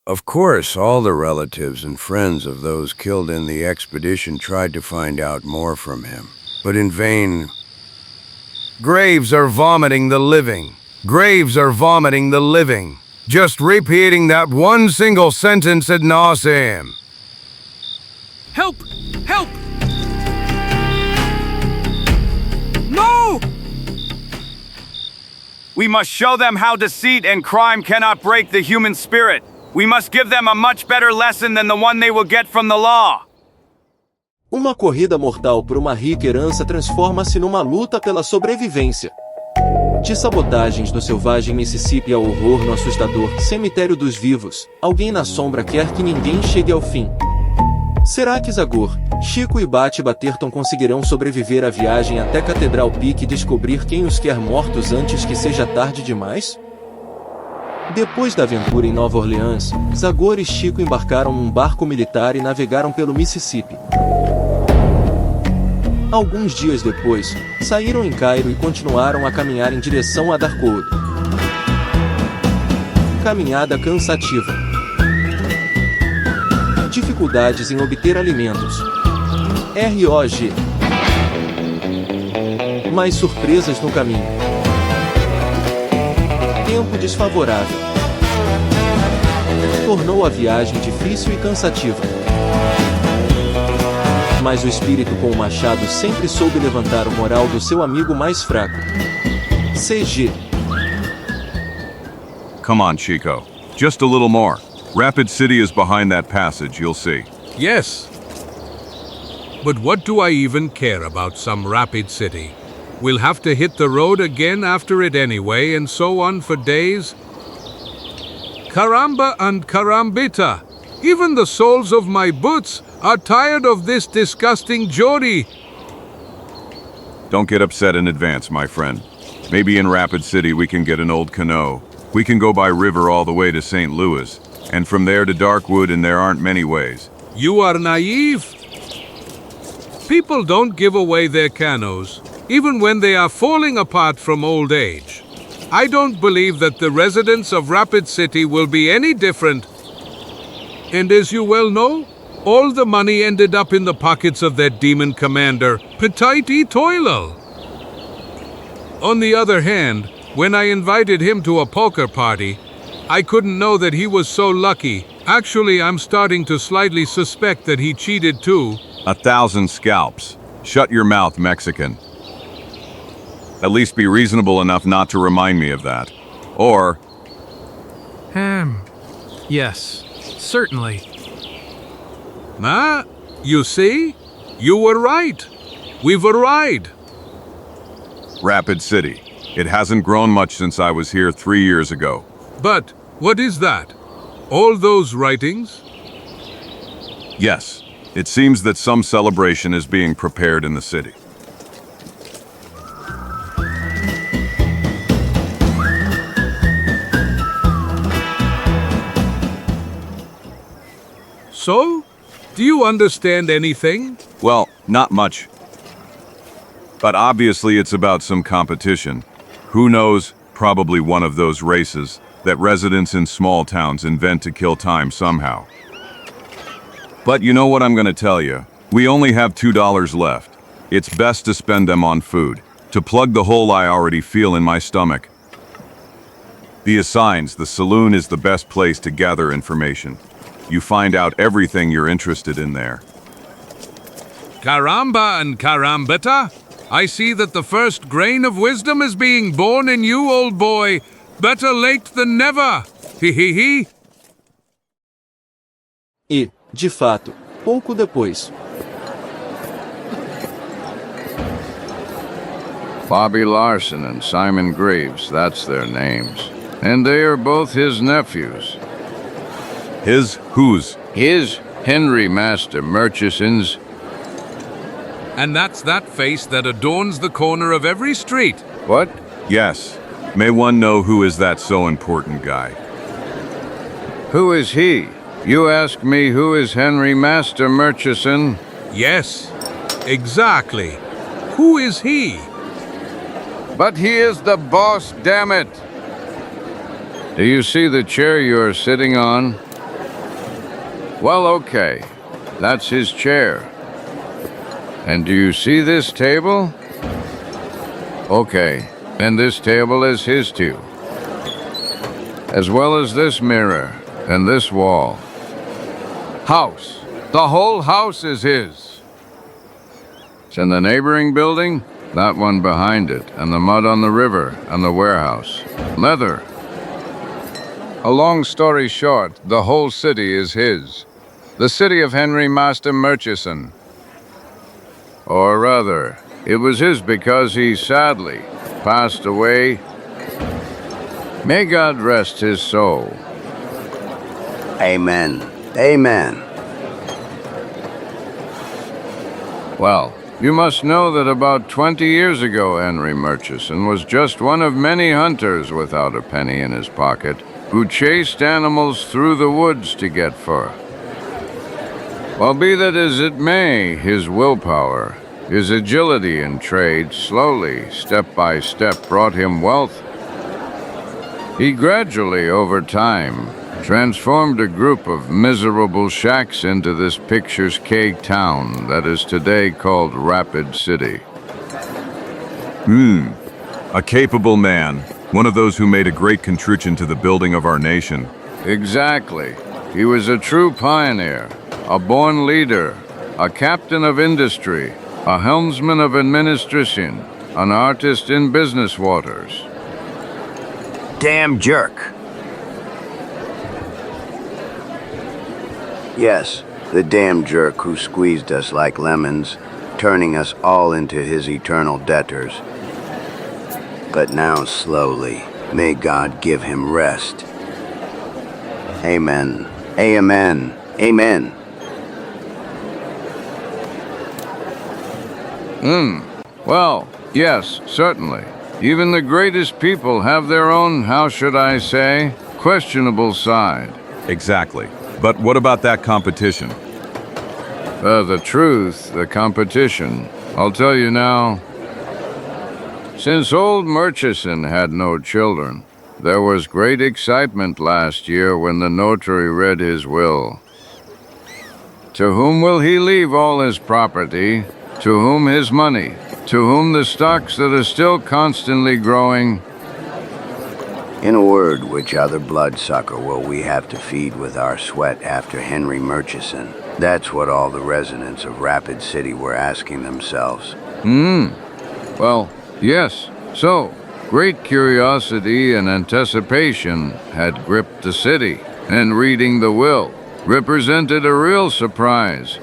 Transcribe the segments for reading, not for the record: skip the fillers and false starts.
Of course, all the relatives and friends of those killed in the expedition tried to find out more from him, but in vain. Graves are vomiting the living. Graves are vomiting the living. Just repeating that one single sentence ad nauseam. Help! Help! No! We must show them how deceit and crime cannot break the human spirit. We must give them a much better lesson than the one they will get from the law. Uma corrida mortal por uma rica herança transforma-se numa luta pela sobrevivência. De sabotagens no selvagem Mississippi ao horror no assustador Cemitério dos Vivos, alguém na sombra quer que ninguém chegue ao fim. Será que Zagor, Chico e Bat Batterton conseguirão sobreviver à viagem até Cathedral Peak e descobrir quem os quer mortos antes que seja tarde demais? Depois da aventura em Nova Orleans, Zagor e Chico embarcaram num barco militar e navegaram pelo Mississippi. Alguns dias depois, saíram em Cairo e continuaram a caminhar em direção a Darkoud. Caminhada cansativa. Dificuldades em obter alimentos. ROG. Mais surpresas no caminho. Tempo desfavorável. Tornou a viagem difícil e cansativa. Mas o espírito com o machado sempre soube levantar o moral do seu amigo mais fraco. CG. Come on, Chico. Just a little more. Rapid City is behind that passage, you'll see. Yes. But what do I even care about some rapid city? We'll have to hit the road again after it anyway, and so on for days. Caramba and carambita! Even the soles of my boots are tired of this disgusting journey. Don't get upset in advance, my friend. Maybe in Rapid City we can get an old canoe. We can go by river all the way to St. Louis, and from there to Darkwood, and there aren't many ways. You are naive. People don't give away their canoes, even when they are falling apart from old age. I don't believe that the residents of Rapid City will be any different. And as you well know, all the money ended up in the pockets of that demon commander, Petit Toilel. On the other hand, when I invited him to a poker party, I couldn't know that he was so lucky. Actually, I'm starting to slightly suspect that he cheated too. 1,000 scalps. Shut your mouth, Mexican. At least be reasonable enough not to remind me of that. Or... Yes, certainly. You see? You were right. We've arrived. Rapid City. It hasn't grown much since I was here 3 years ago. But what is that? All those writings? Yes, it seems that some celebration is being prepared in the city. So? Do you understand anything? Well, not much. But obviously it's about some competition. Who knows, probably one of those races that residents in small towns invent to kill time somehow. But you know what I'm gonna tell you? We only have $2 left. It's best to spend them on food, to plug the hole I already feel in my stomach. The assigns, the saloon is the best place to gather information. You find out everything you're interested in there. Caramba and carambita! I see that the first grain of wisdom is being born in you, old boy. Better late than never. He. E, de fato, pouco depois. Bobby Larson and Simon Graves, that's their names. And they are both his nephews. His whose? His Henry Master Murchison's. And that's that face that adorns the corner of every street. What? Yes. May one know who is that so important guy? Who is he? You ask me who is Henry Master Murchison? Yes, exactly. Who is he? But he is the boss, damn it! Do you see the chair you're sitting on? Well, okay. That's his chair. And do you see this table? Okay, then this table is his too. As well as this mirror and this wall. House. The whole house is his. It's in the neighboring building, that one behind it, and the mud on the river, and the warehouse. Leather. A long story short, the whole city is his. The city of Henry Master Murchison. Or rather, it was his because he sadly passed away. May God rest his soul. Amen. Amen. Well, you must know that about 20 years ago, Henry Murchison was just one of many hunters without a penny in his pocket who chased animals through the woods to get fur. Well, be that as it may, his willpower, his agility in trade slowly, step by step, brought him wealth. He gradually, over time, transformed a group of miserable shacks into this picturesque town that is today called Rapid City. A capable man, one of those who made a great contribution to the building of our nation. Exactly. He was a true pioneer, a born leader, a captain of industry, a helmsman of administration, an artist in business waters. Damn jerk. Yes, the damn jerk who squeezed us like lemons, turning us all into his eternal debtors. But now slowly, may God give him rest. Amen. Amen. Amen. Well, yes, certainly. Even the greatest people have their own, how should I say, questionable side. Exactly. But what about that competition? The truth, the competition, I'll tell you now. Since old Murchison had no children, there was great excitement last year when the notary read his will. To whom will he leave all his property? To whom his money? To whom the stocks that are still constantly growing? In a word, which other bloodsucker will we have to feed with our sweat after Henry Murchison? That's what all the residents of Rapid City were asking themselves. Well, yes. So, great curiosity and anticipation had gripped the city, and reading the will represented a real surprise.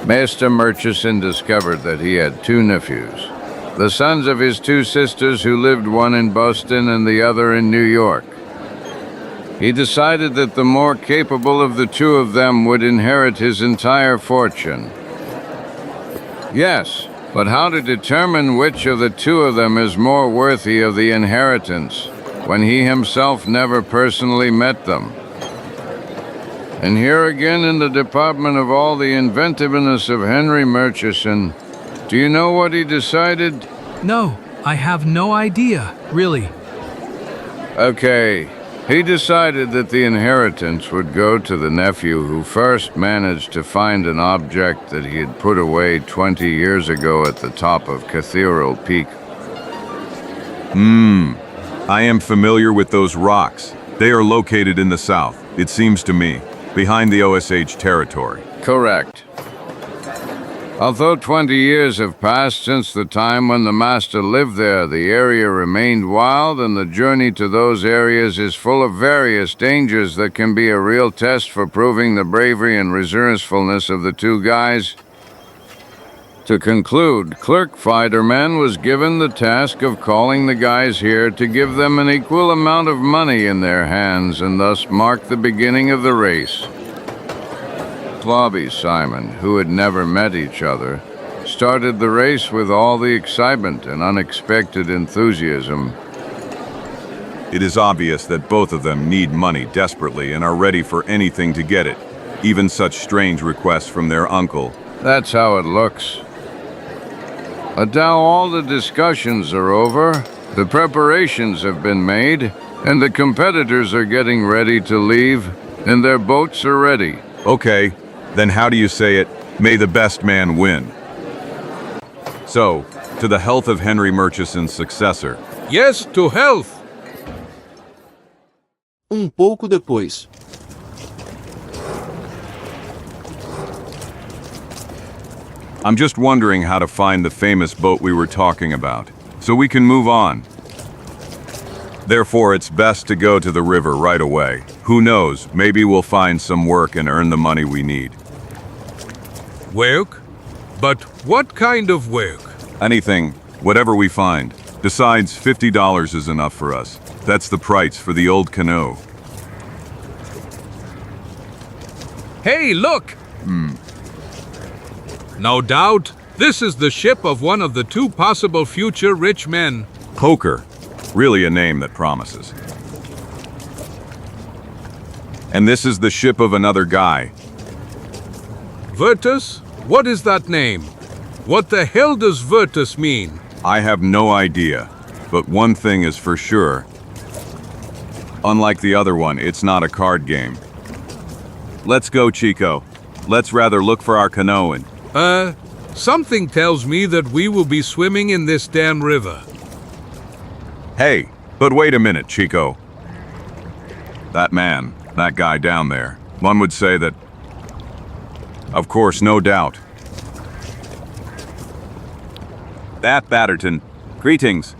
Master Murchison discovered that he had two nephews, the sons of his two sisters who lived one in Boston and the other in New York. He decided that the more capable of the two of them would inherit his entire fortune. Yes, but how to determine which of the two of them is more worthy of the inheritance when he himself never personally met them? And here again in the department of all the inventiveness of Henry Murchison, do you know what he decided? No, I have no idea, really. Okay, he decided that the inheritance would go to the nephew who first managed to find an object that he had put away 20 years ago at the top of Cathedral Peak. I am familiar with those rocks. They are located in the south, it seems to me, behind the Osage territory. Correct. Although 20 years have passed since the time when the master lived there, the area remained wild, and the journey to those areas is full of various dangers that can be a real test for proving the bravery and resourcefulness of the two guys. To conclude, Clerk Fiderman was given the task of calling the guys here to give them an equal amount of money in their hands and thus mark the beginning of the race. Lobby Simon, who had never met each other, started the race with all the excitement and unexpected enthusiasm. It is obvious that both of them need money desperately and are ready for anything to get it, even such strange requests from their uncle. That's how it looks. But now all the discussions are over, the preparations have been made, and the competitors are getting ready to leave. And their boats are ready. Okay, then how do you say it? May the best man win. So, to the health of Henry Murchison's successor. Yes, to health. Pouco depois. I'm just wondering how to find the famous boat we were talking about, so we can move on. Therefore, it's best to go to the river right away. Who knows, maybe we'll find some work and earn the money we need. Work? But what kind of work? Anything, whatever we find. Besides, $50 is enough for us. That's the price for the old canoe. Hey, look! No doubt, this is the ship of one of the two possible future rich men. Poker. Really a name that promises. And this is the ship of another guy. Virtus? What is that name? What the hell does Virtus mean? I have no idea, but one thing is for sure. Unlike the other one, it's not a card game. Let's go, Chico. Let's rather look for our canoe and... Something tells me that we will be swimming in this damn river. Hey, but wait a minute, Chico. That man, that guy down there, one would say that... Of course, no doubt. Bat Batterton, greetings.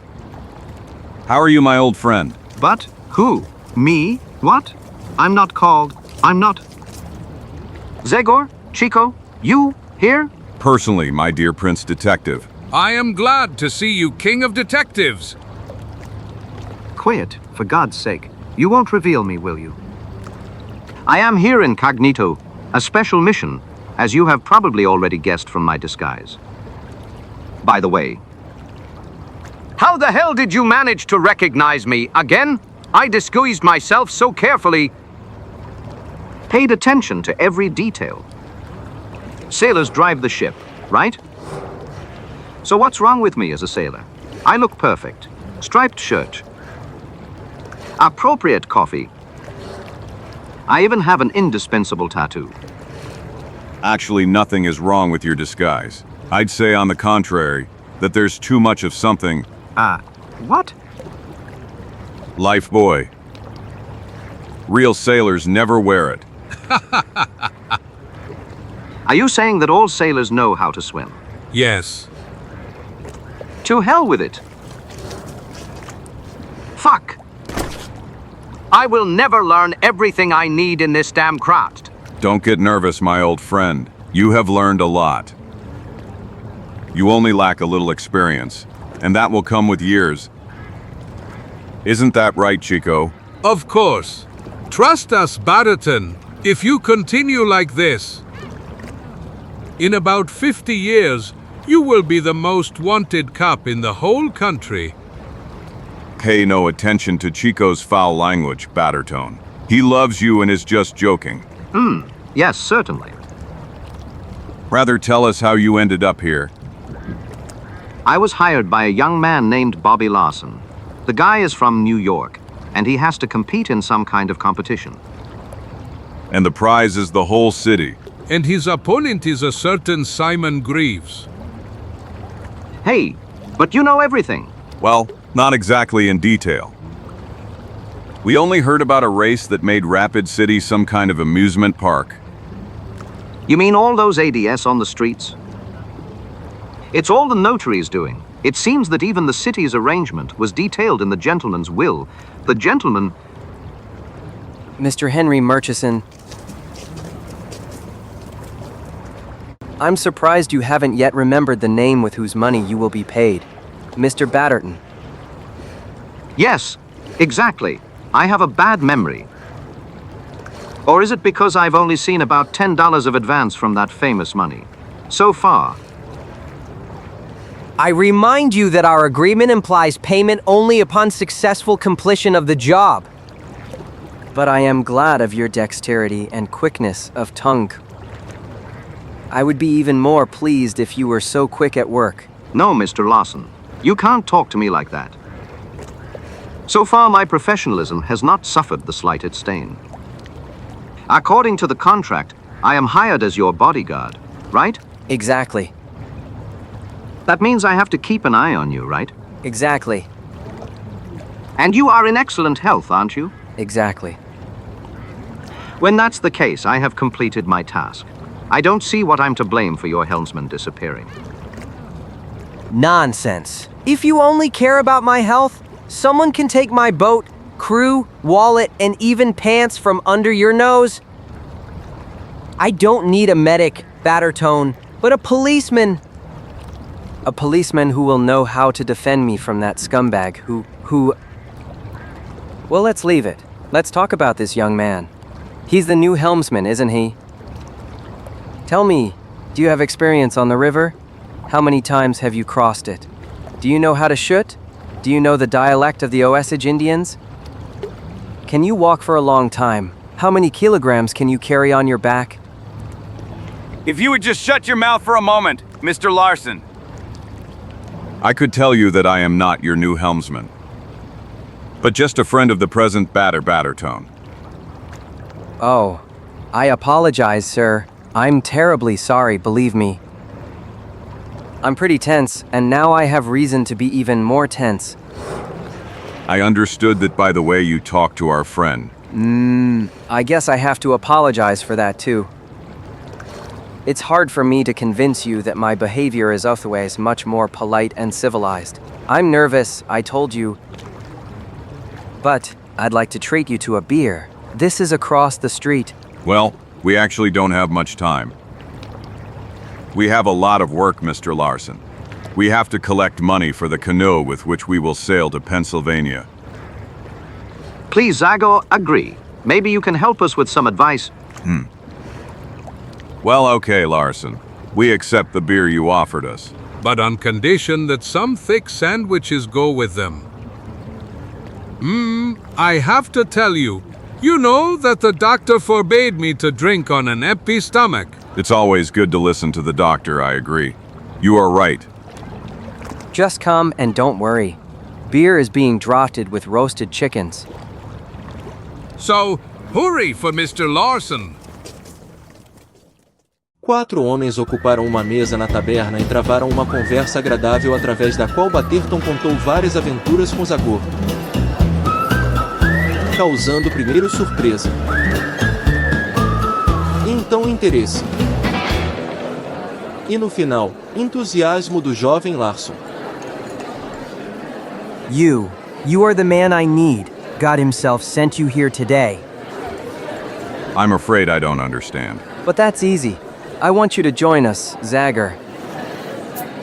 How are you, my old friend? But who? Me? What? I'm not called. I'm not. Zagor? Chico? You? Here? Personally, my dear Prince Detective. I am glad to see you, King of Detectives. Quiet, for God's sake. You won't reveal me, will you? I am here incognito, a special mission, as you have probably already guessed from my disguise. By the way, how the hell did you manage to recognize me again? I disguised myself so carefully, paid attention to every detail. Sailors drive the ship, right? So what's wrong with me as a sailor? I look perfect. Striped shirt. Appropriate coffee. I even have an indispensable tattoo. Actually, nothing is wrong with your disguise. I'd say, on the contrary, that there's too much of something. What? Life buoy. Real sailors never wear it. Are you saying that all sailors know how to swim? Yes. To hell with it. Fuck. I will never learn everything I need in this damn craft. Don't get nervous, my old friend. You have learned a lot. You only lack a little experience, and that will come with years. Isn't that right, Chico? Of course. Trust us, Batterton. If you continue like this, in about 50 years, you will be the most wanted cop in the whole country. Pay no attention to Chico's foul language, Batterton. He loves you and is just joking. Yes, certainly. Rather tell us how you ended up here. I was hired by a young man named Bobby Larson. The guy is from New York, and he has to compete in some kind of competition. And the prize is the whole city. And his opponent is a certain Simon Greaves. Hey, but you know everything. Well, not exactly in detail. We only heard about a race that made Rapid City some kind of amusement park. You mean all those ADS on the streets? It's all the notary's doing. It seems that even the city's arrangement was detailed in the gentleman's will. The gentleman... Mr. Henry Murchison, I'm surprised you haven't yet remembered the name with whose money you will be paid. Mr. Batterton. Yes, exactly. I have a bad memory. Or is it because I've only seen about $10 of advance from that famous money? So far. I remind you that our agreement implies payment only upon successful completion of the job. But I am glad of your dexterity and quickness of tongue. I would be even more pleased if you were so quick at work. No, Mr. Larson. You can't talk to me like that. So far, my professionalism has not suffered the slightest stain. According to the contract, I am hired as your bodyguard, right? Exactly. That means I have to keep an eye on you, right? Exactly. And you are in excellent health, aren't you? Exactly. When that's the case, I have completed my task. I don't see what I'm to blame for your helmsman disappearing. Nonsense. If you only care about my health, someone can take my boat, crew, wallet, and even pants from under your nose. I don't need a medic, Batterton, but a policeman. A policeman who will know how to defend me from that scumbag who... Well, let's leave it. Let's talk about this young man. He's the new helmsman, isn't he? Tell me, do you have experience on the river? How many times have you crossed it? Do you know how to shoot? Do you know the dialect of the Osage Indians? Can you walk for a long time? How many kilograms can you carry on your back? If you would just shut your mouth for a moment, Mr. Larson. I could tell you that I am not your new helmsman, but just a friend of the present Bat Batterton. Oh, I apologize, sir. I'm terribly sorry, believe me. I'm pretty tense, and now I have reason to be even more tense. I understood that by the way you talked to our friend. I guess I have to apologize for that too. It's hard for me to convince you that my behavior is otherwise much more polite and civilized. I'm nervous, I told you. But I'd like to treat you to a beer. This is across the street. Well, we actually don't have much time. We have a lot of work, Mr. Larson. We have to collect money for the canoe with which we will sail to Pennsylvania. Please, Zagor, agree. Maybe you can help us with some advice. Well, okay, Larson. We accept the beer you offered us. But on condition that some thick sandwiches go with them. I have to tell you, you know that the doctor forbade me to drink on an empty stomach. It's always good to listen to the doctor, I agree. You are right. Just come and don't worry. Beer is being drafted with roasted chickens. So, hurry for Mr. Larson. 4 homens ocuparam uma mesa na taberna e travaram uma conversa agradável através da qual Batterton contou várias aventuras com Zagor, causando primeiro surpresa e então interesse. E no final, entusiasmo do jovem Larson. You are the man I need. God himself sent you here today. I'm afraid I don't understand. But that's easy. I want you to join us, Zagor.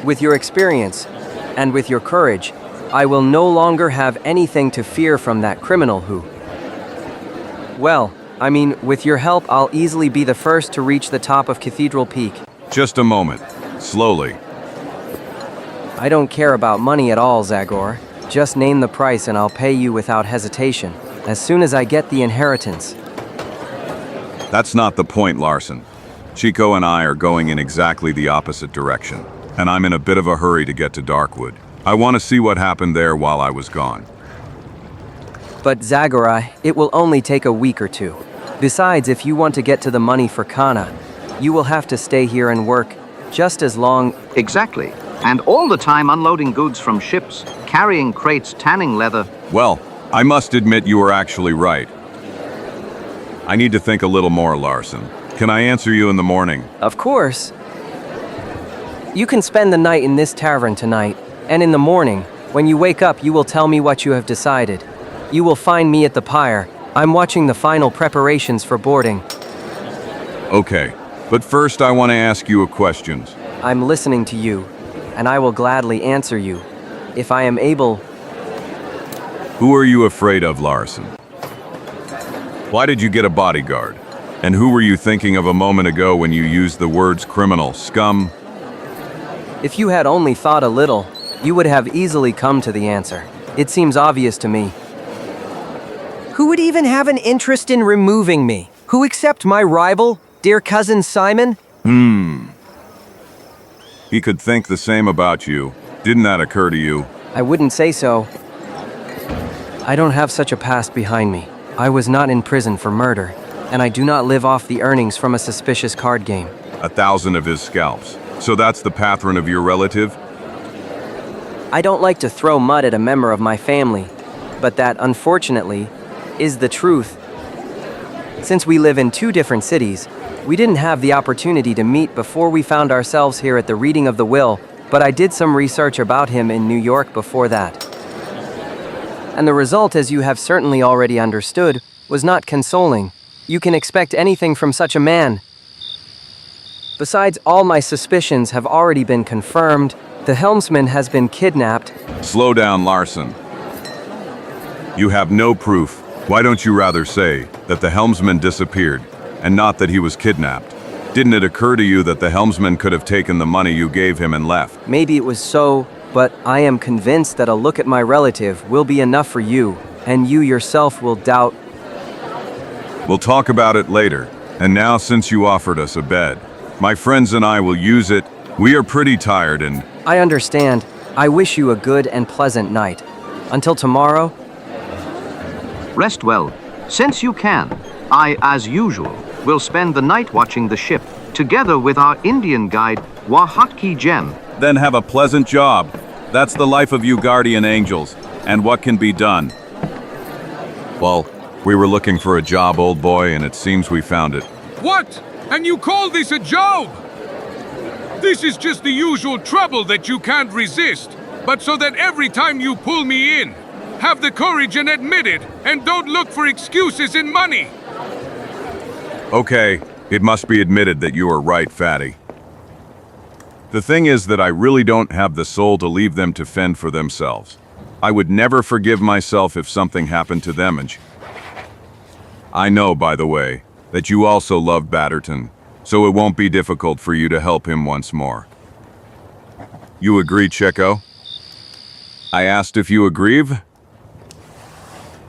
With your experience, and with your courage, I will no longer have anything to fear from that criminal who... Well, I mean, with your help, I'll easily be the first to reach the top of Cathedral Peak. Just a moment. Slowly. I don't care about money at all, Zagor. Just name the price and I'll pay you without hesitation, as soon as I get the inheritance. That's not the point, Larson. Chico and I are going in exactly the opposite direction, and I'm in a bit of a hurry to get to Darkwood. I want to see what happened there while I was gone. But Zagor, it will only take a week or two. Besides, if you want to get to the money for Kana, you will have to stay here and work just as long... Exactly. And all the time unloading goods from ships, carrying crates, tanning leather. Well, I must admit you were actually right. I need to think a little more, Larson. Can I answer you in the morning? Of course. You can spend the night in this tavern tonight, and in the morning, when you wake up, you will tell me what you have decided. You will find me at the pier. I'm watching the final preparations for boarding. Okay, but first I want to ask you a question. I'm listening to you, and I will gladly answer you, if I am able. Who are you afraid of, Larson? Why did you get a bodyguard? And who were you thinking of a moment ago when you used the words criminal, scum? If you had only thought a little, you would have easily come to the answer. It seems obvious to me. Who would even have an interest in removing me? Who except my rival, dear cousin Simon? He could think the same about you. Didn't that occur to you? I wouldn't say so. I don't have such a past behind me. I was not in prison for murder. and I do not live off the earnings from a suspicious card game. 1,000 of his scalps. So that's the patron of your relative? I don't like to throw mud at a member of my family, but that, unfortunately, is the truth. Since we live in 2 different cities, we didn't have the opportunity to meet before we found ourselves here at the reading of the will, but I did some research about him in New York before that. And the result, as you have certainly already understood, was not consoling. You can expect anything from such a man. Besides, all my suspicions have already been confirmed. The helmsman has been kidnapped. Slow down, Larson. You have no proof. Why don't you rather say that the helmsman disappeared, and not that he was kidnapped? Didn't it occur to you that the helmsman could have taken the money you gave him and left? Maybe it was so, but I am convinced that a look at my relative will be enough for you, and you yourself will doubt. We'll talk about it later. And now, since you offered us a bed, my friends and I will use it. We are pretty tired and... I understand. I wish you a good and pleasant night. Until tomorrow. Rest well. Since you can, I, as usual, will spend the night watching the ship, together with our Indian guide, Wahaki Gem. Then have a pleasant job. That's the life of you guardian angels. And what can be done? Well, we were looking for a job, old boy, and it seems we found it. What? And you call this a job? This is just the usual trouble that you can't resist. But so that every time you pull me in, have the courage and admit it, and don't look for excuses in money. Okay, it must be admitted that you are right, Fatty. The thing is that I really don't have the soul to leave them to fend for themselves. I would never forgive myself if something happened to them and... I know, by the way, that you also love Batterton, so it won't be difficult for you to help him once more. You agree, Checo? I asked if you agree?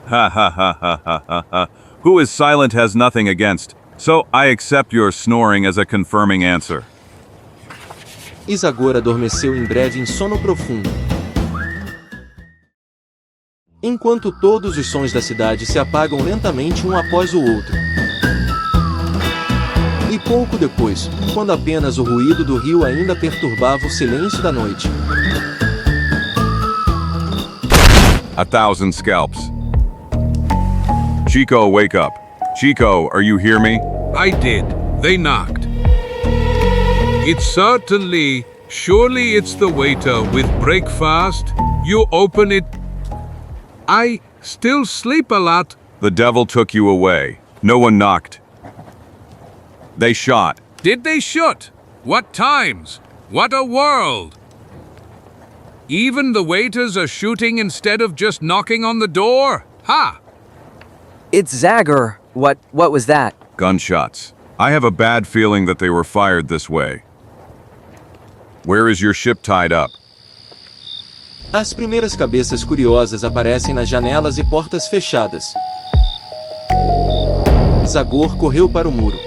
Ha ha ha ha ha ha ha. Who is silent has nothing against, so I accept your snoring as a confirming answer. E Zagor adormeceu em breve em sono profundo. Enquanto todos os sons da cidade se apagam lentamente um após o outro. E pouco depois, quando apenas o ruído do rio ainda perturbava o silêncio da noite. 1,000 scalps. Chico, wake up. Chico, are you hear me? I did. They knocked. It's certainly, surely it's the waiter with breakfast. You open it. I still sleep a lot. The devil took you away. No one knocked. They shot. Did they shoot? What times? What a world! Even the waiters are shooting instead of just knocking on the door? Ha! It's Zagor. What was that? Gunshots. I have a bad feeling that they were fired this way. Where is your ship tied up? As primeiras cabeças curiosas aparecem nas janelas e portas fechadas. Zagor correu para o muro.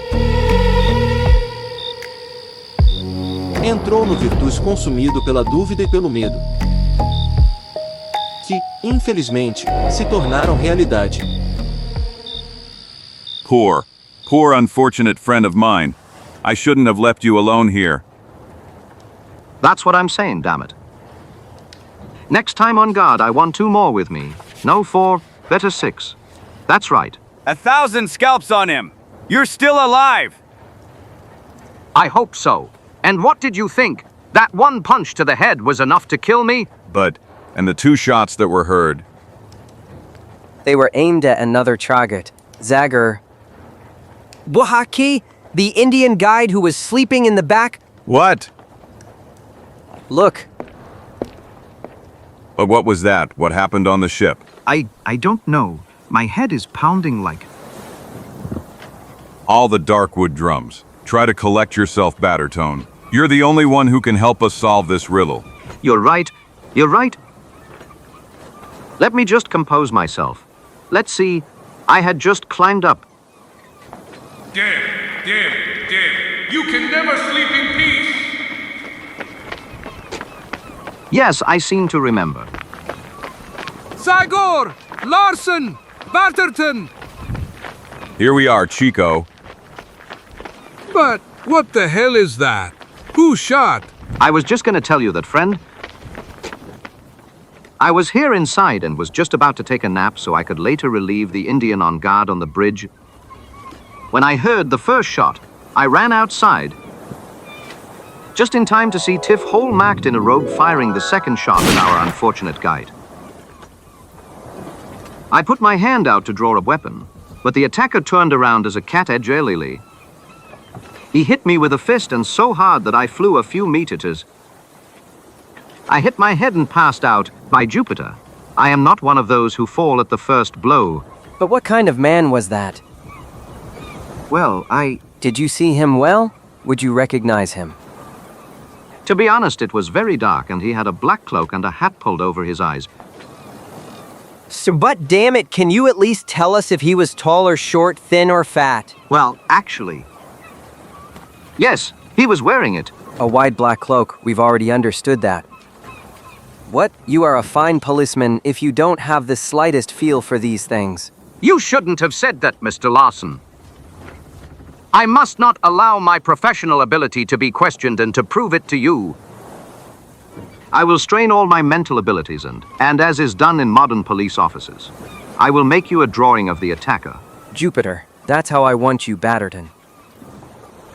Entrou no Virtus consumido pela dúvida e pelo medo. Que, infelizmente, se tornaram realidade. Poor unfortunate friend of mine. I shouldn't have left you alone here. That's what I'm saying, damn it. Next time on guard, I want 2 more with me. No 4, better 6. That's right. 1,000 scalps on him. You're still alive. I hope so. And what did you think? That one punch to the head was enough to kill me? And the 2 shots that were heard. They were aimed at another target. Zagor. Wahaki, the Indian guide who was sleeping in the back. What? Look. But what was that? What happened on the ship? I don't know. My head is pounding like... All the Darkwood drums. Try to collect yourself, Batterton. You're the only one who can help us solve this riddle. You're right. You're right. Let me just compose myself. Let's see. I had just climbed up. Dim. You can never sleep in peace. Yes, I seem to remember. Zagor! Larson! Batterton! Here we are, Chico. But what the hell is that? Who shot? I was just going to tell you that, friend. I was here inside and was just about to take a nap so I could later relieve the Indian on guard on the bridge. When I heard the first shot, I ran outside, just in time to see Tiff whole-macked in a robe firing the second shot at our unfortunate guide. I put my hand out to draw a weapon, but the attacker turned around as a cat agilely. He hit me with a fist and so hard that I flew a few meters. I hit my head and passed out. By Jupiter, I am not one of those who fall at the first blow. But what kind of man was that? Well, Did you see him well? Would you recognize him? To be honest, it was very dark and he had a black cloak and a hat pulled over his eyes. So, but damn it, can you at least tell us if he was tall or short, thin or fat? Well, actually, yes, he was wearing it. A wide black cloak, we've already understood that. What? You are a fine policeman if you don't have the slightest feel for these things. You shouldn't have said that, Mr. Larson. I must not allow my professional ability to be questioned and to prove it to you. I will strain all my mental abilities and as is done in modern police offices, I will make you a drawing of the attacker. Jupiter, that's how I want you, Batterton.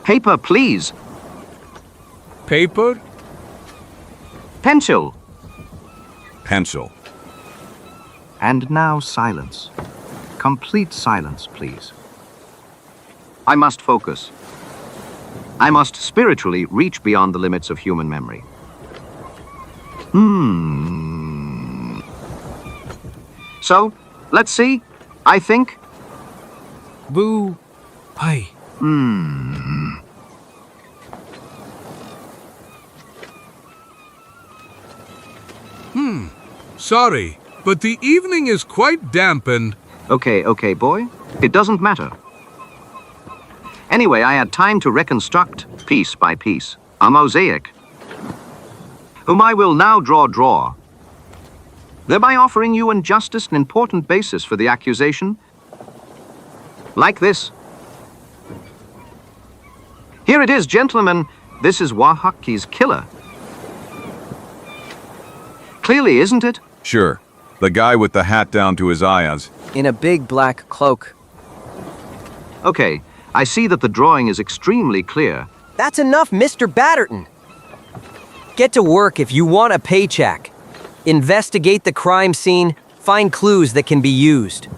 Paper, please. Paper? Pencil. Pencil. And now silence. Complete silence, please. I must focus. I must spiritually reach beyond the limits of human memory. So, let's see. I think. Boo. Hi. Sorry, but the evening is quite dampened. Okay, boy. It doesn't matter. Anyway, I had time to reconstruct, piece by piece, a mosaic, whom I will now draw, thereby offering you and justice an important basis for the accusation. Like this. Here it is, gentlemen. This is Wahaki's killer. Clearly, isn't it? Sure. The guy with the hat down to his eyes. In a big black cloak. Okay, I see that the drawing is extremely clear. That's enough, Mr. Batterton. Get to work if you want a paycheck. Investigate the crime scene, find clues that can be used.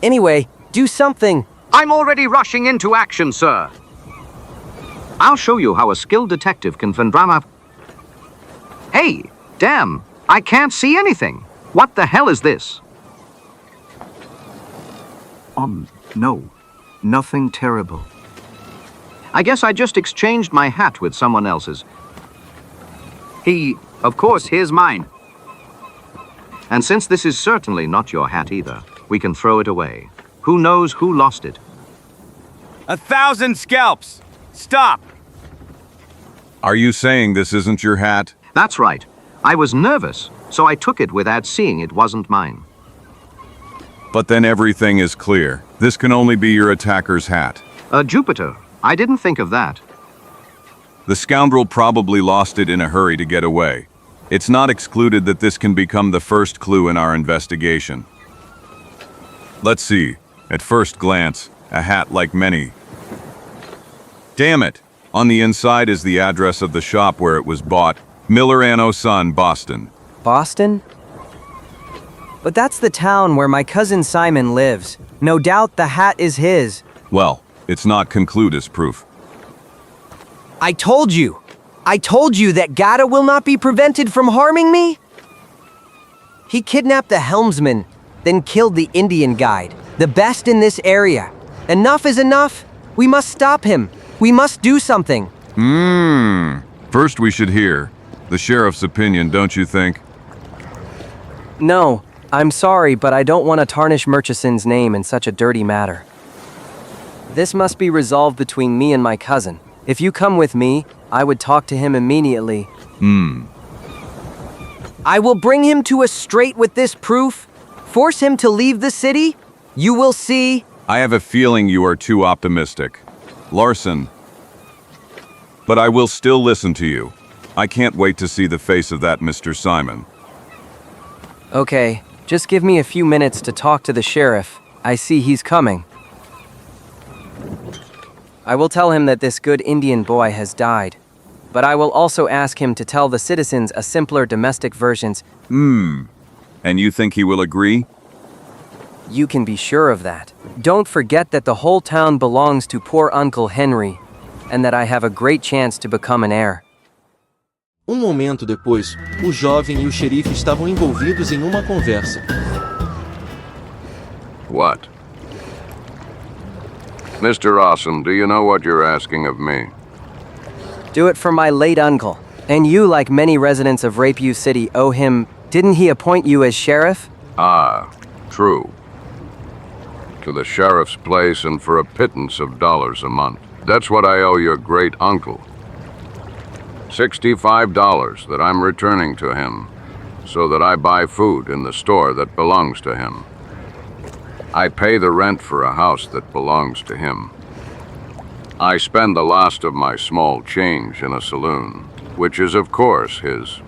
Anyway, do something. I'm already rushing into action, sir. I'll show you how a skilled detective can find drama. Hey, damn, I can't see anything. What the hell is this? No, nothing terrible. I guess I just exchanged my hat with someone else's. Of course, here's mine. And since this is certainly not your hat either, we can throw it away. Who knows who lost it? 1,000 scalps! Stop! Are you saying this isn't your hat? That's right. I was nervous, so I took it without seeing it wasn't mine. But then everything is clear. This can only be your attacker's hat. Jupiter, I didn't think of that. The scoundrel probably lost it in a hurry to get away. It's not excluded that this can become the first clue in our investigation. Let's see. At first glance, a hat like many. Damn it! On the inside is the address of the shop where it was bought. Miller & Son, Boston. Boston? But that's the town where my cousin Simon lives. No doubt the hat is his. Well, it's not conclude as proof. I told you that Gata will not be prevented from harming me. He kidnapped the helmsman, then killed the Indian guide, the best in this area. Enough is enough. We must stop him. We must do something. First we should hear the sheriff's opinion, don't you think? No, I'm sorry, but I don't want to tarnish Murchison's name in such a dirty matter. This must be resolved between me and my cousin. If you come with me, I would talk to him immediately. I will bring him to a straight with this proof. Force him to leave the city. You will see. I have a feeling you are too optimistic. Larson. But I will still listen to you. I can't wait to see the face of that Mr. Simon. Okay, just give me a few minutes to talk to the sheriff. I see he's coming. I will tell him that this good Indian boy has died. But I will also ask him to tell the citizens a simpler domestic versions. And you think he will agree? You can be sure of that. Don't forget that the whole town belongs to poor Uncle Henry, and that I have a great chance to become an heir. Momento depois, o jovem e o xerife estavam envolvidos em uma conversa. What? Mr. Awesome, do you know what you're asking of me? Do it for my late uncle. And you, like many residents of Rapiu City, owe him. Didn't he appoint you as sheriff? Ah, true. To the sheriff's place and for a pittance of dollars a month. That's what I owe your great uncle. $65 that I'm returning to him, so that I buy food in the store that belongs to him. I pay the rent for a house that belongs to him. I spend the last of my small change in a saloon, which is of course his.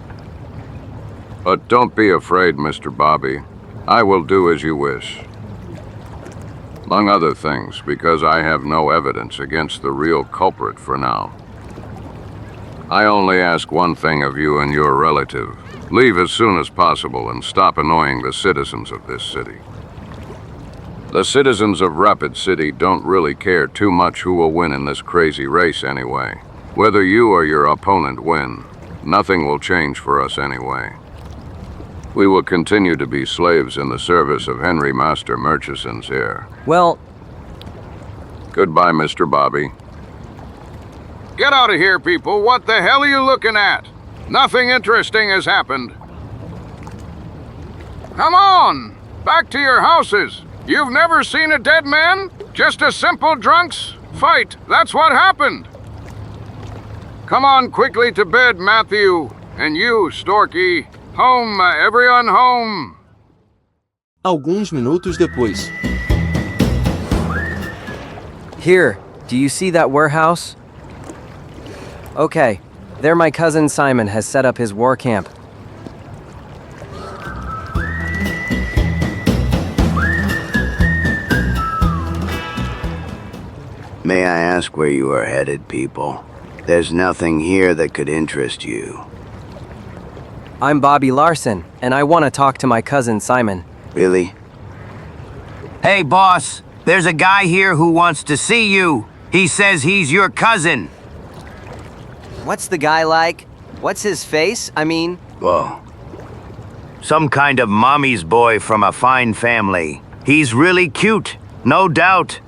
But don't be afraid, Mr. Bobby. I will do as you wish. Among other things, because I have no evidence against the real culprit for now. I only ask one thing of you and your relative. Leave as soon as possible and stop annoying the citizens of this city. The citizens of Rapid City don't really care too much who will win in this crazy race anyway. Whether you or your opponent win, nothing will change for us anyway. We will continue to be slaves in the service of Henry Master Murchison's heir. Well, Goodbye, Mr. Bobby. Get out of here, people. What the hell are you looking at? Nothing interesting has happened. Come on! Back to your houses. You've never seen a dead man? Just a simple drunks fight. That's what happened. Come on quickly to bed, Matthew. And you, Storky. Home, everyone home. Alguns minutos depois. here, do you see that warehouse? Okay, there my cousin Simon has set up his war camp. May I ask where you are headed, people? There's nothing here that could interest you. I'm Bobby Larson, and I want to talk to my cousin Simon. Really? Hey, boss. There's a guy here who wants to see you. He says he's your cousin. What's the guy like? What's his face? I mean... Whoa. Some kind of mommy's boy from a fine family. He's really cute, no doubt.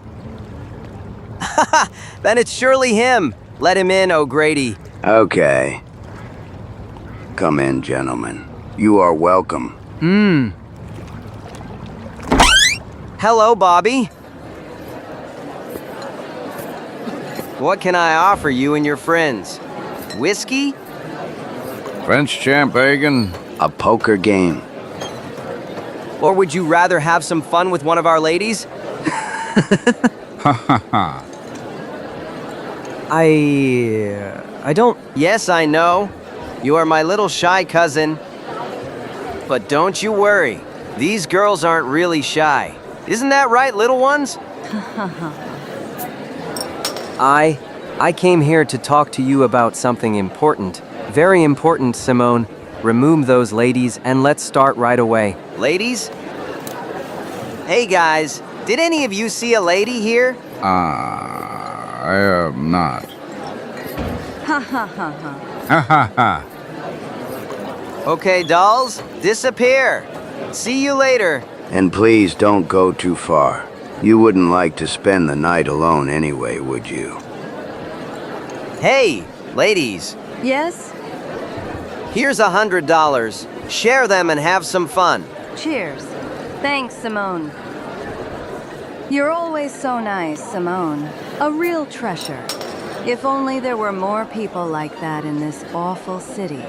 Then it's surely him. Let him in, O'Grady. Okay. Come in, gentlemen. You are welcome. Hello, Bobby. What can I offer you and your friends? Whiskey? French champagne? A poker game. Or would you rather have some fun with one of our ladies? I don't... Yes, I know. You are my little shy cousin. But don't you worry. These girls aren't really shy. Isn't that right, little ones? I came here to talk to you about something important. Very important, Simone. Remove those ladies and let's start right away. Ladies? Hey guys, did any of you see a lady here? I am not. Ha ha ha ha. Ha ha ha. Okay, dolls, disappear. See you later. And please don't go too far. You wouldn't like to spend the night alone anyway, would you? Hey, ladies, Yes? here's $100. Share them and have some fun. Cheers. Thanks, Simone. You're always so nice, Simone. A real treasure. If only there were more people like that in this awful city.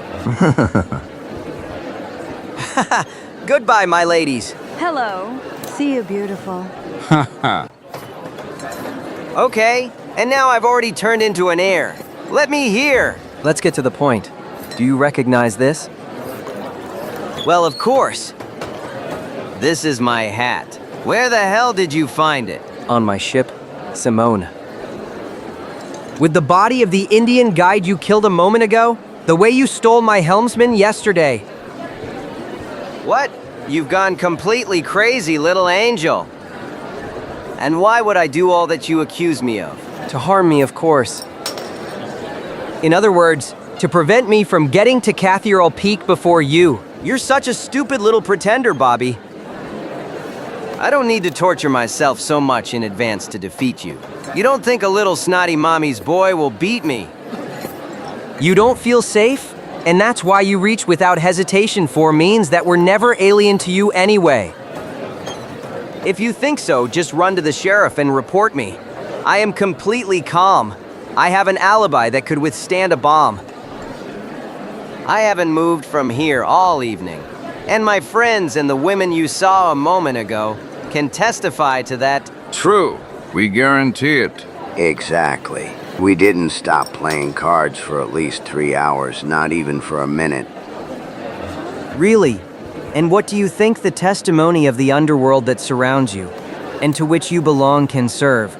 Goodbye, my ladies. Hello. See you, beautiful. Okay, and now I've already turned into an heir. Let me hear. Let's get to the point. Do you recognize this? Well, of course. This is my hat. Where the hell did you find it? On my ship, Simone. With the body of the Indian guide you killed a moment ago? The way you stole my helmsman yesterday. What? You've gone completely crazy, little angel. And why would I do all that you accuse me of? To harm me, of course. In other words, to prevent me from getting to Cathedral Peak before you. You're such a stupid little pretender, Bobby. I don't need to torture myself so much in advance to defeat you. You don't think a little snotty mommy's boy will beat me? You don't feel safe? And that's why you reach without hesitation for means that were never alien to you anyway. If you think so, just run to the sheriff and report me. I am completely calm. I have an alibi that could withstand a bomb. I haven't moved from here all evening. And my friends and the women you saw a moment ago can testify to that. True. We guarantee it. Exactly. We didn't stop playing cards for at least 3 hours, not even for a minute. Really? And what do you think the testimony of the underworld that surrounds you, and to which you belong, can serve?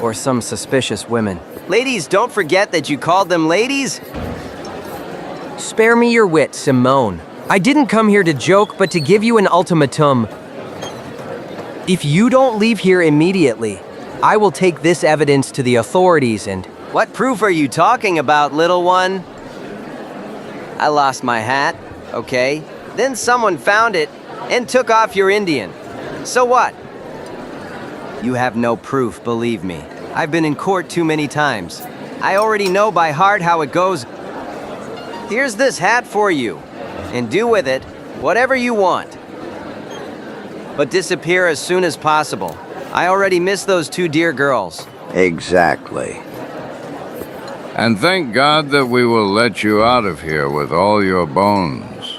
Or some suspicious women? Ladies, don't forget that you called them ladies? Spare me your wit, Simone. I didn't come here to joke, but to give you an ultimatum. If you don't leave here immediately, I will take this evidence to the authorities and... What proof are you talking about, little one? I lost my hat, okay? Then someone found it and took off your Indian. So what? You have no proof, believe me. I've been in court too many times. I already know by heart how it goes. Here's this hat for you, and do with it whatever you want. But disappear as soon as possible. I already miss those two dear girls. Exactly. And thank God that we will let you out of here with all your bones.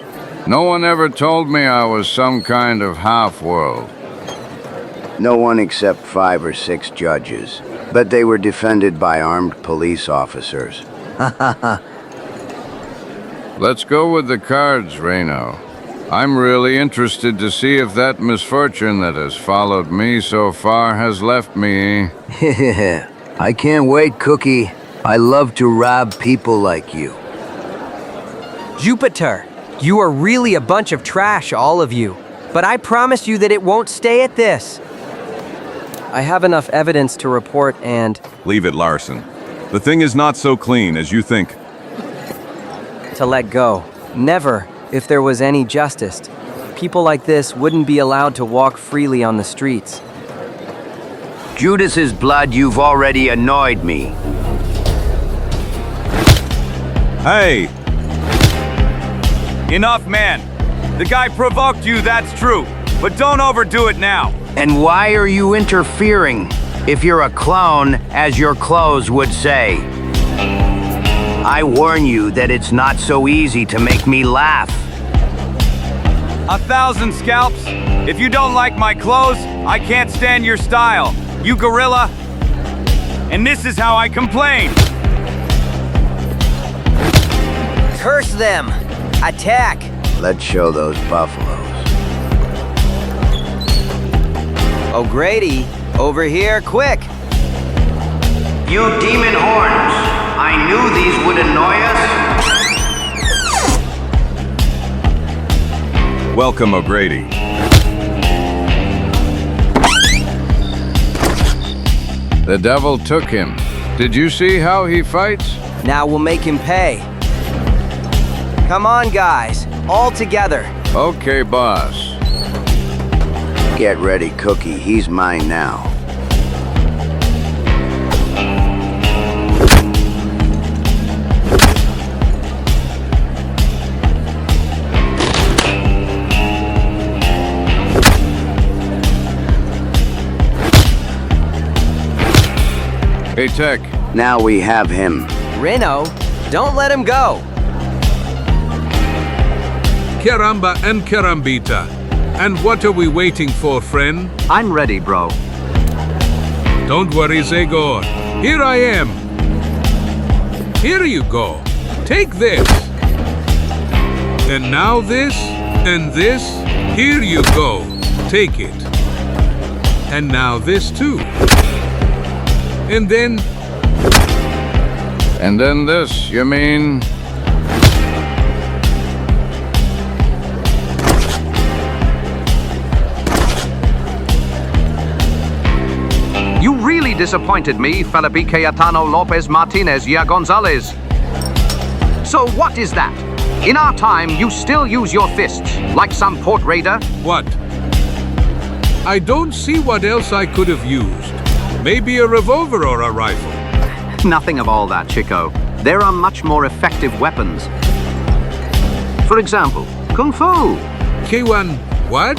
No one ever told me I was some kind of half-world. No one except 5 or 6 judges, but they were defended by armed police officers. Let's go with the cards, Reno. I'm really interested to see if that misfortune that has followed me so far has left me. I can't wait, Cookie. I love to rob people like you. Jupiter, you are really a bunch of trash, all of you. But I promise you that it won't stay at this. I have enough evidence to report and... Leave it, Larson. The thing is not so clean as you think. To let go. Never, if there was any justice. People like this wouldn't be allowed to walk freely on the streets. Judas's blood, you've already annoyed me. Hey! Enough, man. The guy provoked you, that's true. But don't overdo it now. And why are you interfering? If you're a clone, as your clothes would say. I warn you that it's not so easy to make me laugh. 1,000 scalps? If you don't like my clothes, I can't stand your style. You gorilla. And this is how I complain. Curse them! Attack! Let's show those buffaloes. O'Grady, over here, quick! You demon horns! I knew these would annoy us. Welcome, O'Grady. The devil took him. Did you see how he fights? Now we'll make him pay. Come on, guys. All together. Okay, boss. Get ready, Cookie. He's mine now. Hey, Tech. Now we have him. Reno, don't let him go. Caramba and carambita. And what are we waiting for, friend? I'm ready, bro. Don't worry, Zagor. Here I am. Here you go. Take this. And now this, and this. Here you go. Take it. And now this too. And then... And then this, you mean? You really disappointed me, Felipe Cayetano Lopez Martinez Ya Gonzalez. So what is that? In our time, you still use your fists, like some port raider? What? I don't see what else I could have used. Maybe a revolver or a rifle. Nothing of all that, Chico. There are much more effective weapons. For example, Kung Fu. K1, what?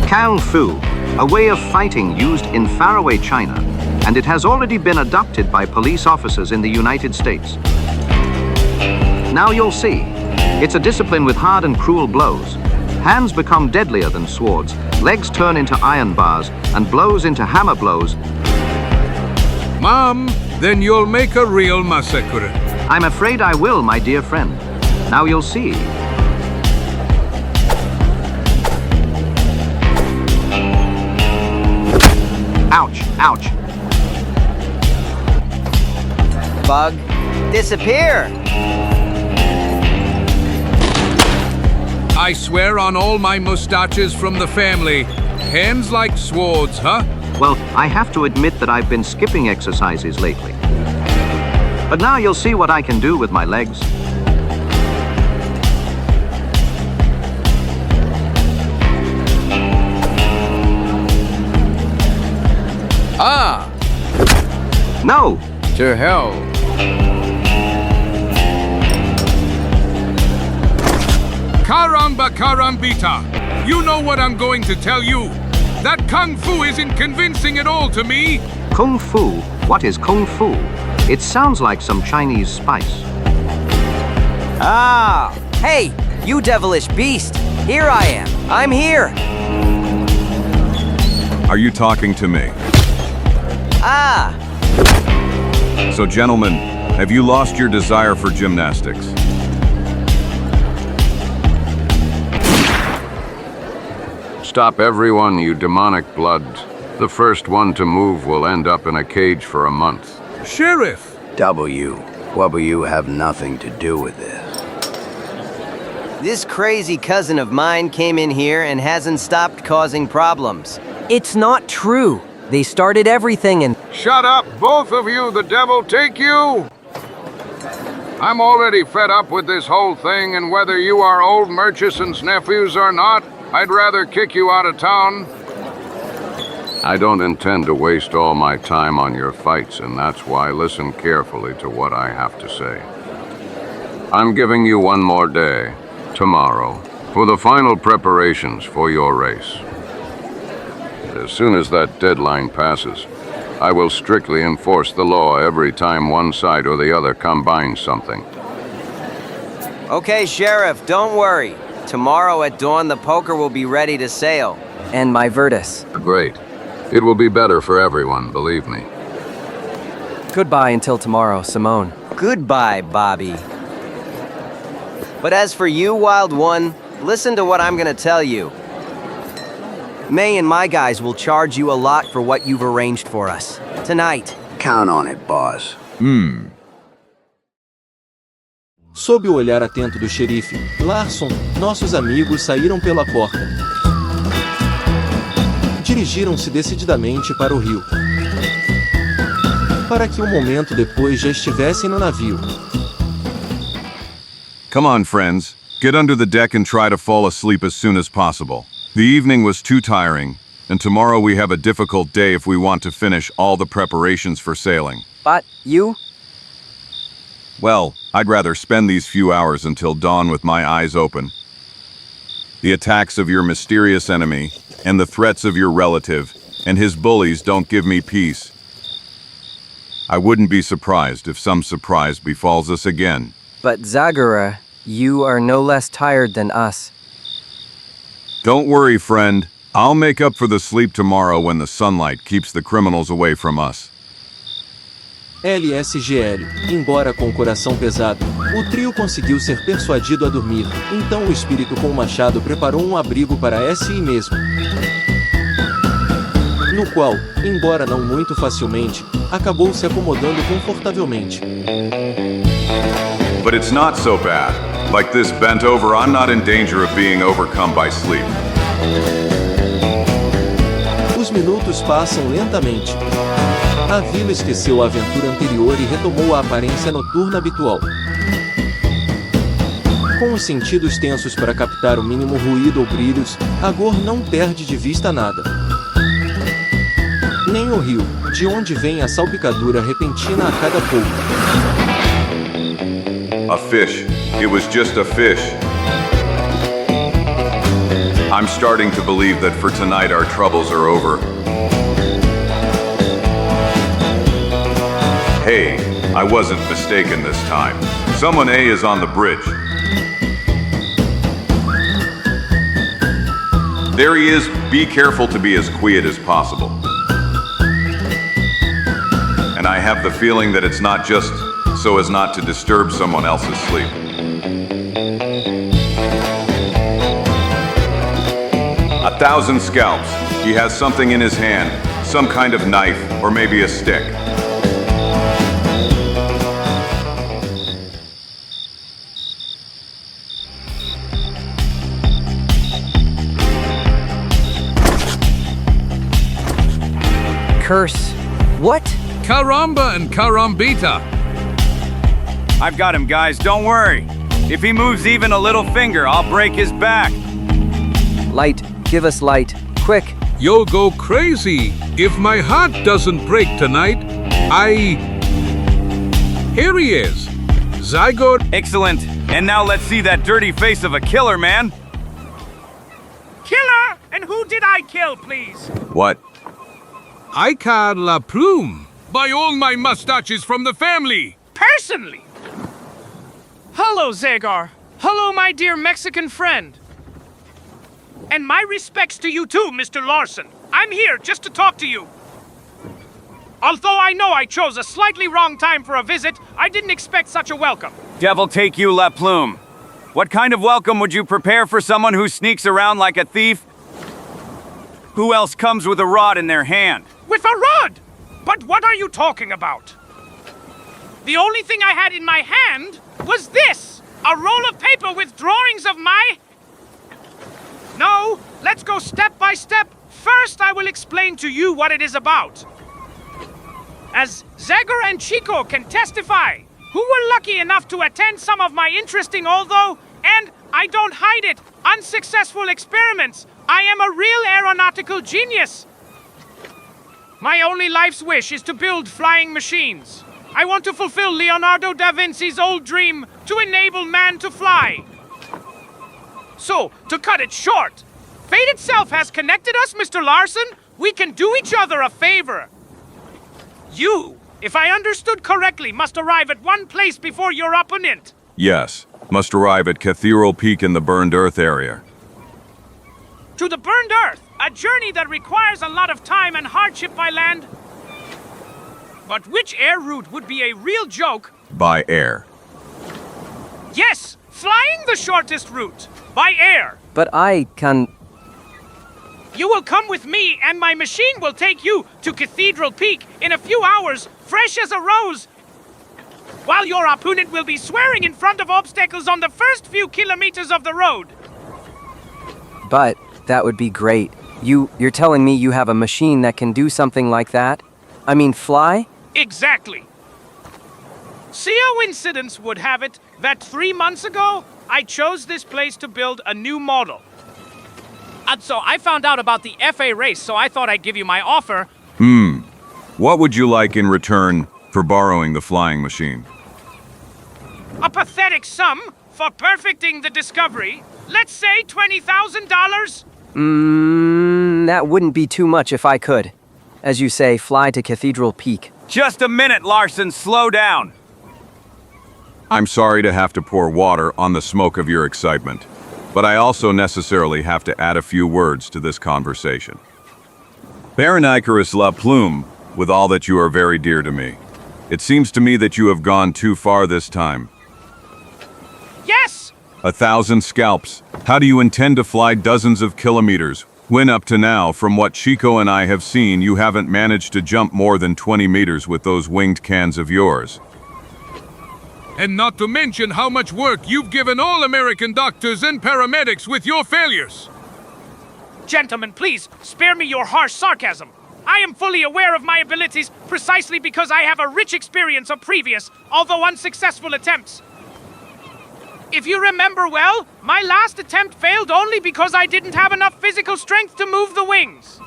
Kung Fu, a way of fighting used in faraway China, and it has already been adopted by police officers in the United States. Now you'll see. It's a discipline with hard and cruel blows. Hands become deadlier than swords, legs turn into iron bars, and blows into hammer blows. Mom, then you'll make a real massacre. I'm afraid I will, my dear friend. Now you'll see. Ouch, ouch. Bug, disappear! I swear on all my mustaches from the family. Hands like swords, huh? Well, I have to admit that I've been skipping exercises lately. But now you'll see what I can do with my legs. Ah! No! To hell. Caramba carambita! You know what I'm going to tell you. That Kung Fu isn't convincing at all to me. Kung Fu? What is Kung Fu? It sounds like some Chinese spice. Ah! Hey, you devilish beast! Here I am. I'm here. Are you talking to me? Ah! So, gentlemen, have you lost your desire for gymnastics? Stop everyone, you demonic blood. The first one to move will end up in a cage for a month. Sheriff! W have nothing to do with this. This crazy cousin of mine came in here and hasn't stopped causing problems. It's not true. They started everything and... Shut up, both of you, the devil take you! I'm already fed up with this whole thing, and whether you are old Murchison's nephews or not, I'd rather kick you out of town. I don't intend to waste all my time on your fights, and that's why listen carefully to what I have to say. I'm giving you one more day, tomorrow, for the final preparations for your race. As soon as that deadline passes, I will strictly enforce the law every time one side or the other combines something. Okay, Sheriff, don't worry. Tomorrow at dawn, the poker will be ready to sail. And my Virtus. Great. It will be better for everyone, believe me. Goodbye until tomorrow, Simone. Goodbye, Bobby. But as for you, Wild One, listen to what I'm gonna tell you. May and my guys will charge you a lot for what you've arranged for us. Tonight. Count on it, boss. Sob o olhar atento do xerife, Larson, nossos amigos saíram pela porta. Dirigiram-se decididamente para o rio, para que um momento depois já estivessem no navio. Come on, friends. Get under the deck and try to fall asleep as soon as possible. The evening was too tiring, and tomorrow we have a difficult day if we want to finish all the preparations for sailing. But you? Well, I'd rather spend these few hours until dawn with my eyes open. The attacks of your mysterious enemy, and the threats of your relative, and his bullies don't give me peace. I wouldn't be surprised if some surprise befalls us again. But Zagor, you are no less tired than us. Don't worry, friend. I'll make up for the sleep tomorrow when the sunlight keeps the criminals away from us. LSGL. Embora com o coração pesado, o trio conseguiu ser persuadido a dormir, então o espírito com o machado preparou um abrigo para si mesmo. No qual, embora não muito facilmente, acabou se acomodando confortavelmente. But it's not so bad. Like this bent over, I'm not in danger of being overcome by sleep. Os minutos passam lentamente. A vila esqueceu a aventura anterior e retomou a aparência noturna habitual. Com os sentidos tensos para captar o mínimo ruído ou brilhos, Zagor não perde de vista nada. Nem o rio, de onde vem a salpicadura repentina a cada pouco. A fish. It was just a fish. I'm starting to believe that for tonight our troubles are over. Hey, I wasn't mistaken this time. Someone A is on the bridge. There he is. Be careful to be as quiet as possible. And I have the feeling that it's not just so as not to disturb someone else's sleep. A 1,000 scalps. He has something in his hand, some kind of knife, or maybe a stick. Curse. What? Caramba and carambita. I've got him, guys, don't worry. If he moves even a little finger, I'll break his back. Light. Give us light. Quick. You'll go crazy if my heart doesn't break tonight. Here he is. Zagor. Excellent. And now let's see that dirty face of a killer, man. Killer? And who did I kill, please? What? I car la plume. By all my mustaches from the family. Personally. Hello, Zagor. Hello, my dear Mexican friend. And my respects to you too, Mr. Larson. I'm here just to talk to you. Although I know I chose a slightly wrong time for a visit, I didn't expect such a welcome. Devil take you, La Plume. What kind of welcome would you prepare for someone who sneaks around like a thief? Who else comes with a rod in their hand? With a rod? But what are you talking about? The only thing I had in my hand was this! A roll of paper with drawings of my... No, let's go step by step. First, I will explain to you what it is about. As Zagor and Chico can testify, who were lucky enough to attend some of my interesting, although, and I don't hide it, unsuccessful experiments, I am a real aeronautical genius. My only life's wish is to build flying machines. I want to fulfill Leonardo da Vinci's old dream to enable man to fly. So, to cut it short, fate itself has connected us, Mr. Larson. We can do each other a favor. You, if I understood correctly, must arrive at one place before your opponent. Yes, must arrive at Cathedral Peak in the Burned Earth area. To the Burned Earth, a journey that requires a lot of time and hardship by land. But which air route would be a real joke? By air. Yes, flying the shortest route. By air. But I can... You will come with me, and my machine will take you to Cathedral Peak in a few hours, fresh as a rose. While your opponent will be swearing in front of obstacles on the first few kilometers of the road. But that would be great. You're telling me you have a machine that can do something like that? I mean, fly? Exactly. Coincidence would have it that 3 months ago, I chose this place to build a new model. And so I found out about the FA race, so I thought I'd give you my offer. What would you like in return for borrowing the flying machine? A pathetic sum for perfecting the discovery. Let's say $20,000. That wouldn't be too much if I could. As you say, fly to Cathedral Peak. Just a minute, Larson, slow down. I'm sorry to have to pour water on the smoke of your excitement. but I also necessarily have to add a few words to this conversation. Baron Icarus La Plume, with all that you are very dear to me, it seems to me that you have gone too far this time. Yes! 1,000 scalps. How do you intend to fly dozens of kilometers when up to now, from what Chico and I have seen, you haven't managed to jump more than 20 meters with those winged cans of yours? And not to mention how much work you've given all American doctors and paramedics with your failures. Gentlemen, please, spare me your harsh sarcasm. I am fully aware of my abilities precisely because I have a rich experience of previous, although unsuccessful attempts. If you remember well, my last attempt failed only because I didn't have enough physical strength to move the wings.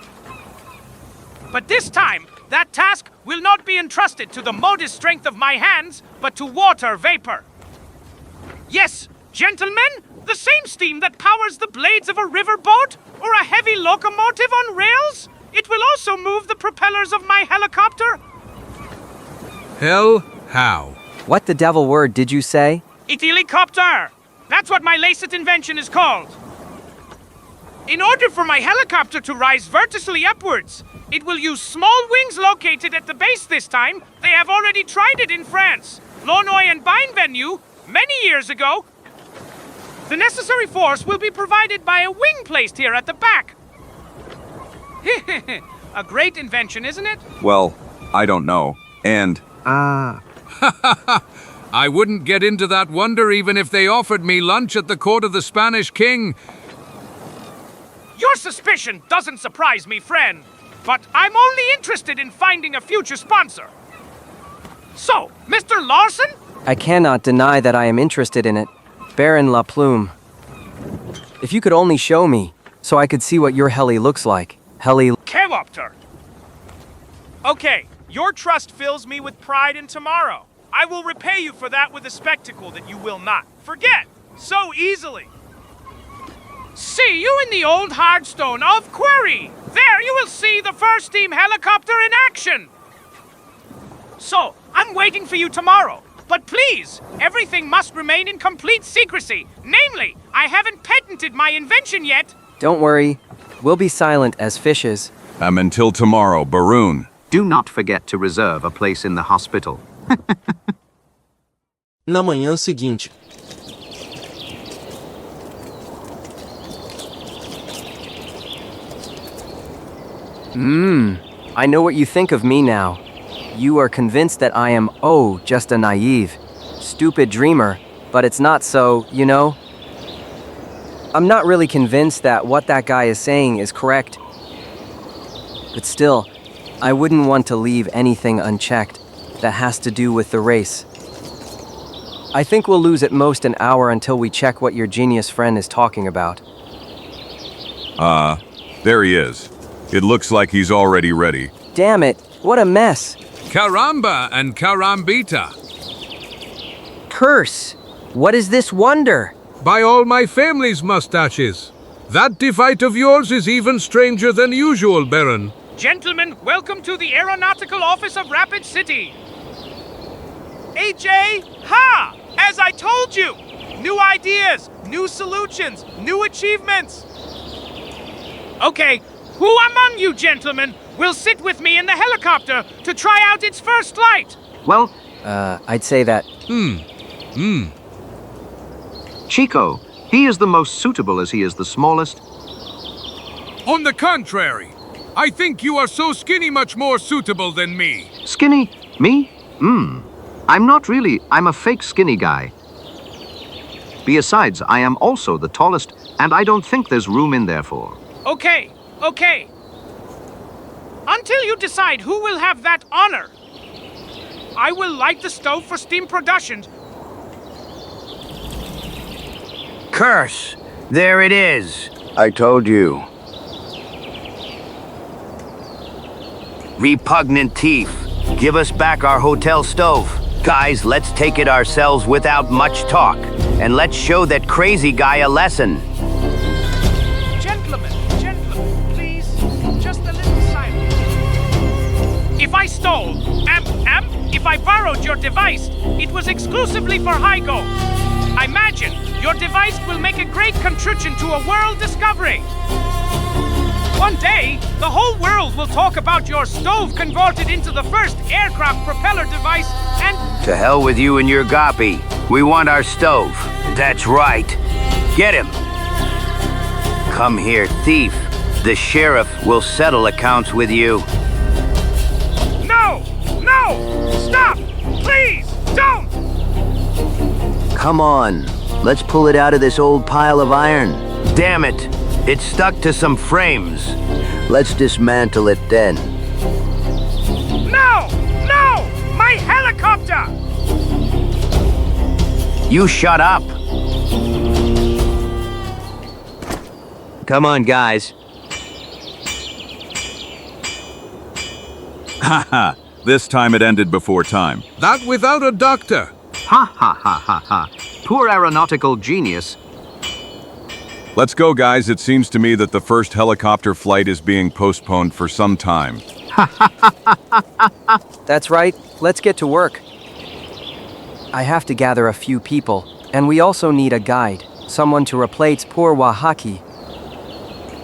But this time, that task will not be entrusted to the modest strength of my hands, but to water vapor. Yes, gentlemen, the same steam that powers the blades of a river boat or a heavy locomotive on rails, it will also move the propellers of my helicopter. Hell, how? What the devil word did you say? Helicopter! That's what my lacet invention is called. In order for my helicopter to rise vertically upwards, it will use small wings located at the base this time. They have already tried it in France, Launoy and Bienvenue, many years ago. The necessary force will be provided by a wing placed here at the back. A great invention, isn't it? Well, I don't know. And... I wouldn't get into that wonder even if they offered me lunch at the court of the Spanish king. Your suspicion doesn't surprise me, friend. But I'm only interested in finding a future sponsor. So, Mr. Larson? I cannot deny that I am interested in it. Baron La Plume. If you could only show me, so I could see what your heli looks like. Helicopter. Okay, your trust fills me with pride in tomorrow. I will repay you for that with a spectacle that you will not forget so easily. See you in the old Hardstone of Quarry. There you will see the first steam helicopter in action. So, I'm waiting for you tomorrow. But please, everything must remain in complete secrecy. Namely, I haven't patented my invention yet. Don't worry, we'll be silent as fishes. until tomorrow, Baroon. Do not forget to reserve a place in the hospital. Na manhã seguinte. I know what you think of me now. You are convinced that I am, just a naive, stupid dreamer, but it's not so, you know? I'm not really convinced that what that guy is saying is correct. But still, I wouldn't want to leave anything unchecked that has to do with the race. I think we'll lose at most an hour until we check what your genius friend is talking about. There he is. It looks like he's already ready. Damn it, what a mess. Caramba and carambita. Curse! What is this wonder? By all my family's mustaches. That device of yours is even stranger than usual, Baron. Gentlemen, welcome to the Aeronautical Office of Rapid City. AJ, ha! As I told you! New ideas, new solutions, new achievements. Okay, who among you gentlemen will sit with me in the helicopter to try out its first flight? Well, I'd say that... Chico, he is the most suitable as he is the smallest. On the contrary, I think you are so skinny much more suitable than me. Skinny? Me? I'm not really. I'm a fake skinny guy. Besides, I am also the tallest, and I don't think there's room in there for. Okay. Until you decide who will have that honor, I will light the stove for steam production. Curse! There it is. I told you. Repugnant thief. Give us back our hotel stove. Guys, let's take it ourselves without much talk. And let's show that crazy guy a lesson. Gentlemen, please, just a little silence. If I stole, if I borrowed your device, it was exclusively for Hygo. I imagine your device will make a great contribution to a world discovery. One day, the whole world will talk about your stove converted into the first aircraft propeller device and... To hell with you and your goppy. We want our stove. That's right. Get him. Come here, thief. The sheriff will settle accounts with you. No! No! Stop! Please, don't! Come on. Let's pull it out of this old pile of iron. Damn it. It's stuck to some frames. Let's dismantle it then. No! No! My helicopter! You shut up. Come on, guys. Haha, this time it ended before time. That without a doctor. Ha ha ha ha ha. Poor aeronautical genius. Let's go, guys. It seems to me that the first helicopter flight is being postponed for some time. That's right. Let's get to work. I have to gather a few people, and we also need a guide, someone to replace poor Wahaki.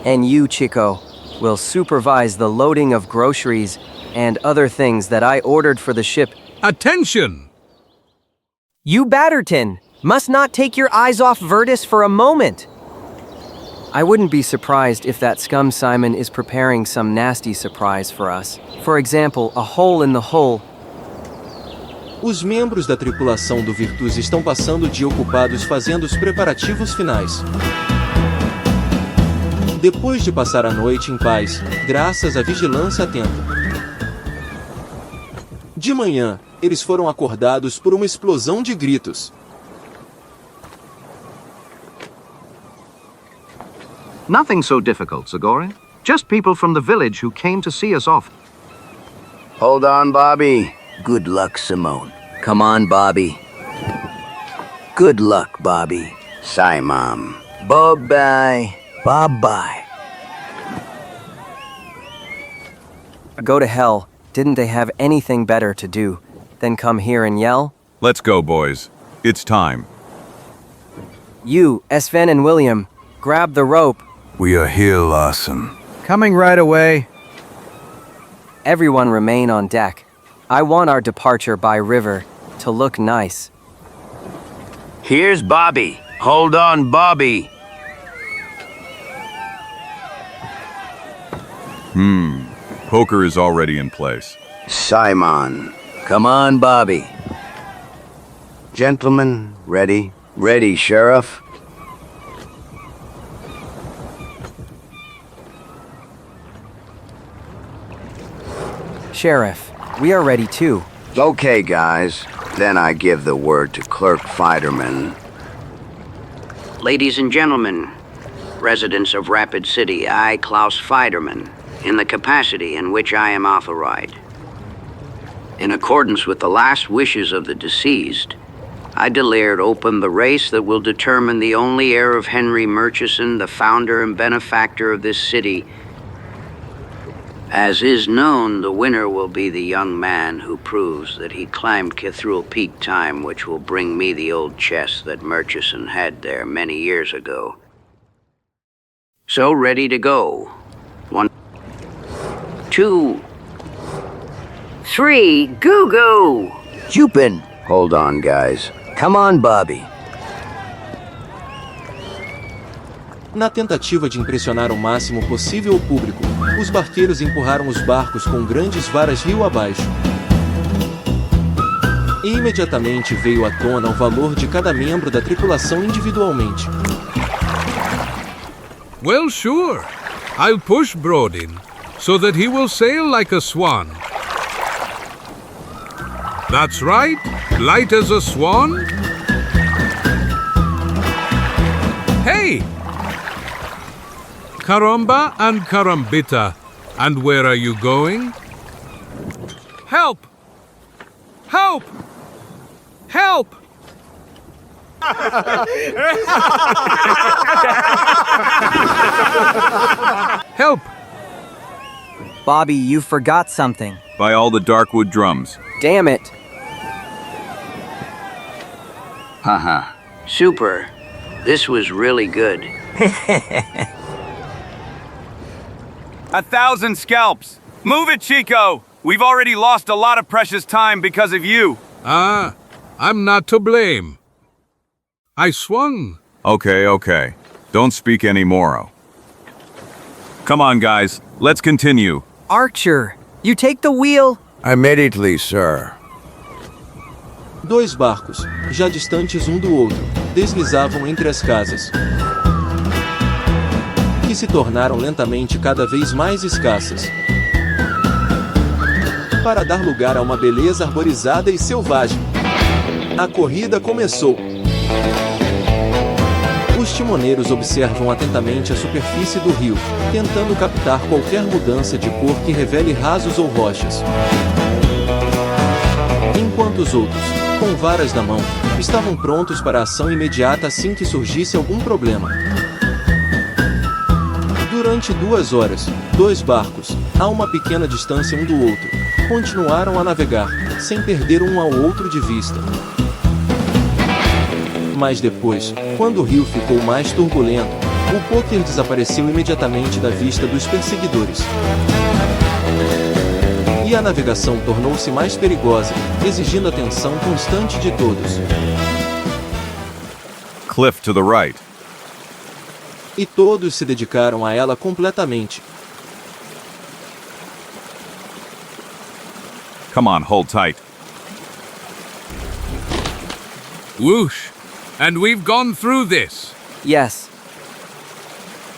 And you, Chico, will supervise the loading of groceries and other things that I ordered for the ship. Attention! You, Batterton, must not take your eyes off Virtus for a moment. I wouldn't be surprised if that scum Simon is preparing some nasty surprise for us. For example, a hole in the hull. Os membros da tripulação do Virtus estão passando o dia ocupados fazendo os preparativos finais. Depois de passar a noite em paz, graças à vigilância atenta. De manhã, eles foram acordados por uma explosão de gritos. Nothing so difficult, Zagor. Just people from the village who came to see us off. Hold on, Bobby. Good luck, Simone. Come on, Bobby. Good luck, Bobby. Simon. Bye-bye. Bye-bye. Go to hell. Didn't they have anything better to do than come here and yell? Let's go, boys. It's time. You, Sven and William, grab the rope. We are here, Lawson. Coming right away. Everyone remain on deck. I want our departure by river to look nice. Here's Bobby. Hold on, Bobby. Poker is already in place. Simon. Come on, Bobby. Gentlemen, ready? Ready, Sheriff. Sheriff, we are ready too. Okay, guys. Then I give the word to Clerk Fiderman. Ladies and gentlemen, residents of Rapid City, I, Klaus Fiderman, in the capacity in which I am authorized. In accordance with the last wishes of the deceased, I declared open the race that will determine the only heir of Henry Murchison, the founder and benefactor of this city. As is known, the winner will be the young man who proves that he climbed Cathedral Peak time, which will bring me the old chest that Murchison had there many years ago. So ready to go. 1, 2, 3, goo-goo! Jupin! Hold on, guys. Come on, Bobby. Na tentativa de impressionar o máximo possível o público, os barqueiros empurraram os barcos com grandes varas rio abaixo. E imediatamente veio à tona o valor de cada membro da tripulação individualmente. Well, sure. I'll push Brodin so that he will sail like a swan. That's right, light as a swan. Hey! Caramba and Carambita. And where are you going? Help! Help! Help! Help! Bobby, you forgot something. By all the Darkwood drums. Damn it. Haha. Super. This was really good. 1,000 scalps. Move it, Chico. We've already lost a lot of precious time because of you. I'm not to blame. I swung. Okay. Don't speak anymore. Come on, guys. Let's continue. Archer, you take the wheel. Immediately, sir. 2 barcos, já distantes um do outro, deslizavam entre as casas, que se tornaram lentamente cada vez mais escassas, para dar lugar a uma beleza arborizada e selvagem. A corrida começou. Os timoneiros observam atentamente a superfície do rio, tentando captar qualquer mudança de cor que revele rasos ou rochas. Enquanto os outros, com varas na mão, estavam prontos para a ação imediata assim que surgisse algum problema. Durante 2 horas, 2 barcos, a uma pequena distância um do outro, continuaram a navegar, sem perder um ao outro de vista. Mas depois, quando o rio ficou mais turbulento, o pôquer desapareceu imediatamente da vista dos perseguidores. E a navegação tornou-se mais perigosa, exigindo atenção constante de todos. Cliff to the right. E todos se dedicaram a ela completamente. Come on, hold tight. Whoosh. And we've gone through this. Yes.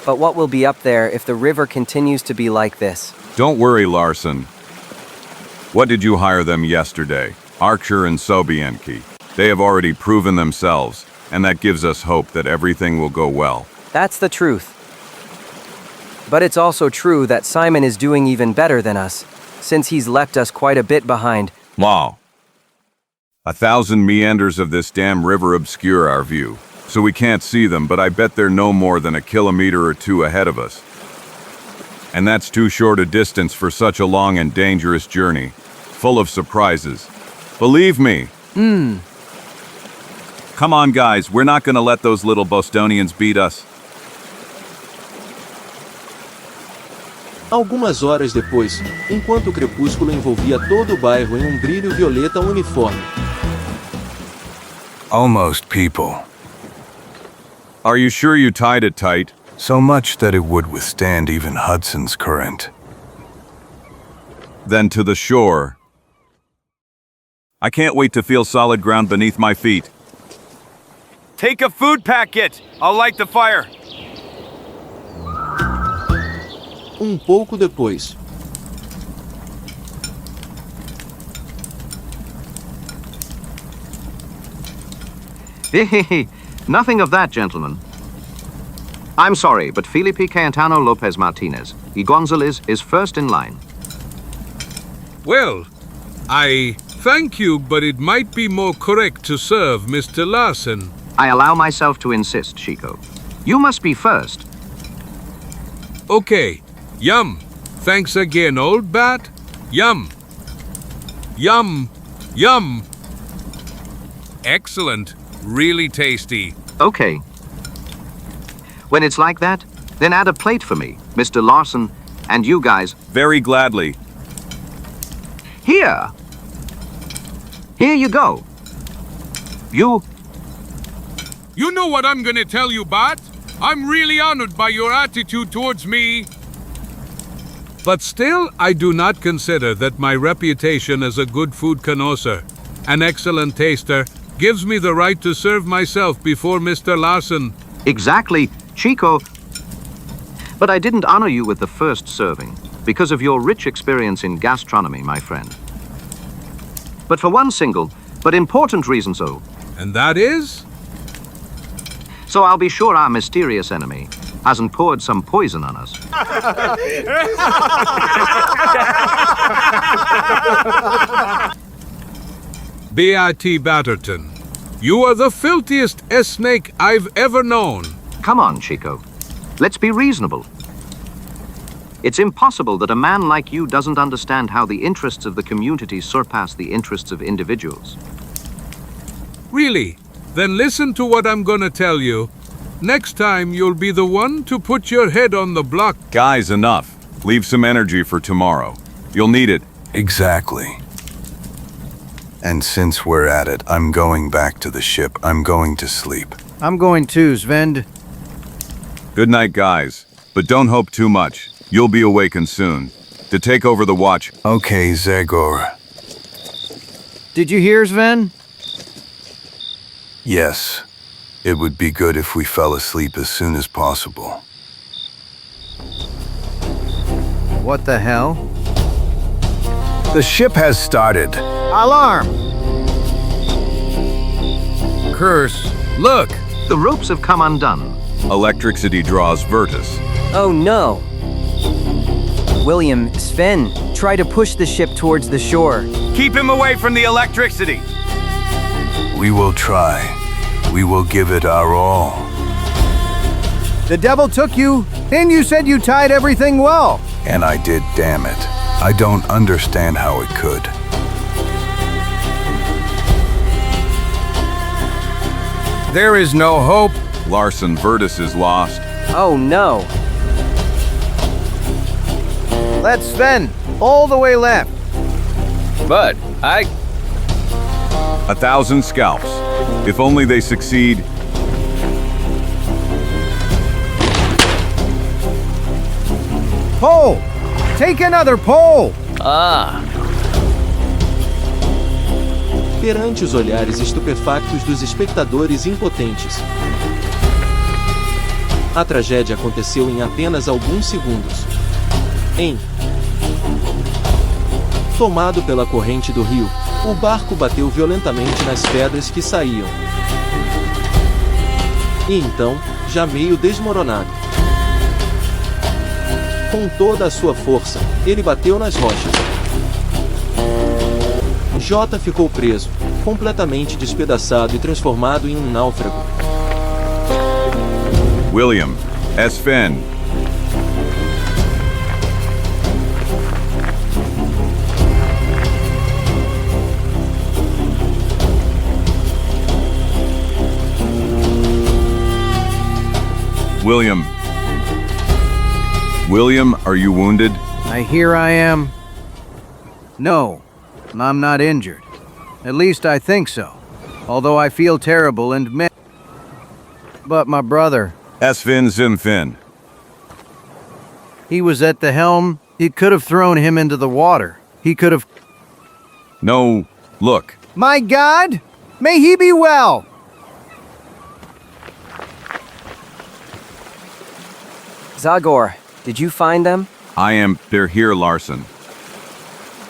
But what will be up there if the river continues to be like this? Don't worry, Larson. What did you hire them yesterday? Archer and Sobienki. They have already proven themselves, and that gives us hope that everything will go well. That's the truth. But it's also true that Simon is doing even better than us, since he's left us quite a bit behind. Wow. 1,000 meanders of this damn river obscure our view, so we can't see them, but I bet they're no more than 1 kilometer or 2 ahead of us. And that's too short a distance for such a long and dangerous journey, full of surprises. Believe me. Come on, guys, we're not gonna let those little Bostonians beat us. Algumas horas depois, enquanto o crepúsculo envolvia todo o bairro em um brilho violeta uniforme. Almost, people. Are you sure you tied it tight? So much that it would withstand even Hudson's current. Then to the shore. I can't wait to feel solid ground beneath my feet. Take a food packet. I'll light the fire. Pouco depois. Nothing of that, gentlemen. I'm sorry, but Felipe Cayetano Lopez Martinez, y Gonzalez, is first in line. Well, I thank you, but it might be more correct to serve Mr. Larson. I allow myself to insist, Chico. You must be first. Okay. Yum. Thanks again, old bat. Yum. Yum. Yum. Excellent. Really tasty. Okay. When it's like that, then add a plate for me, Mr. Larson, and you guys. Very gladly. Here. Here you go. You know what I'm gonna tell you, Bat? I'm really honored by your attitude towards me. But still, I do not consider that my reputation as a good food connoisseur, an excellent taster, gives me the right to serve myself before Mr. Larson. Exactly, Chico. But I didn't honor you with the first serving, because of your rich experience in gastronomy, my friend. But for one single, but important reason so. And that is? So I'll be sure our mysterious enemy hasn't poured some poison on us. Bat Batterton, you are the filthiest snake I've ever known. Come on, Chico. Let's be reasonable. It's impossible that a man like you doesn't understand how the interests of the community surpass the interests of individuals. Really? Then listen to what I'm gonna tell you. Next time, you'll be the one to put your head on the block. Guys, enough. Leave some energy for tomorrow. You'll need it. Exactly. And since we're at it, I'm going back to the ship. I'm going to sleep. I'm going too, Sven. Good night, guys. But don't hope too much. You'll be awakened soon. To take over the watch. Okay, Zagor. Did you hear, Sven? Yes. It would be good if we fell asleep as soon as possible. What the hell? The ship has started. Alarm! Curse. Look! The ropes have come undone. Electricity draws Virtus. Oh no! William, Sven, try to push the ship towards the shore. Keep him away from the electricity. We will try. We will give it our all. The devil took you, and you said you tied everything well. And I did, damn it. I don't understand how it could. There is no hope. Larson, Virtus is lost. Oh no! Let's Sven, all the way left. But 1,000 scalps. If only they succeed. Pole! Take another pole! Perante os olhares estupefactos dos espectadores impotentes. A tragédia aconteceu em apenas alguns segundos. Tomado pela corrente do rio, o barco bateu violentamente nas pedras que saíam. E então, já meio desmoronado. Com toda a sua força, ele bateu nas rochas. J ficou preso, completamente despedaçado e transformado em um náufrago. William, Sven. William. William, are you wounded? I hear I am. No, I'm not injured. At least I think so. Although I feel terrible and But my brother... Sven Zimfin. He was at the helm. It could have thrown him into the water. He could have... No, look. My God! May he be well! Zagor, did you find them? They're here, Larson.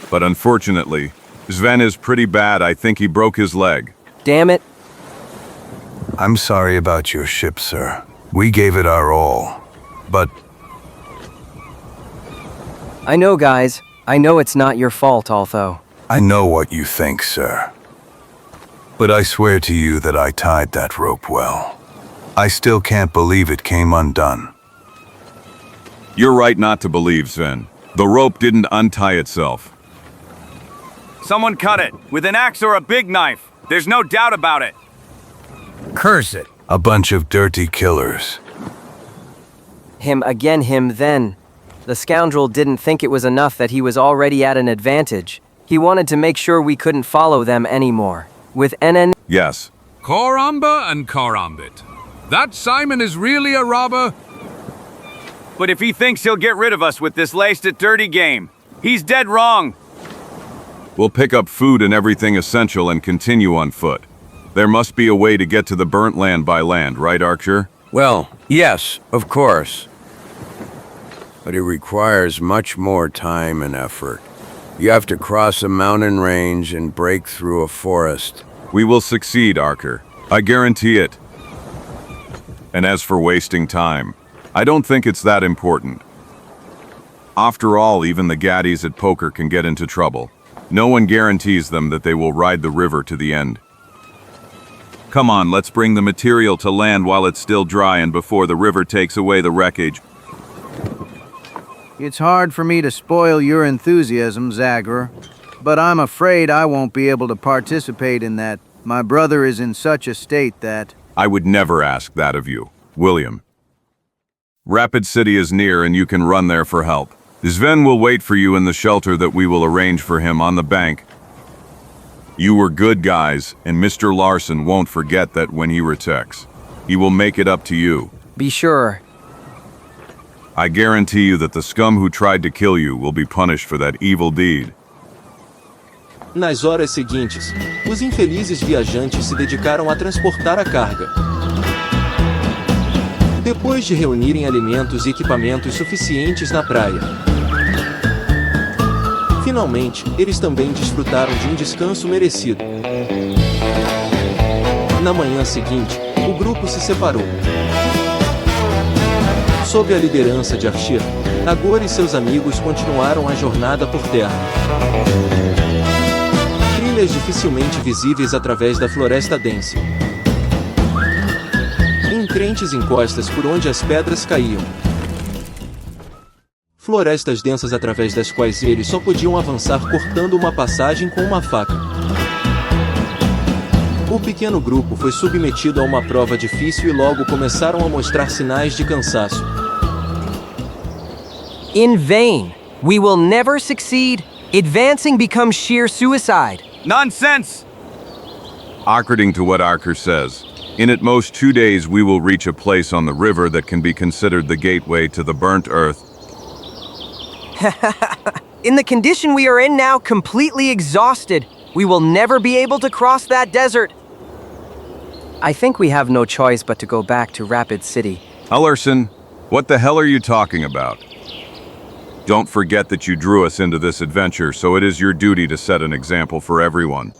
But unfortunately, Sven is pretty bad. I think he broke his leg. Damn it. I'm sorry about your ship, sir. We gave it our all. But... I know, guys. I know it's not your fault, although. I know what you think, sir. But I swear to you that I tied that rope well. I still can't believe it came undone. You're right not to believe, Sven. The rope didn't untie itself. Someone cut it, with an axe or a big knife. There's no doubt about it. Curse it. A bunch of dirty killers. Him again, him then. The scoundrel didn't think it was enough that he was already at an advantage. He wanted to make sure we couldn't follow them anymore. With NN... Yes. Koramba and Korambit. That Simon is really a robber? But if he thinks he'll get rid of us with this laced at dirty game, he's dead wrong. We'll pick up food and everything essential and continue on foot. There must be a way to get to the burnt land by land, right, Archer? Well, yes, of course. But it requires much more time and effort. You have to cross a mountain range and break through a forest. We will succeed, Archer. I guarantee it. And as for wasting time, I don't think it's that important. After all, even the gaddies at poker can get into trouble. No one guarantees them that they will ride the river to the end. Come on, let's bring the material to land while it's still dry and before the river takes away the wreckage. It's hard for me to spoil your enthusiasm, Zagor, but I'm afraid I won't be able to participate in that My brother is in such a state that... I would never ask that of you, William. Rapid City is near and you can run there for help. Sven will wait for you in the shelter that we will arrange for him on the bank. You were good guys, and Mr. Larson won't forget that when he returns. He will make it up to you. Be sure. I guarantee you that the scum who tried to kill you will be punished for that evil deed. Nas horas seguintes, os infelizes viajantes se dedicaram a transportar a carga. Depois de reunirem alimentos e equipamentos suficientes na praia, finalmente, eles também desfrutaram de um descanso merecido. Na manhã seguinte, o grupo se separou. Sob a liderança de Archer, Zagor e seus amigos continuaram a jornada por terra. Trilhas dificilmente visíveis através da floresta densa. Encrentes encostas por onde as pedras caíam. Florestas densas através das quais eles só podiam avançar cortando uma passagem com uma faca. O pequeno grupo foi submetido a uma prova difícil e logo começaram a mostrar sinais de cansaço. In vain. We will never succeed. Advancing becomes sheer suicide. Nonsense! According to what Archer says, in at most 2 days we will reach a place on the river that can be considered the gateway to the burnt earth. In the condition we are in now, completely exhausted, we will never be able to cross that desert. I think we have no choice but to go back to Rapid City. Ellerson, what the hell are you talking about? Don't forget that you drew us into this adventure, so it is your duty to set an example for everyone.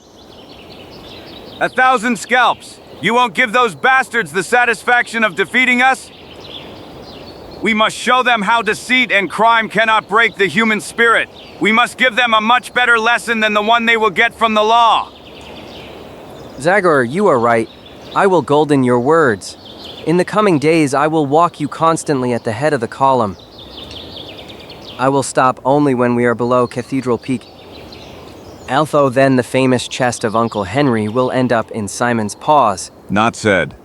1,000 scalps! You won't give those bastards the satisfaction of defeating us? We must show them how deceit and crime cannot break the human spirit. We must give them a much better lesson than the one they will get from the law. Zagor, you are right. I will golden your words. In the coming days, I will walk you constantly at the head of the column. I will stop only when we are below Cathedral Peak. Although then the famous chest of Uncle Henry will end up in Simon's paws. Not said.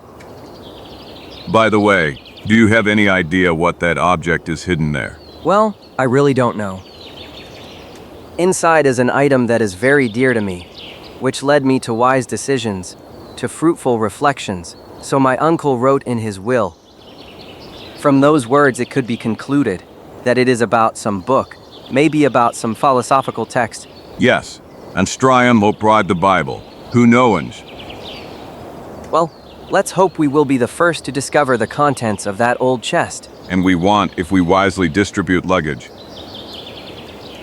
By the way, do you have any idea what that object is hidden there? Well, I really don't know. Inside is an item that is very dear to me, which led me to wise decisions, to fruitful reflections, so my uncle wrote in his will. From those words it could be concluded that it is about some book, maybe about some philosophical text. Yes, and Strium opride the Bible. Who knows? Well, let's hope we will be the first to discover the contents of that old chest. And we want if we wisely distribute luggage.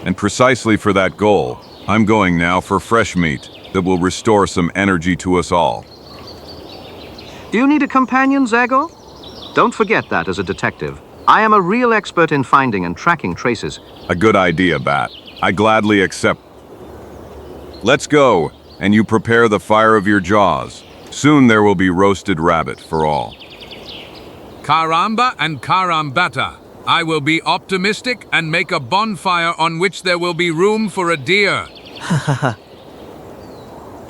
And precisely for that goal, I'm going now for fresh meat that will restore some energy to us all. Do you need a companion, Zagor? Don't forget that as a detective. I am a real expert in finding and tracking traces. A good idea, Bat. I gladly accept. Let's go, and you prepare the fire of your jaws. Soon there will be roasted rabbit for all. Caramba and carambata. I will be optimistic and make a bonfire on which there will be room for a deer.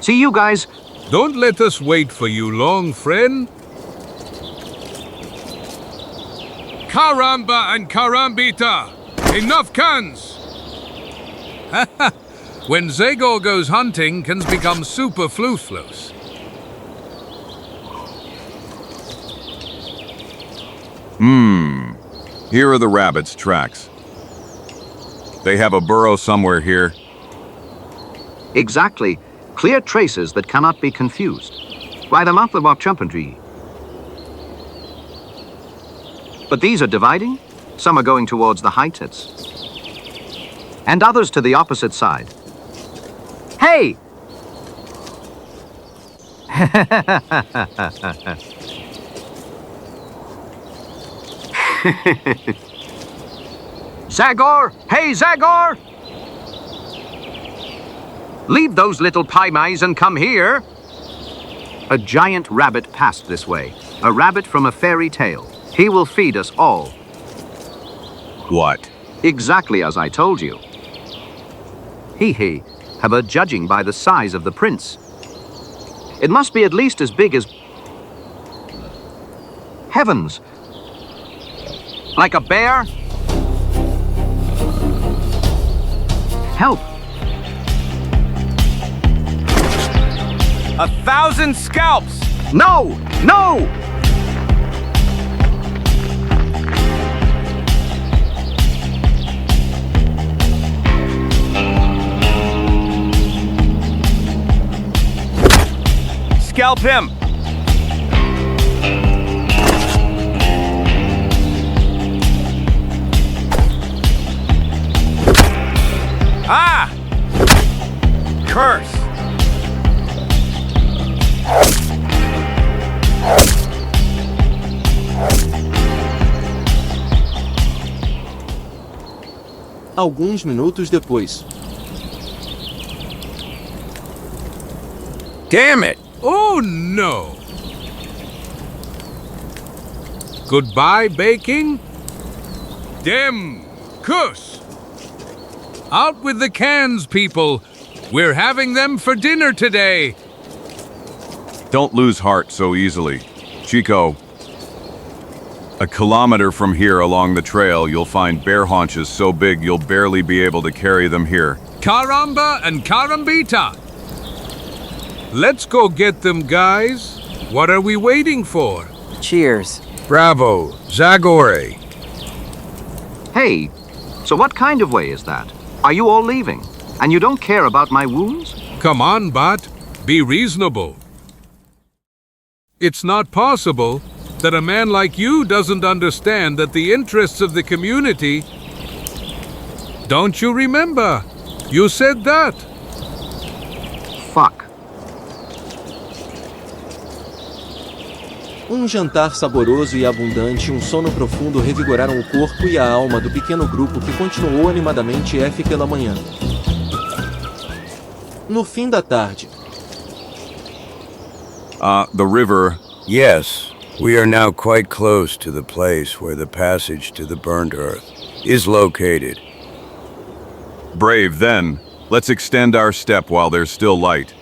See you guys. Don't let us wait for you long, friend. Caramba and carambita. Enough cans. When Zagor goes hunting, cans become super flus. Here are the rabbit's tracks. They have a burrow somewhere here. Exactly. Clear traces that cannot be confused. By the mouth of our tree. But these are dividing. Some are going towards the heights, and others to the opposite side. Hey! Zagor! Hey, Zagor! Leave those little PAINÉIS and come here. A giant rabbit passed this way. A rabbit from a fairy tale. He will feed us all. What? Exactly as I told you. He, however, judging by the size of the prince. It must be at least as big as... Heavens! Like a bear? Help! 1,000 scalps! No! No! Scalp him! Ah! Curse! Alguns minutos depois. Damn it! Oh no! Goodbye, baking? Dem Kuss! Out with the cans, people! We're having them for dinner today! Don't lose heart so easily. Chico, a kilometer from here along the trail, you'll find bear haunches so big you'll barely be able to carry them here. Caramba and carambita! Let's go get them, guys. What are we waiting for? Cheers. Bravo, Zagor EN. Hey, so what kind of way is that? Are you all leaving? And you don't care about my wounds? Come on, Bat. Be reasonable. It's not possible that a man like you doesn't understand that the interests of the community... Don't you remember? You said that. Fuck. Jantar saboroso e abundante e sono profundo revigoraram o corpo e a alma do pequeno grupo que continuou animadamente F pela manhã. No fim da tarde. The river. Yes, we are now quite close to the place where the passage to the burnt earth is located. Brave, then. Let's extend our step while there's still light.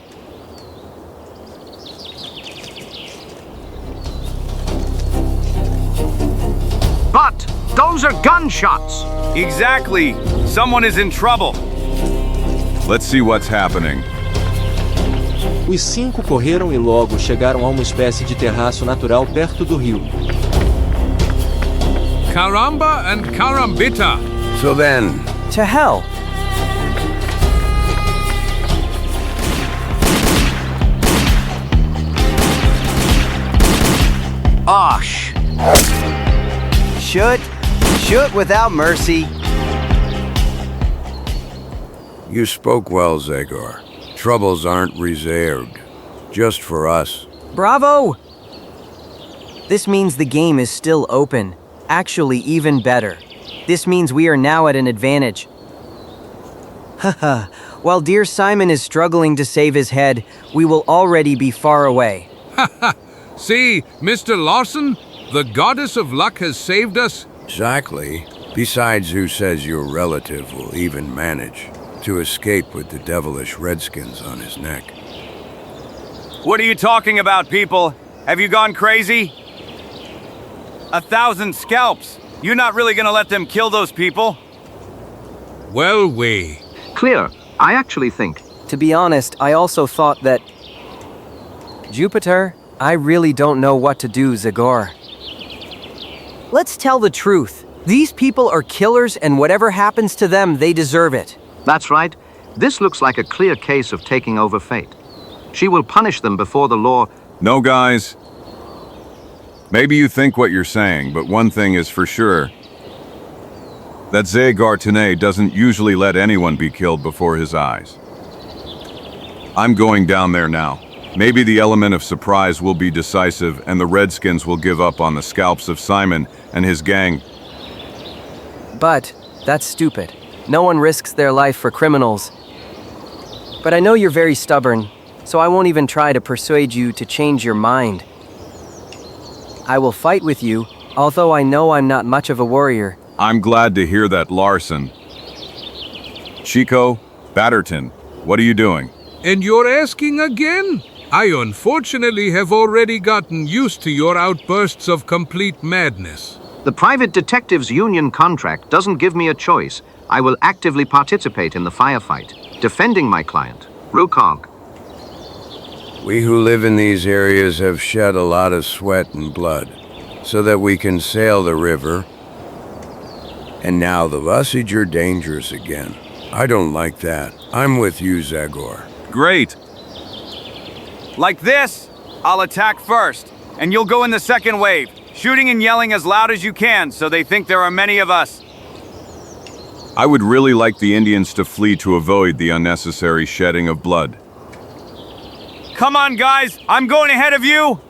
But those are gunshots! Exactly! Someone is in trouble! Let's see what's happening. Os 5 correram e logo chegaram a uma espécie de terraço natural perto do rio. Caramba and carambita! So then, To hell! Osh! Shoot without mercy. you spoke well, Zagor. Troubles aren't reserved, just for us. Bravo! This means the game is still open. Actually, even better. This means we are now at an advantage. Haha, while dear Simon is struggling to save his head, we will already be far away. See, Mr. Lawson, the goddess of luck has saved us. Exactly. Besides, who says your relative will even manage to escape with the devilish redskins on his neck? What are you talking about, people? Have you gone crazy? 1,000 scalps. You're not really gonna let them kill those people? Well, we. Clear. I actually think. To be honest, I also thought that... Jupiter, I really don't know what to do, Zagor. Let's tell the truth. These people are killers, and whatever happens to them, they deserve it. That's right. This looks like a clear case of taking over fate. She will punish them before the law. No, guys. Maybe you think what you're saying, but one thing is for sure. That Zagor EN doesn't usually let anyone be killed before his eyes. I'm going down there now. Maybe the element of surprise will be decisive and the Redskins will give up on the scalps of Simon and his gang. But that's stupid. No one risks their life for criminals. But I know you're very stubborn, so I won't even try to persuade you to change your mind. I will fight with you, although I know I'm not much of a warrior. I'm glad to hear that, Larson. Chico, Batterton, what are you doing? And you're asking again? I unfortunately have already gotten used to your outbursts of complete madness. The private detectives union contract doesn't give me a choice. I will actively participate in the firefight, defending my client, Rukog. We who live in these areas have shed a lot of sweat and blood so that we can sail the river. And now the Lusage are dangerous again. I don't like that. I'm with you, Zagor. Great. Like this, I'll attack first, and you'll go in the second wave, shooting and yelling as loud as you can so they think there are many of us. I would really like the Indians to flee to avoid the unnecessary shedding of blood. Come on, guys, I'm going ahead of you.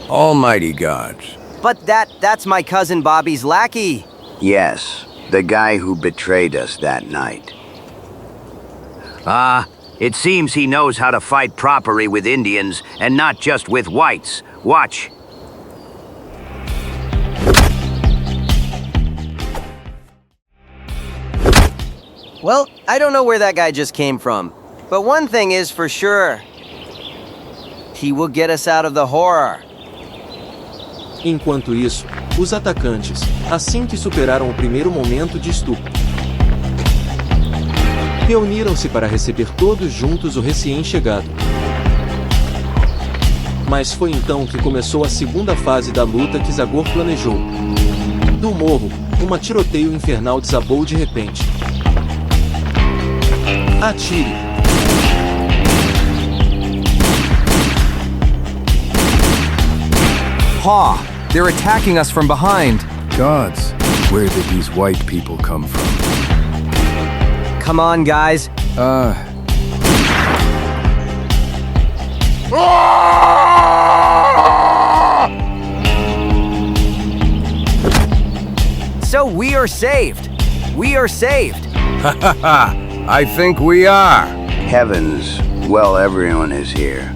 Almighty gods. But that's my cousin Bobby's lackey. Yes, the guy who betrayed us that night. It seems he knows how to fight properly with Indians and not just with whites. Watch. Well, I don't know where that guy just came from, but one thing is for sure. He will get us out of the horror. Enquanto isso, os atacantes, assim que superaram o primeiro momento de estupro, reuniram-se para receber todos juntos o recém-chegado. Mas foi então que começou a segunda fase da luta que Zagor planejou. Do morro, um tiroteio infernal desabou de repente. Atire! Ha! They're attacking us from behind. Gods, where did these white people come from? Come on, guys. So we are saved. We are saved. Ha ha ha! I think we are. Heavens, well, everyone is here.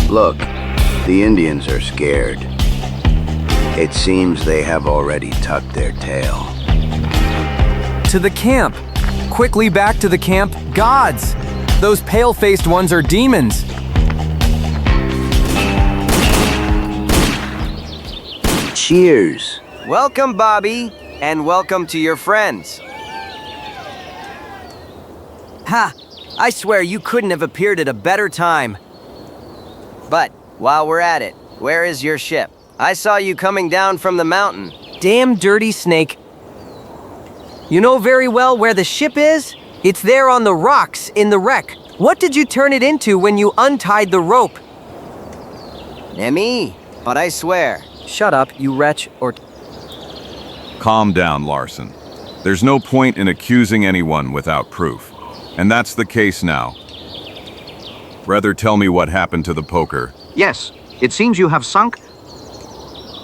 Look, the Indians are scared. It seems they have already tucked their tail. To the camp. Quickly back to the camp. Gods! Those pale-faced ones are demons. Cheers. Welcome, Bobby, and welcome to your friends. Ha! I swear you couldn't have appeared at a better time. But, while we're at it, where is your ship? I saw you coming down from the mountain. Damn dirty snake. You know very well where the ship is? It's there on the rocks in the wreck. What did you turn it into when you untied the rope? Nemi, but I swear. Shut up, you wretch, or... Calm down, Larson. There's no point in accusing anyone without proof. And that's the case now. Rather tell me what happened to the poker. Yes, it seems you have sunk.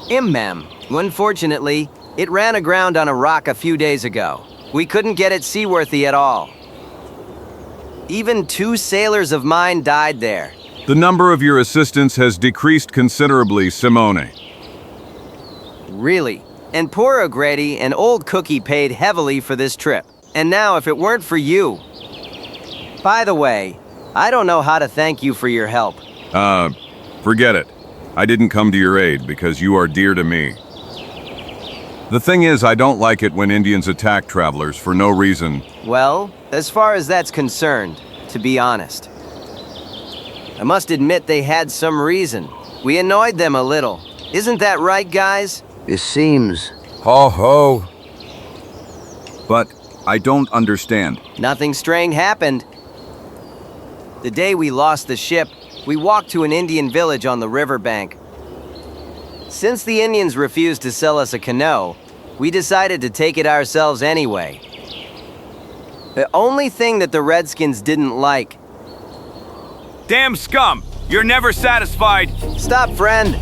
Ma'am. Unfortunately, it ran aground on a rock a few days ago. We couldn't get it seaworthy at all. Even 2 sailors of mine died there. The number of your assistants has decreased considerably, Simone. Really? And poor O'Grady and old Cookie paid heavily for this trip. And now if it weren't for you... By the way, I don't know how to thank you for your help. Forget it. I didn't come to your aid because you are dear to me. The thing is, I don't like it when Indians attack travelers for no reason. Well, as far as that's concerned, to be honest, I must admit they had some reason. We annoyed them a little. Isn't that right, guys? It seems... Ho ho! But I don't understand. Nothing strange happened. The day we lost the ship, we walked to an Indian village on the riverbank. Since the Indians refused to sell us a canoe, we decided to take it ourselves anyway. The only thing that the Redskins didn't like Damn scum! You're never satisfied. Stop, friend.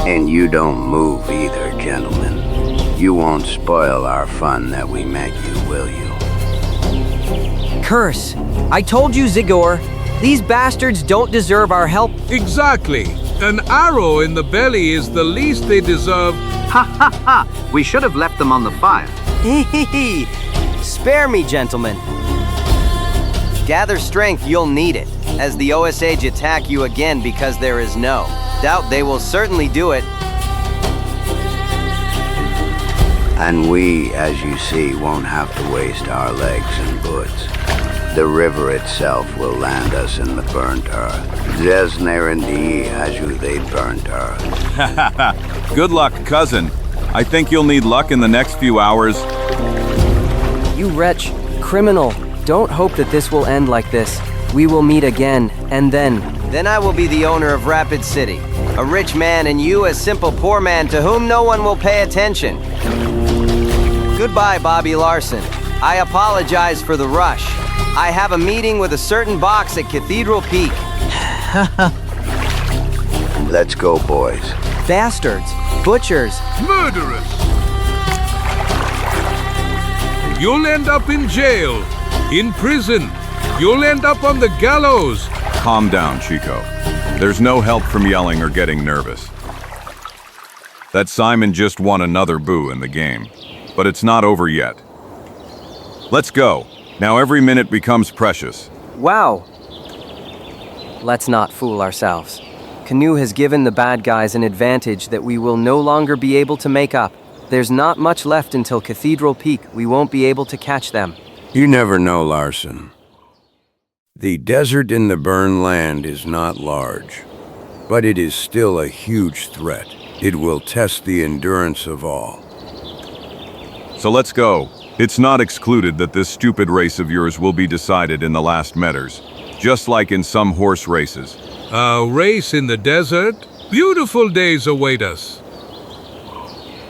And you don't move either, gentlemen. You won't spoil our fun that we met you, will you? Curse. I told you, Zagor. These bastards don't deserve our help. Exactly. An arrow in the belly is the least they deserve. Ha ha ha! We should have left them on the fire. Hee. Spare me, gentlemen. Gather strength, you'll need it, as the Osage attack you again because there is no doubt they will certainly do it. And we, as you see, won't have to waste our legs and boots. The river itself will land us in the burnt earth. Desnerendi as you they burnt earth. Good luck, cousin. I think you'll need luck in the next few hours. You wretch, criminal, don't hope that this will end like this. We will meet again, and then I will be the owner of Rapid City. A rich man and you a simple poor man to whom no one will pay attention. Goodbye, Bobby Larson. I apologize for the rush. I have a meeting with a certain box at Cathedral Peak. Let's go, boys. Bastards, butchers, Murderers! You'll end up in jail, in prison. You'll end up on the gallows. Calm down, Chico. There's no help from yelling or getting nervous. That Simon just won another boo in the game, but it's not over yet. Let's go. Now every minute becomes precious. Wow. Let's not fool ourselves. Canoe has given the bad guys an advantage that we will no longer be able to make up. There's not much left until Cathedral Peak. We won't be able to catch them. You never know, Larson. The desert in the burned land is not large, but it is still a huge threat. It will test the endurance of all. So let's go. It's not excluded that this stupid race of yours will be decided in the last meters, just like in some horse races. A race in the desert? Beautiful days await us.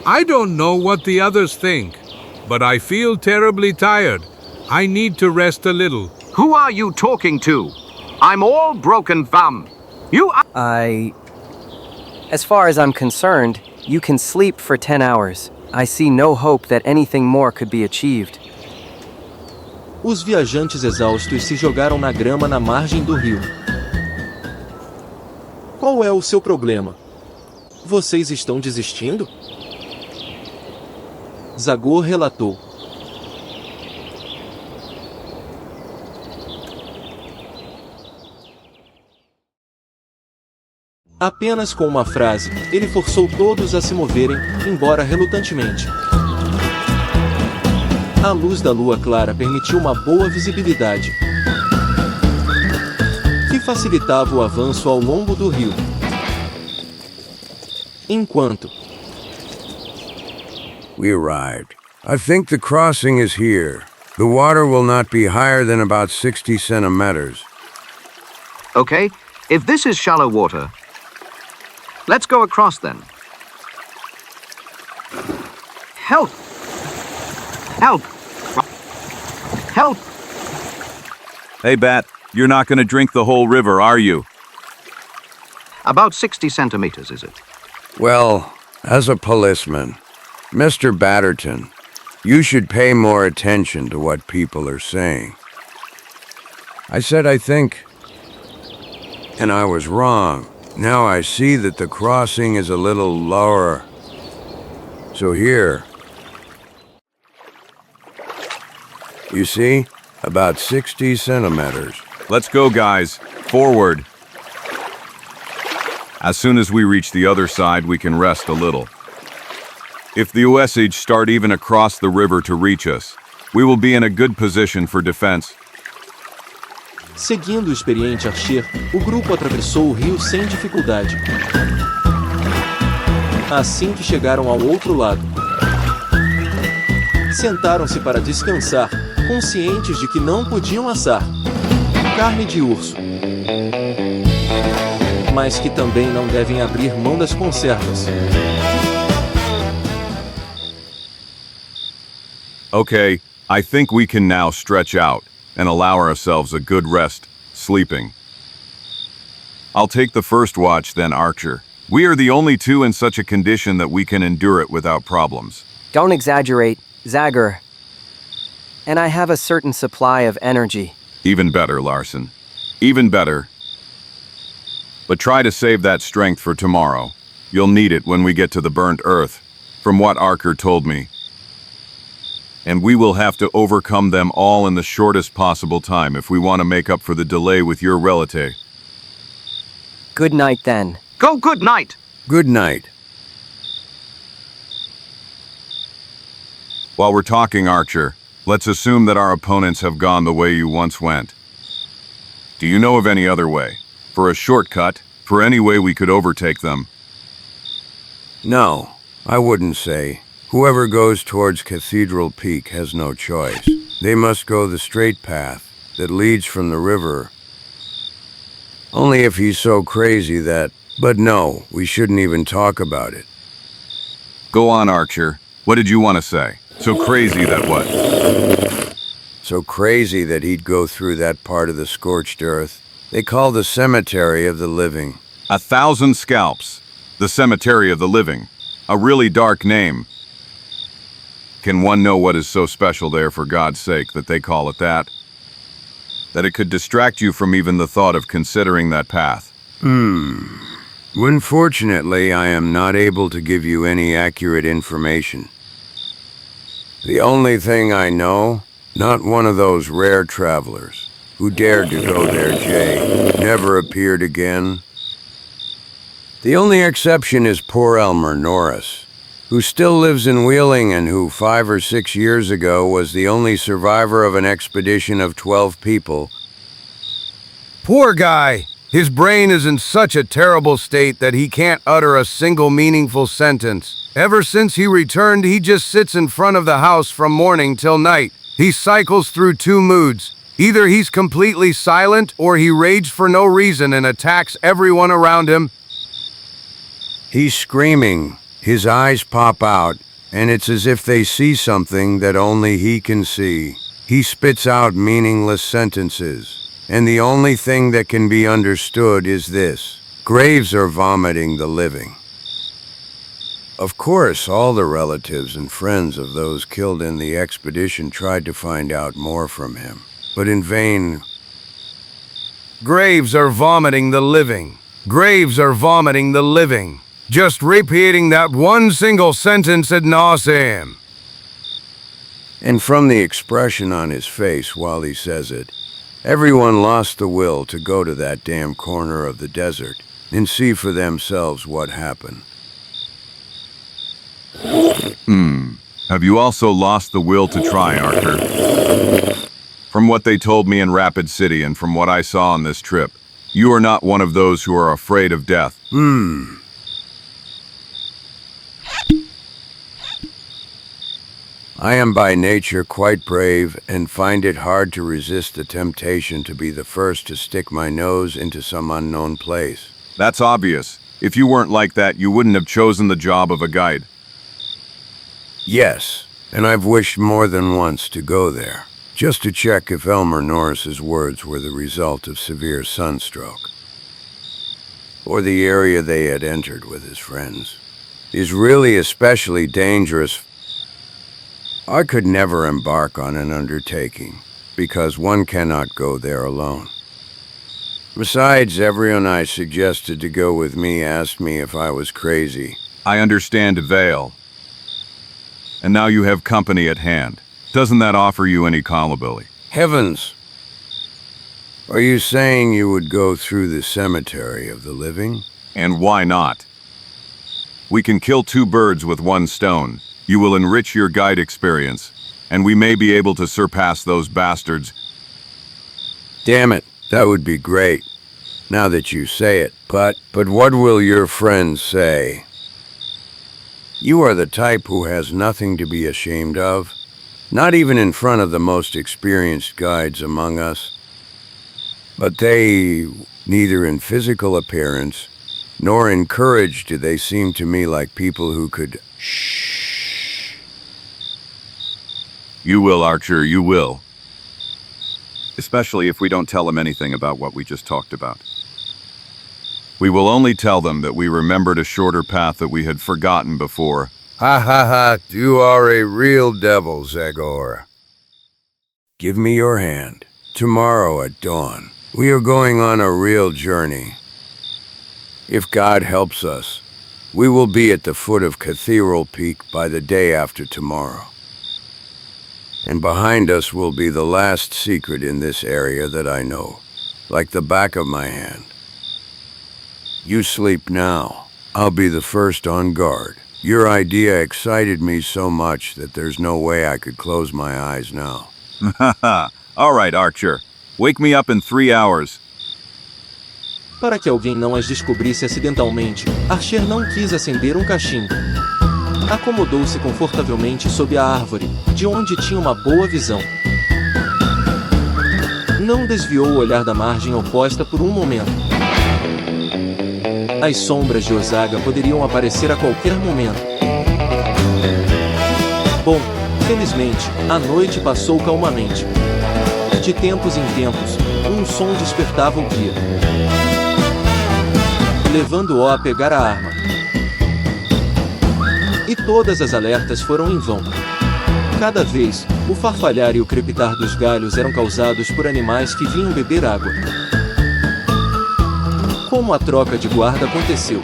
I don't know what the others think, but I feel terribly tired. I need to rest a little. Who are you talking to? I'm all broken thumb. You are... As far as I'm concerned, you can sleep for 10 hours. I see no hope that anything more could be achieved. Os viajantes exaustos se jogaram na grama na margem do rio. Qual é o seu problema? Vocês estão desistindo? Zagor relatou. Apenas com uma frase, ele forçou todos a se moverem, embora relutantemente. A luz da lua clara permitiu uma boa visibilidade, que facilitava o avanço ao longo do rio. Enquanto We arrived. I think the crossing is here. The water will not be higher than about 60 centimeters. Okay, if this is shallow water, let's go across then. Help! Help! Help! Hey, Bat, you're not going to drink the whole river, are you? About 60 centimeters, is it? Well, as a policeman, Mr. Batterton, you should pay more attention to what people are saying. I said I think, and I was wrong. Now I see that the crossing is a little lower. So here, you see, about 60 centimeters. Let's go, guys. Forward. As soon as we reach the other side, we can rest a little. If the Osage start even across the river to reach us, we will be in a good position for defense. seguindo o experiente archer, o grupo atravessou o rio sem dificuldade. Assim que chegaram ao outro lado, sentaram-se para descansar, conscientes de que não podiam assar carne de urso, mas que também não devem abrir mão das conservas. Okay, I think we can now stretch out and allow ourselves a good rest, sleeping. I'll take the first watch then, Archer. We are the only two in such a condition that we can endure it without problems. Don't exaggerate, Zagor. And I have a certain supply of energy. Even better, Larson. Even better. But try to save that strength for tomorrow. You'll need it when we get to the burnt earth, from what Archer told me. And we will have to overcome them all in the shortest possible time if we want to make up for the delay with your relative. Good night then. Go good night. Good night. While we're talking, Archer, let's assume that our opponents have gone the way you once went. Do you know of any other way? For a shortcut, for any way we could overtake them? No, I wouldn't say. Whoever goes towards Cathedral Peak has no choice. They must go the straight path that leads from the river. Only if he's so crazy that... But no, we shouldn't even talk about it. Go on, Archer. What did you want to say? So crazy that what? So crazy that he'd go through that part of the scorched earth they call the Cemetery of the Living. 1,000 scalps. The Cemetery of the Living. A really dark name. Can one know what is so special there, for God's sake, that they call it that? That it could distract you from even the thought of considering that path? Unfortunately, I am not able to give you any accurate information. The only thing I know, not one of those rare travelers who dared to go there, Jay, never appeared again. The only exception is poor Elmer Norris, who still lives in Wheeling and who 5 or 6 years ago was the only survivor of an expedition of 12 people. Poor guy! His brain is in such a terrible state that he can't utter a single meaningful sentence. Ever since he returned, he just sits in front of the house from morning till night. He cycles through 2 moods. Either he's completely silent or he rages for no reason and attacks everyone around him. He's screaming. His eyes pop out, and it's as if they see something that only he can see. He spits out meaningless sentences, and the only thing that can be understood is this: graves are vomiting the living. Of course, all the relatives and friends of those killed in the expedition tried to find out more from him, but in vain. Graves are vomiting the living. Graves are vomiting the living. Just repeating that one single sentence ad nauseam. And from the expression on his face while he says it, everyone lost the will to go to that damn corner of the desert and see for themselves what happened. Have you also lost the will to try, Archer? From what they told me in Rapid City and from what I saw on this trip, you are not one of those who are afraid of death. I am by nature quite brave and find it hard to resist the temptation to be the first to stick my nose into some unknown place. That's obvious. If you weren't like that, you wouldn't have chosen the job of a guide. Yes, and I've wished more than once to go there, just to check if Elmer Norris's words were the result of severe sunstroke, or the area they had entered with his friends is really especially dangerous. I could never embark on an undertaking, because one cannot go there alone. Besides, everyone I suggested to go with me asked me if I was crazy. I understand, Vale. And now you have company at hand. Doesn't that offer you any culpability? Heavens! Are you saying you would go through the Cemetery of the Living? And why not? We can kill 2 birds with 1 stone. You will enrich your guide experience, and we may be able to surpass those bastards. Damn it, that would be great, now that you say it. But what will your friends say? You are the type who has nothing to be ashamed of, not even in front of the most experienced guides among us. But they, neither in physical appearance, nor in courage do they seem to me like people who could... You will, Archer, you will. Especially if we don't tell them anything about what we just talked about. We will only tell them that we remembered a shorter path that we had forgotten before. Ha ha ha, you are a real devil, Zagor. Give me your hand. Tomorrow at dawn, we are going on a real journey. If God helps us, we will be at the foot of Cathedral Peak by the day after tomorrow. And behind us will be the last secret in this area that I know, like the back of my hand. You sleep now. I'll be the first on guard. Your idea excited me so much that there's no way I could close my eyes now. All right, Archer. Wake me up in 3 hours. Para que alguém não as descobrisse acidentalmente, Archer não quis acender um cachimbo. Acomodou-se confortavelmente sob a árvore, de onde tinha uma boa visão. Não desviou o olhar da margem oposta por um momento. As sombras de Osaga poderiam aparecer a qualquer momento. Bom, felizmente, a noite passou calmamente. De tempos em tempos, um som despertava o guia, levando-o a pegar a arma. E todas as alertas foram em vão. Cada vez, o farfalhar e o crepitar dos galhos eram causados por animais que vinham beber água. Como a troca de guarda aconteceu,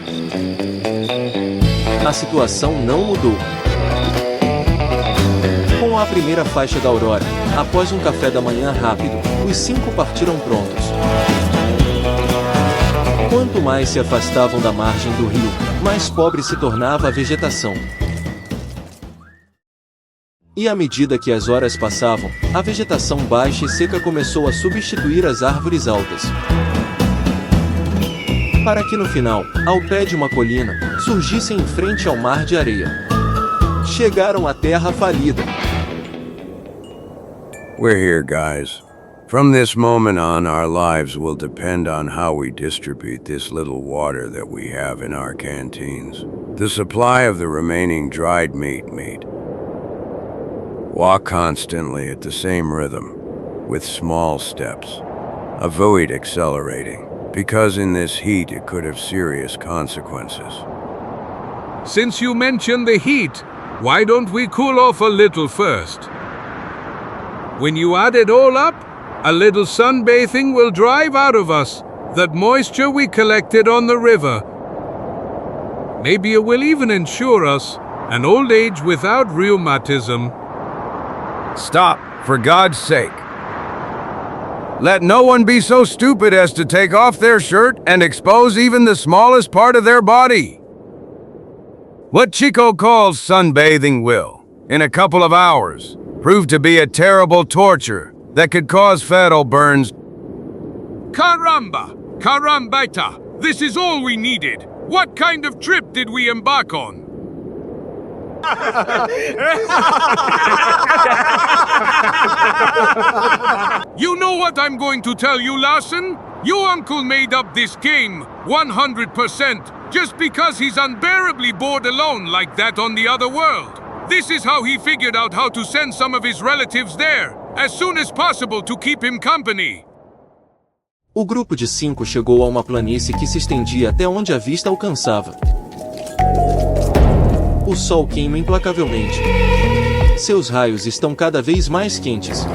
a situação não mudou. Com a primeira faixa da aurora, após um café da manhã rápido, os 5 partiram prontos. Quanto mais se afastavam da margem do rio, mais pobre se tornava a vegetação. E à medida que as horas passavam, a vegetação baixa e seca começou a substituir as árvores altas. Para que no final, ao pé de uma colina, surgissem em frente ao mar de areia. Chegaram à terra falida. We're here, guys. From this moment on, our lives will depend on how we distribute this little water that we have in our canteens. The supply of the remaining dried meat. Walk constantly at the same rhythm, with small steps. Avoid accelerating, because in this heat it could have serious consequences. Since you mentioned the heat, why don't we cool off a little first? When you add it all up, a little sunbathing will drive out of us that moisture we collected on the river. Maybe it will even ensure us an old age without rheumatism. Stop, for God's sake. Let no one be so stupid as to take off their shirt and expose even the smallest part of their body. What Chico calls sunbathing will, in a couple of hours, prove to be a terrible torture that could cause fatal burns. Caramba! Carambita! This is all we needed! What kind of trip did we embark on? You know what I'm going to tell you, Larson? Your uncle made up this game 100% just because he's unbearably bored alone like that on the other world. This is how he figured out how to send some of his relatives there, as soon as possible to keep him company. O grupo de 5 chegou a uma planície que se estendia até onde a vista alcançava. O sol queima implacavelmente. Seus raios estão cada vez mais quentes.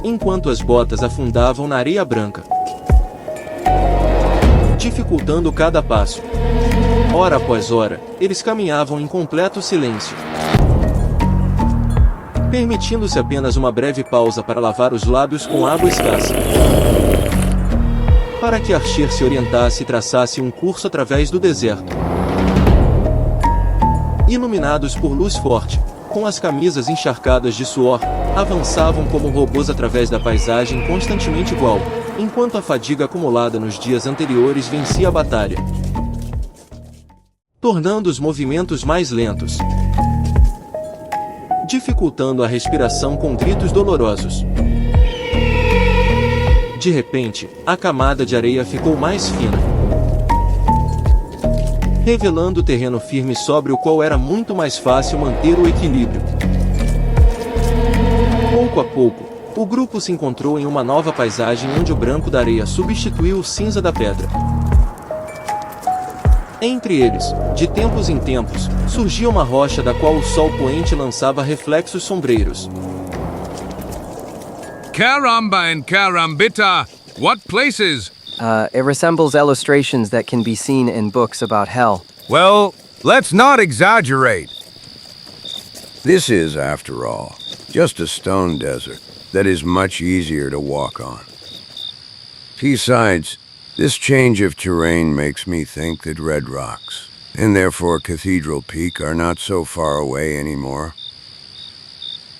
Enquanto as botas afundavam na areia branca, dificultando cada passo. Hora após hora, eles caminhavam em completo silêncio, permitindo-se apenas uma breve pausa para lavar os lábios com água escassa, para que Archer se orientasse e traçasse um curso através do deserto. Iluminados por luz forte, com as camisas encharcadas de suor, avançavam como robôs através da paisagem constantemente igual, enquanto a fadiga acumulada nos dias anteriores vencia a batalha, tornando os movimentos mais lentos, dificultando a respiração com gritos dolorosos. De repente, a camada de areia ficou mais fina, revelando o terreno firme sobre o qual era muito mais fácil manter o equilíbrio. Pouco a pouco, O grupo se encontrou em uma nova paisagem onde o branco da areia substituiu o cinza da pedra. Entre eles, de tempos em tempos, surgia uma rocha da qual o sol poente lançava reflexos sombreiros. Caramba and carambita! What places? It resembles illustrations that can be seen in books about hell. Well, let's not exaggerate. This is, after all, just a stone desert that is much easier to walk on. Besides, this change of terrain makes me think that Red Rocks, and therefore Cathedral Peak, are not so far away anymore.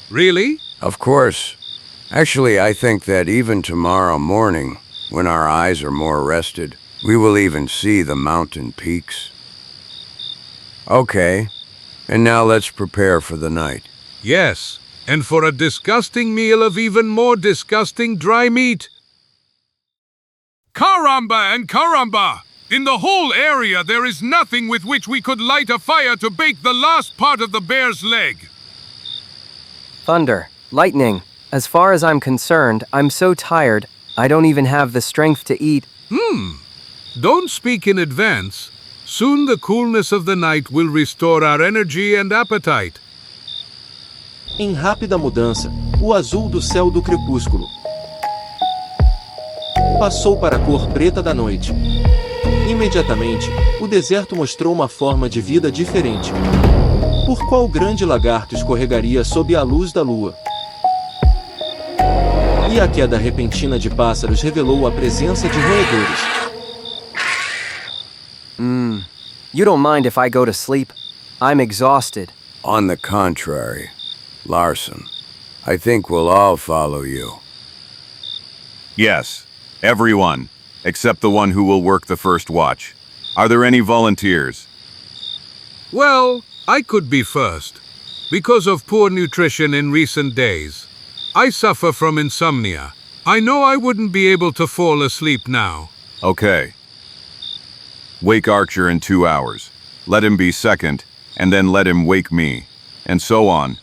Really? Of course. Actually, I think that even tomorrow morning, when our eyes are more rested, we will even see the mountain peaks. Okay, and now let's prepare for the night. Yes, and for a disgusting meal of even more disgusting dry meat. Caramba and caramba! In the whole area there is nothing with which we could light a fire to bake the last part of the bear's leg. Thunder, lightning. As far as I'm concerned, I'm so tired, I don't even have the strength to eat. Don't speak in advance. Soon the coolness of the night will restore our energy and appetite. Em rápida mudança, o azul do céu do crepúsculo passou para a cor preta da noite. Imediatamente, o deserto mostrou uma forma de vida diferente. Por qual grande lagarto escorregaria sob a luz da lua? E a queda repentina de pássaros revelou a presença de roedores. You don't mind if I go to sleep? I'm exhausted. On the contrary, Larson, I think we'll all follow you. Yes, everyone, except the one who will work the first watch. Are there any volunteers? Well, I could be first. Because of poor nutrition in recent days. I suffer from insomnia. I know I wouldn't be able to fall asleep now. Okay. Wake Archer in 2 hours. Let him be second, and then let him wake me. And so on.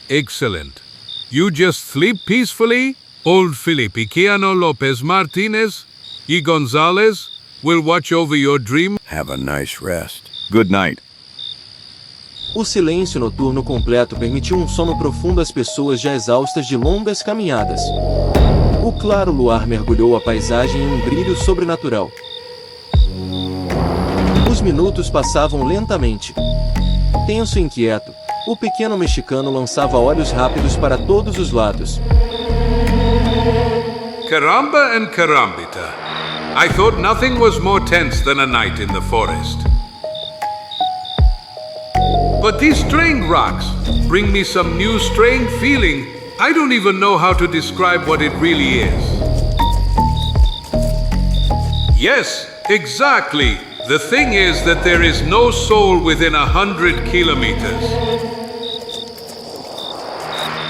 Excellent. You just sleep peacefully. Old Feliciano Lopez Martinez, y Gonzalez, will watch over your dream. Have a nice rest. Good night. O silêncio noturno completo permitiu um sono profundo às pessoas já exaustas de longas caminhadas. O claro luar mergulhou a paisagem em um brilho sobrenatural. Os minutos passavam lentamente. Tenso e inquieto, o pequeno mexicano lançava olhos rápidos para todos os lados. Caramba and carambita. I thought nothing was more tense than a night in the forest. But these strange rocks bring me some new strange feeling. I don't even know how to describe what it really is. Yes, exactly. The thing is that there is no soul within 100 kilometers.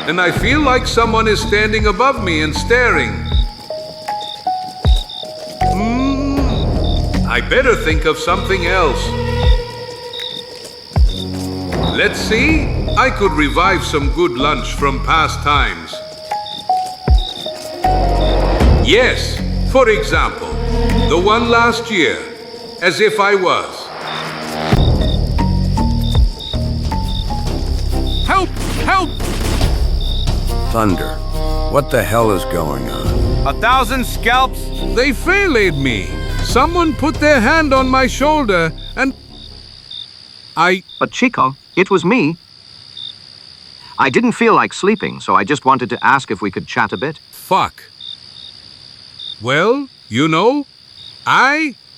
And I feel like someone is standing above me and staring. I better think of something else. Let's see, I could revive some good lunch from past times. Yes, for example, the one last year, as if I was. Help! Help! Thunder. What the hell is going on? 1,000 scalps? They faylaid me. Someone put their hand on my shoulder and But Chico, it was me. I didn't feel like sleeping, so I just wanted to ask if we could chat a bit. Fuck. Well, you know,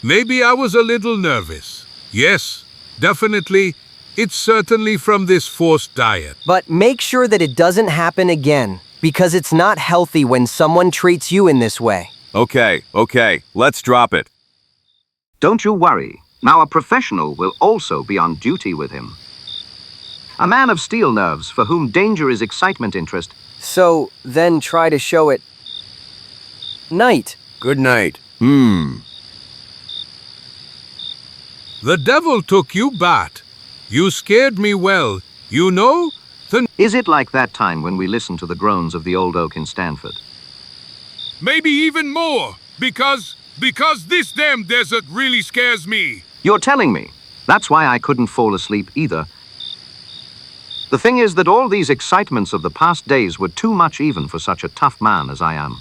maybe I was a little nervous. Yes, definitely. It's certainly from this forced diet. But make sure that it doesn't happen again, because it's not healthy when someone treats you in this way. Okay, let's drop it. Don't you worry. Now a professional will also be on duty with him. A man of steel nerves for whom danger is excitement interest. So, then try to show it. Night. Good night. The devil took you, Bat. You scared me well. You know, Is it like that time when we listened to the groans of the old oak in Stanford? Maybe even more, because this damn desert really scares me. You're telling me. That's why I couldn't fall asleep either. The thing is that all these excitements of the past days were too much even for such a tough man as I am.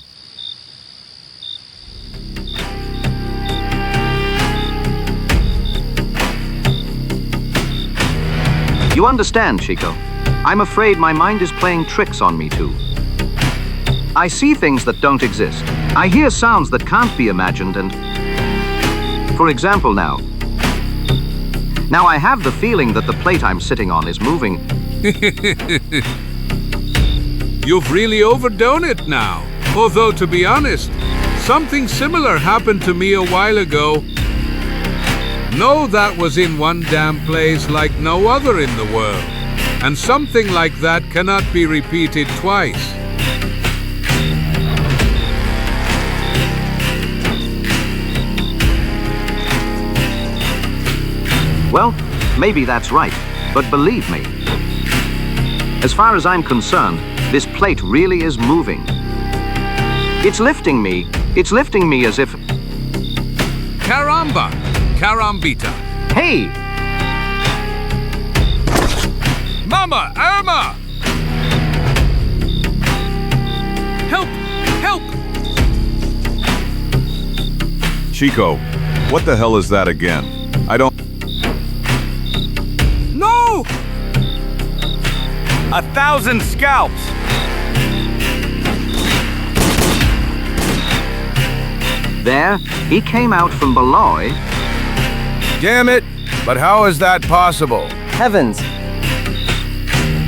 You understand, Chico? I'm afraid my mind is playing tricks on me too. I see things that don't exist. I hear sounds that can't be imagined and... For example now I have the feeling that the plate I'm sitting on is moving. You've really overdone it now. Although, to be honest, something similar happened to me a while ago. No, that was in one damn place like no other in the world. And something like that cannot be repeated twice. Well, maybe that's right, but believe me, as far as I'm concerned, this plate really is moving. It's lifting me as if... Caramba! Carambita. Hey! Mama! Irma! Help! Help! Chico, what the hell is that again? I don't... No! 1,000 scalps! There, he came out from below. Damn it! But how is that possible? Heavens!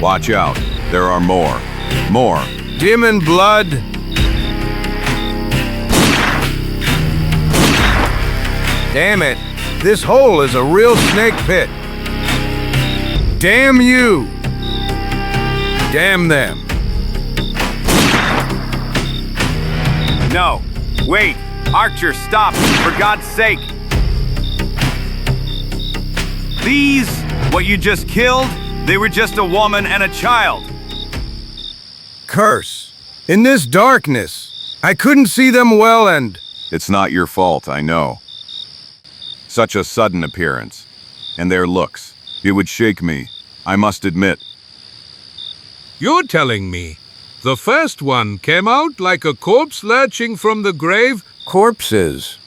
Watch out. There are more. More. Dim in blood? Damn it! This hole is a real snake pit. Damn you! Damn them. No. Wait. Archer, stop. For God's sake. These, what you just killed, they were just a woman and a child. Curse. In this darkness, I couldn't see them well and... It's not your fault, I know. Such a sudden appearance. And their looks. It would shake me, I must admit. You're telling me the first one came out like a corpse lurching from the grave? Corpses.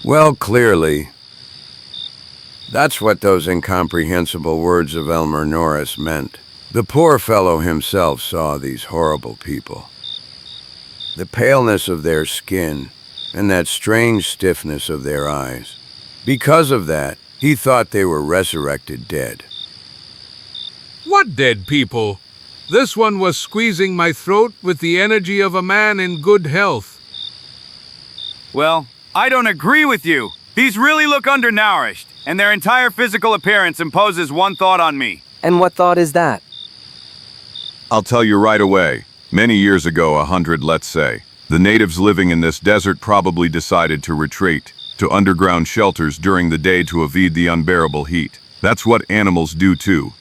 Well, clearly. That's what those incomprehensible words of Elmer Norris meant. The poor fellow himself saw these horrible people. The paleness of their skin and that strange stiffness of their eyes. Because of that, he thought they were resurrected dead. What dead people? This one was squeezing my throat with the energy of a man in good health. Well, I don't agree with you. These really look undernourished, and their entire physical appearance imposes one thought on me. And what thought is that? I'll tell you right away. Many years ago, 100, let's say, the natives living in this desert probably decided to retreat to underground shelters during the day to evade the unbearable heat. That's what animals do too.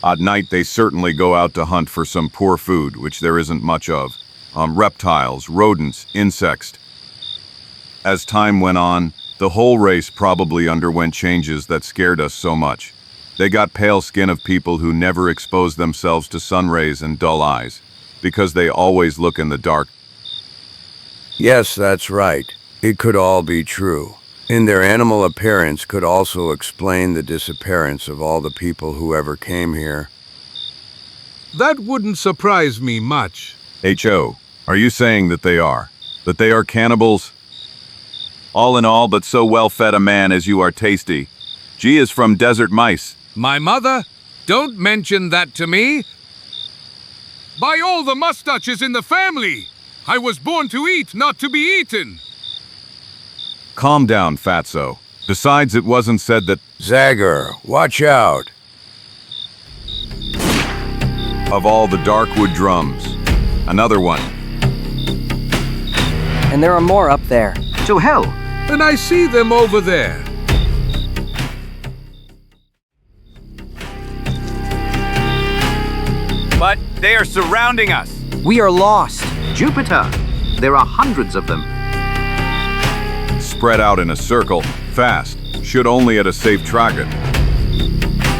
At night, they certainly go out to hunt for some poor food, which there isn't much of. Reptiles, rodents, insects. As time went on, the whole race probably underwent changes that scared us so much. They got pale skin of people who never exposed themselves to sun rays and dull eyes, because they always look in the dark. Yes, that's right. It could all be true. And their animal appearance could also explain the disappearance of all the people who ever came here. That wouldn't surprise me much. H.O., are you saying that they are? That they are cannibals? All in all, but so well-fed a man as you are tasty. G is from desert mice. My mother? Don't mention that to me. By all the mustaches in the family! I was born to eat, not to be eaten. Calm down, Fatso. Besides, it wasn't said that... Zagor, watch out. Of all the darkwood drums. Another one. And there are more up there. To hell! And I see them over there. They are surrounding us. We are lost. Jupiter! There are hundreds of them. Spread out in a circle, fast. Should only at a safe target.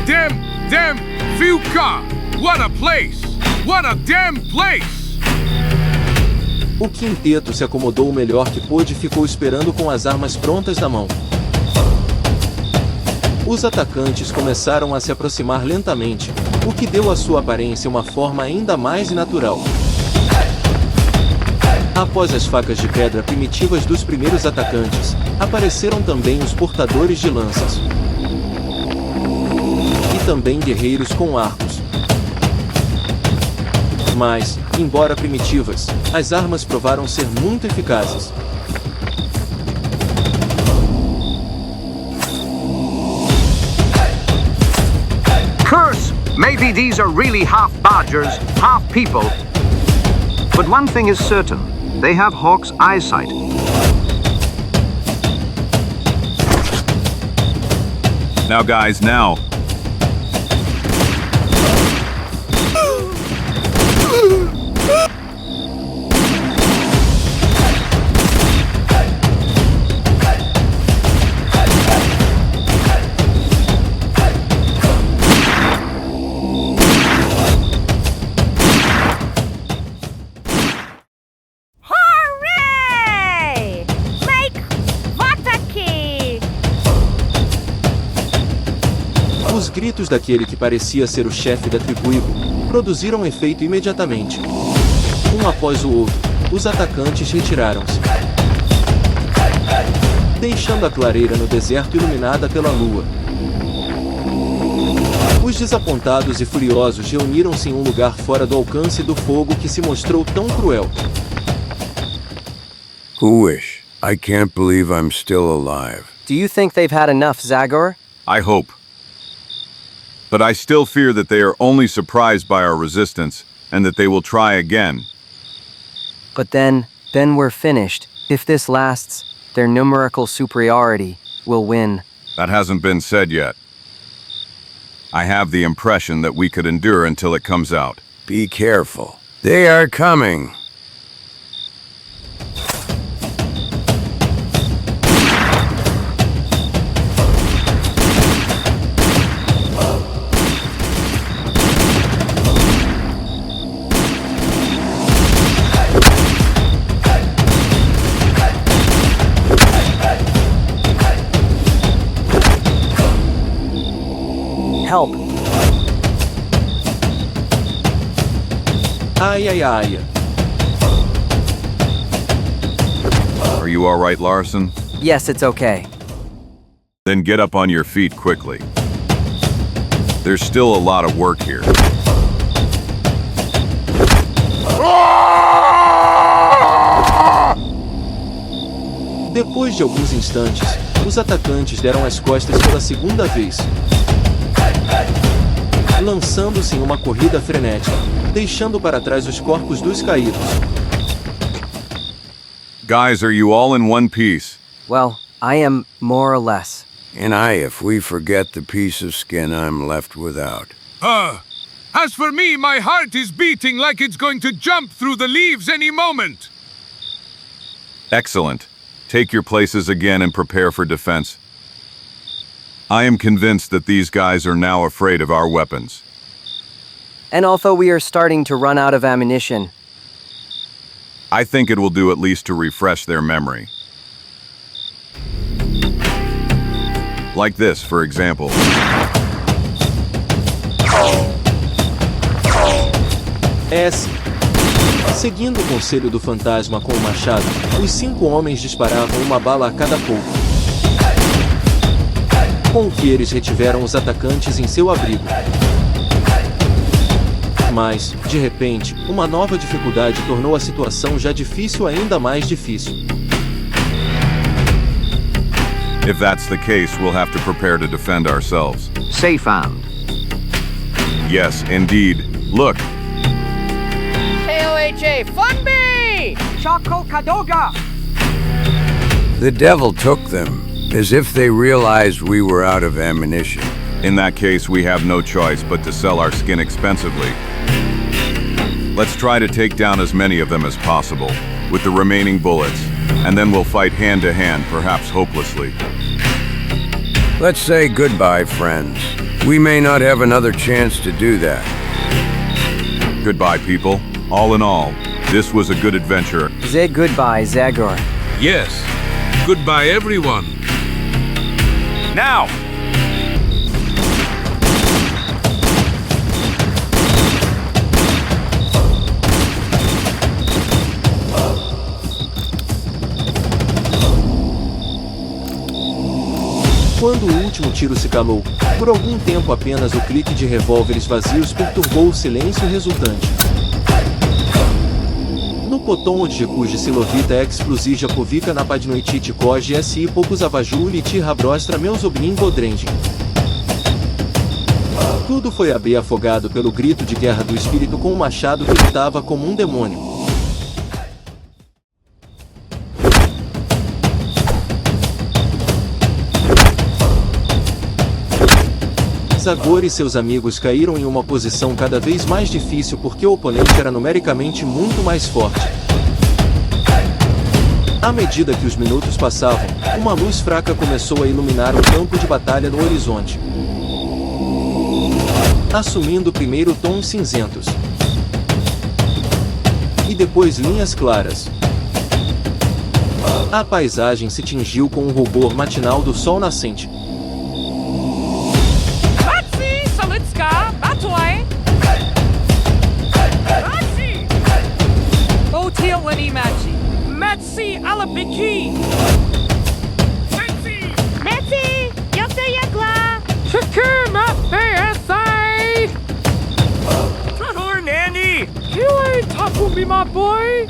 Damn, Fuka! What a place! What a damn place! O quinteto se acomodou o melhor que pôde e ficou esperando com as armas prontas na mão. Os atacantes começaram a se aproximar lentamente, o que deu à sua aparência uma forma ainda mais natural. Após as facas de pedra primitivas dos primeiros atacantes, apareceram também os portadores de lanças. E também guerreiros com arcos. Mas, embora primitivas, as armas provaram ser muito eficazes. Curse! Maybe these are really half badgers, half people. But one thing is certain. They have Hawk's eyesight. Now guys, now. Os gritos daquele que parecia ser o chefe da tribo produziram efeito imediatamente. Um após o outro, os atacantes retiraram-se, deixando a clareira no deserto iluminada pela lua. Os desapontados e furiosos reuniram-se em um lugar fora do alcance do fogo que se mostrou tão cruel. Who-ish. I can't believe I'm still alive. Do you think they've had enough, Zagor? I hope. But I still fear that they are only surprised by our resistance, and that they will try again. But then we're finished. If this lasts, their numerical superiority will win. That hasn't been said yet. I have the impression that we could endure until it comes out. Be careful. They are coming. Help. Ai, ai, ai. Are you all right, Larson? Yes, it's okay. Then get up on your feet quickly. There's still a lot of work here. Depois de alguns instantes, os atacantes deram as costas pela segunda vez, lançando-se em uma corrida frenética, deixando para trás os corpos dos caídos. Guys, are you all in one piece? Well, I am more or less. And if we forget the piece of skin I'm left without. As for me, my heart is beating like it's going to jump through the leaves any moment. Excellent. Take your places again and prepare for defense. I am convinced that these guys are now afraid of our weapons. And although we are starting to run out of ammunition, I think it will do at least to refresh their memory. Like this, for example. Seguindo o conselho do fantasma com o machado, os 5 homens disparavam uma bala a cada pouco, com o que eles retiveram os atacantes em seu abrigo. Mas, de repente, uma nova dificuldade tornou a situação já difícil ainda mais difícil. If that's the case, we'll have to prepare to defend ourselves. Say found. Yes, indeed. Look. KOHA, fund me! Choco Kadoga! The devil took them, as if they realized we were out of ammunition. In that case, we have no choice but to sell our skin expensively. Let's try to take down as many of them as possible, with the remaining bullets, and then we'll fight hand to hand, perhaps hopelessly. Let's say goodbye, friends. We may not have another chance to do that. Goodbye, people. All in all, this was a good adventure. Say goodbye, Zagor. Yes. Goodbye, everyone. Now! Quando o último tiro se calou, por algum tempo apenas o clique de revólveres vazios perturbou o silêncio resultante. No potom odjecuji silovita explosij jakovika napadnoitite koji si poucos avaju liti rabrostra meus obnin bodrendin. Tudo foi abrir afogado pelo grito de guerra do espírito com um machado que lutava como um demônio. Zagor e seus amigos caíram em uma posição cada vez mais difícil porque o oponente era numericamente muito mais forte. À medida que os minutos passavam, uma luz fraca começou a iluminar o campo de batalha no horizonte, assumindo primeiro tons cinzentos e depois linhas claras. A paisagem se tingiu com o rubor matinal do sol nascente. Metsi alabiki! Metsi! Yoksa yakla! Chiki matbsi! Tahor Nandy! Kili Takumi, my boy!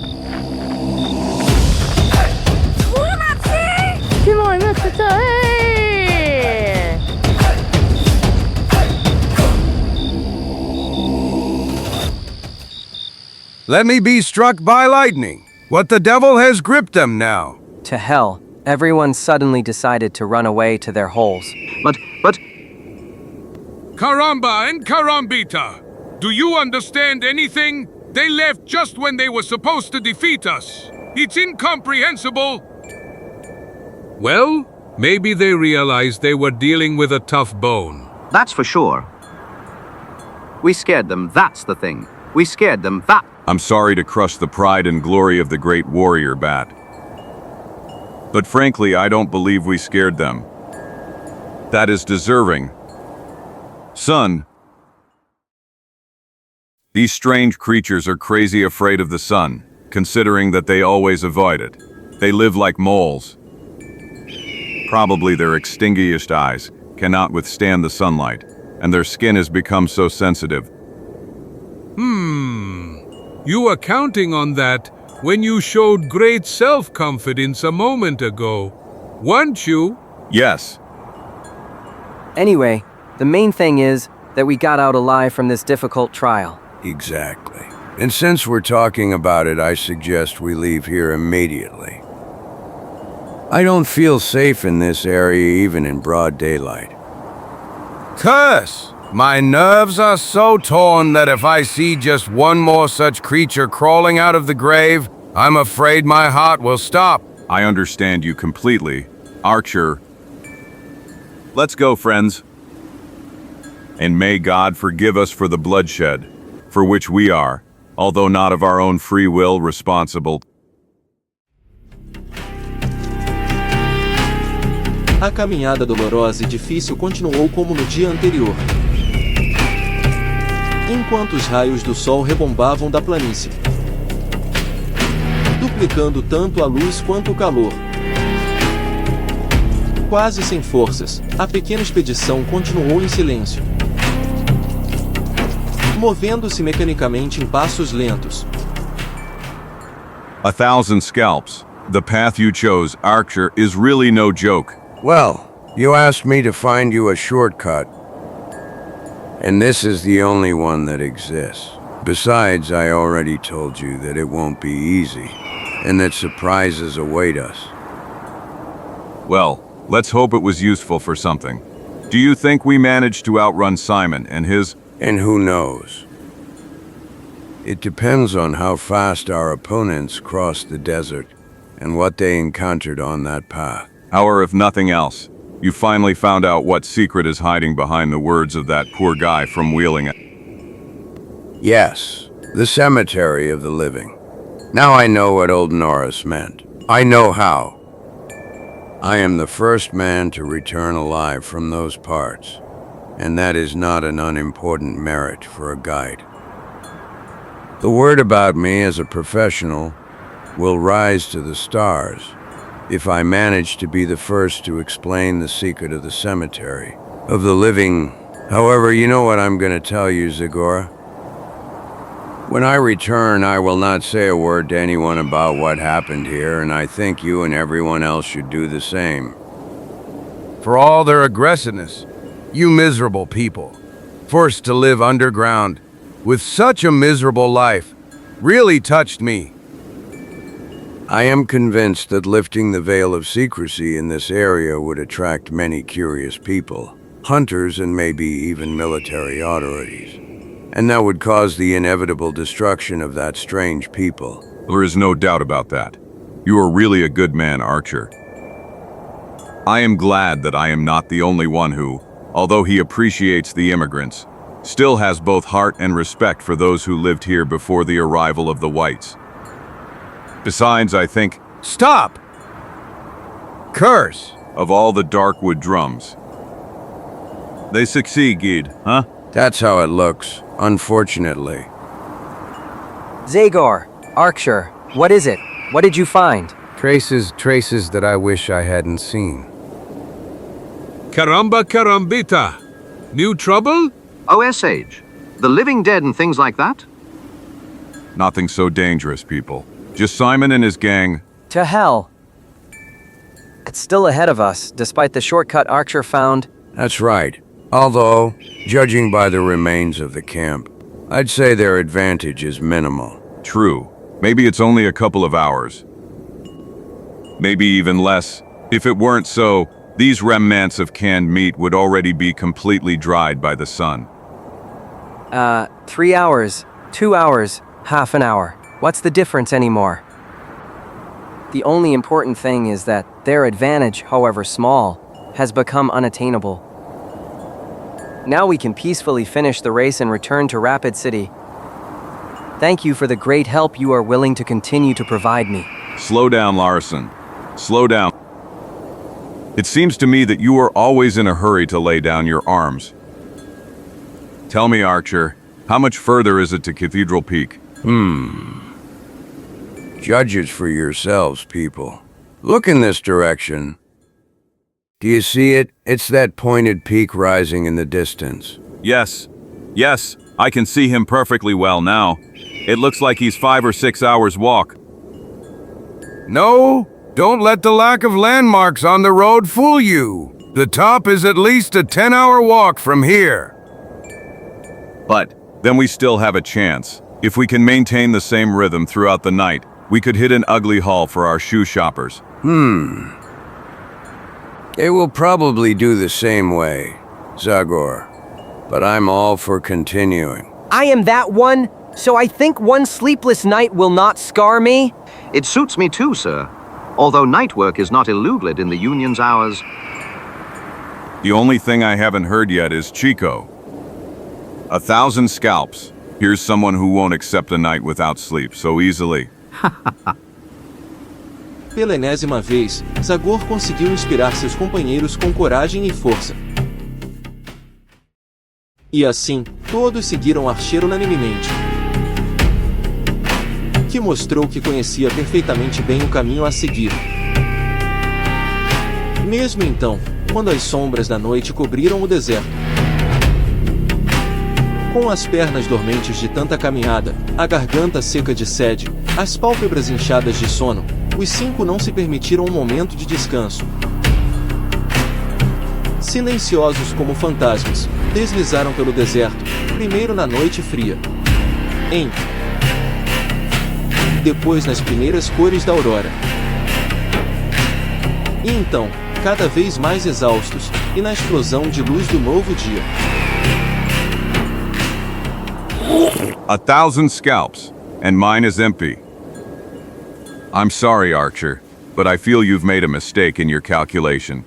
Metsi! Kilo Metsi! Let me be struck by lightning. What the devil has gripped them now? To hell, everyone suddenly decided to run away to their holes. But... Caramba and Carambita! Do you understand anything? They left just when they were supposed to defeat us. It's incomprehensible. Well, maybe they realized they were dealing with a tough bone. That's for sure. We scared them, that's the thing. We scared them, that... I'm sorry to crush the pride and glory of the great warrior Bat. But frankly, I don't believe we scared them. That is deserving. Son, these strange creatures are crazy afraid of the sun, considering that they always avoid it. They live like moles. Probably their extinguished eyes cannot withstand the sunlight, and their skin has become so sensitive. You were counting on that when you showed great self-confidence a moment ago, weren't you? Yes. Anyway, the main thing is that we got out alive from this difficult trial. Exactly. And since we're talking about it, I suggest we leave here immediately. I don't feel safe in this area even in broad daylight. Curse! My nerves are so torn that if I see just one more such creature crawling out of the grave, I'm afraid my heart will stop. I understand you completely. Archer. Let's go, friends. And may God forgive us for the bloodshed, for which we are, although not of our own free will, responsible. A caminhada dolorosa e difícil continuou como no dia anterior, enquanto os raios do sol rebombavam da planície, duplicando tanto a luz quanto o calor. Quase sem forças, a pequena expedição continuou em silêncio, movendo-se mecanicamente em passos lentos. 1,000 scalps. The path you chose, Archer, is really no joke. Well, you asked me to find you a shortcut, and this is the only one that exists. Besides, I already told you that it won't be easy, and that surprises await us. Well, let's hope it was useful for something. Do you think we managed to outrun Simon and his... And who knows? It depends on how fast our opponents crossed the desert and what they encountered on that path. Or if nothing else, you finally found out what secret is hiding behind the words of that poor guy from Wheeling. Yes, the cemetery of the living. Now I know what old Norris meant. I know how. I am the first man to return alive from those parts, and that is not an unimportant merit for a guide. The word about me as a professional will rise to the stars if I manage to be the first to explain the secret of the cemetery of the living. However, you know what I'm going to tell you, Zagor? When I return, I will not say a word to anyone about what happened here, and I think you and everyone else should do the same. For all their aggressiveness, you miserable people, forced to live underground with such a miserable life, really touched me. I am convinced that lifting the veil of secrecy in this area would attract many curious people, hunters and maybe even military authorities. And that would cause the inevitable destruction of that strange people. There is no doubt about that. You are really a good man, Archer. I am glad that I am not the only one who, although he appreciates the immigrants, still has both heart and respect for those who lived here before the arrival of the whites. Besides, I think... Stop! Curse! Of all the Darkwood drums. They succeed, huh? That's how it looks, unfortunately. Zagor, Archer, what is it? What did you find? Traces that I wish I hadn't seen. Caramba carambita! New trouble? OSH. The living dead and things like that? Nothing so dangerous, people. Just Simon and his gang. To hell. It's still ahead of us, despite the shortcut Archer found. That's right. Although, judging by the remains of the camp, I'd say their advantage is minimal. True. Maybe it's only a couple of hours. Maybe even less. If it weren't so, these remnants of canned meat would already be completely dried by the sun. 3 hours, 2 hours, half an hour. What's the difference anymore? The only important thing is that their advantage, however small, has become unattainable. Now we can peacefully finish the race and return to Rapid City. Thank you for the great help you are willing to continue to provide me. Slow down, Larson. Slow down. It seems to me that you are always in a hurry to lay down your arms. Tell me, Archer, how much further is it to Cathedral Peak? Judge it for yourselves, people. Look in this direction. Do you see it? It's that pointed peak rising in the distance. Yes, I can see him perfectly well now. It looks like he's 5 or 6 hours walk. No, don't let the lack of landmarks on the road fool you. The top is at least a 10-hour walk from here. But then we still have a chance. If we can maintain the same rhythm throughout the night, we could hit an ugly haul for our shoe shoppers. They will probably do the same way, Zagor. But I'm all for continuing. I am that one, so I think one sleepless night will not scar me. It suits me too, sir. Although night work is not illegal in the union's hours. The only thing I haven't heard yet is Chico. 1,000 scalps. Here's someone who won't accept a night without sleep so easily. Pela enésima vez, Zagor conseguiu inspirar seus companheiros com coragem e força. E assim, todos seguiram Archer unanimemente, que mostrou que conhecia perfeitamente bem o caminho a seguir. Mesmo então, quando as sombras da noite cobriram o deserto, com as pernas dormentes de tanta caminhada, a garganta seca de sede, as pálpebras inchadas de sono, os 5 não se permitiram um momento de descanso. Silenciosos como fantasmas, deslizaram pelo deserto, primeiro na noite fria, depois nas primeiras cores da aurora. E então, cada vez mais exaustos, e na explosão de luz do novo dia. 1,000 scalps, and mine is empty. I'm sorry, Archer, but I feel you've made a mistake in your calculation.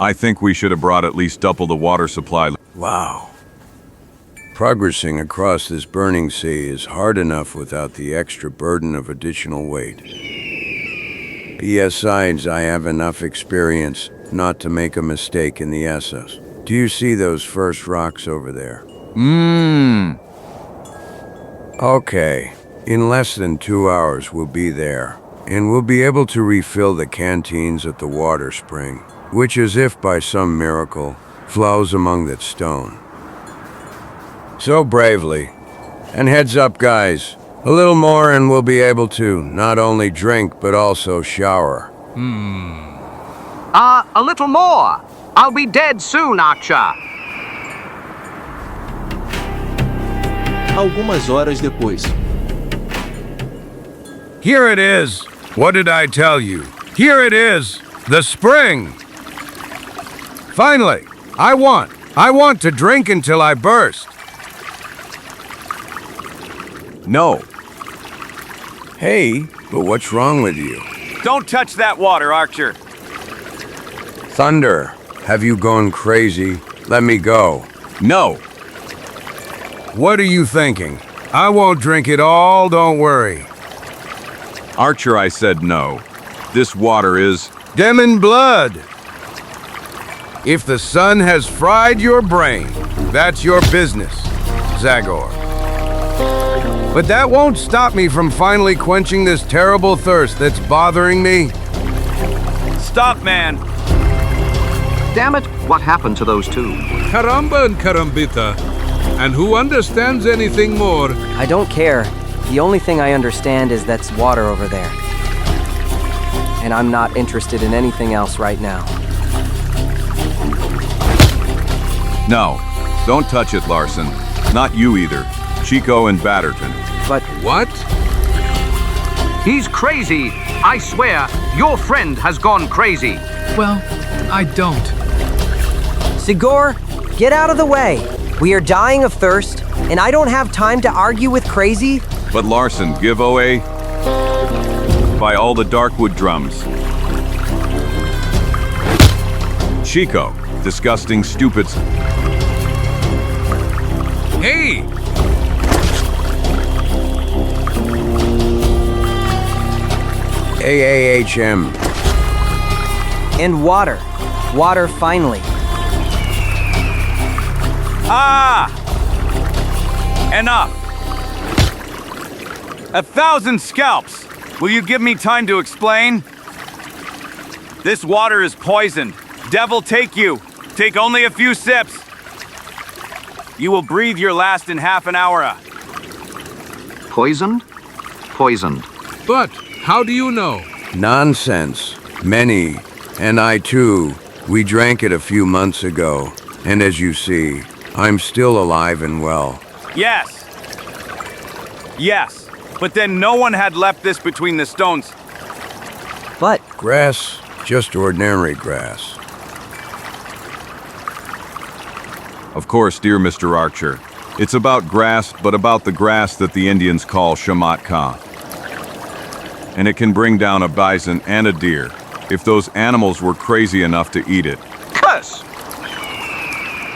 I think we should have brought at least double the water supply. Wow. Progressing across this burning sea is hard enough without the extra burden of additional weight. Besides, I have enough experience not to make a mistake in the SS. Do you see those first rocks over there? Okay. In less than 2 hours we'll be there, and we'll be able to refill the canteens at the water spring, which, as if by some miracle, flows among that stone. So bravely. And heads up, guys. A little more and we'll be able to not only drink, but also shower. A little more. I'll be dead soon, Archer. Algumas horas depois. Here it is. What did I tell you? Here it is. The spring. Finally, I want to drink until I burst. No. Hey, but what's wrong with you? Don't touch that water, Archer. Thunder, have you gone crazy? Let me go. No. What are you thinking? I won't drink it all, don't worry. Archer, I said no. This water is Demon blood. If the sun has fried your brain, that's your business, Zagor. But that won't stop me from finally quenching this terrible thirst that's bothering me. Stop, man. Damn it, what happened to those two? Caramba and carambita. And who understands anything more? I don't care. The only thing I understand is that's water over there. And I'm not interested in anything else right now. no. Don't touch it, Larson. Not you either. Chico and Batterton. But what? He's crazy. I swear, your friend has gone crazy. Well, I don't. Zagor, get out of the way. We are dying of thirst, and I don't have time to argue with crazy. But Larson, give away by all the Darkwood drums. Chico, disgusting, stupid. Hey! AAHM. And water. Water finally. Ah! Enough! 1,000 scalps! Will you give me time to explain? This water is poisoned. Devil take you. Take only a few sips. You will breathe your last in half an hour. Poisoned? Poisoned. But how do you know? Nonsense. Many, and I too, we drank it a few months ago, and as you see, I'm still alive and well. Yes. Yes. But then no one had left this between the stones. But grass, just ordinary grass. Of course, dear Mr. Archer. It's about grass, but about the grass that the Indians call shamatka. And it can bring down a bison and a deer, if those animals were crazy enough to eat it. Curse!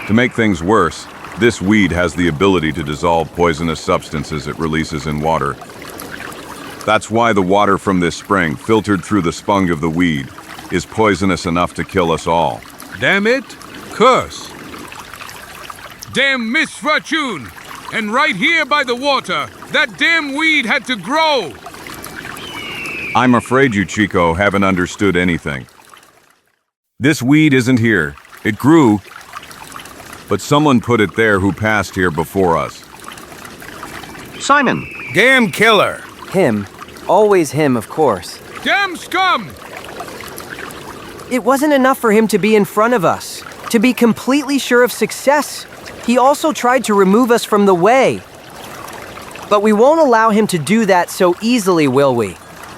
To make things worse, this weed has the ability to dissolve poisonous substances it releases in water. That's why the water from this spring, filtered through the spung of the weed, is poisonous enough to kill us all. Damn it! Curse! Damn misfortune! And right here by the water, that damn weed had to grow! I'm afraid you, Chico, haven't understood anything. This weed isn't here. It grew, but someone put it there who passed here before us. Simon! Damn killer! him. Always him, of course. Damn scum! It wasn't enough for him to be in front of us, to be completely sure of success. He also tried to remove us from the way. But we won't allow him to do that so easily, will we?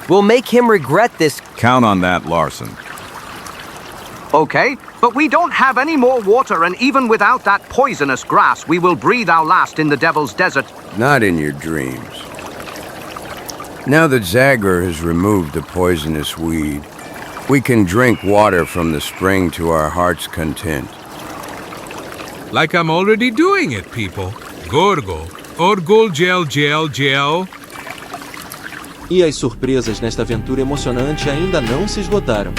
We'll make him regret this. Count on that, Larson. Okay, But we don't have any more water, and even without that poisonous grass, we will breathe our last in the Devil's Desert. Not in your dreams. Now that Zagor has removed the poisonous weed, we can drink water from the spring to our heart's content. Like I'm already doing it, people. Gorgo. Orgul gel gel gel. E as surpresas nesta aventura emocionante ainda não se esgotaram.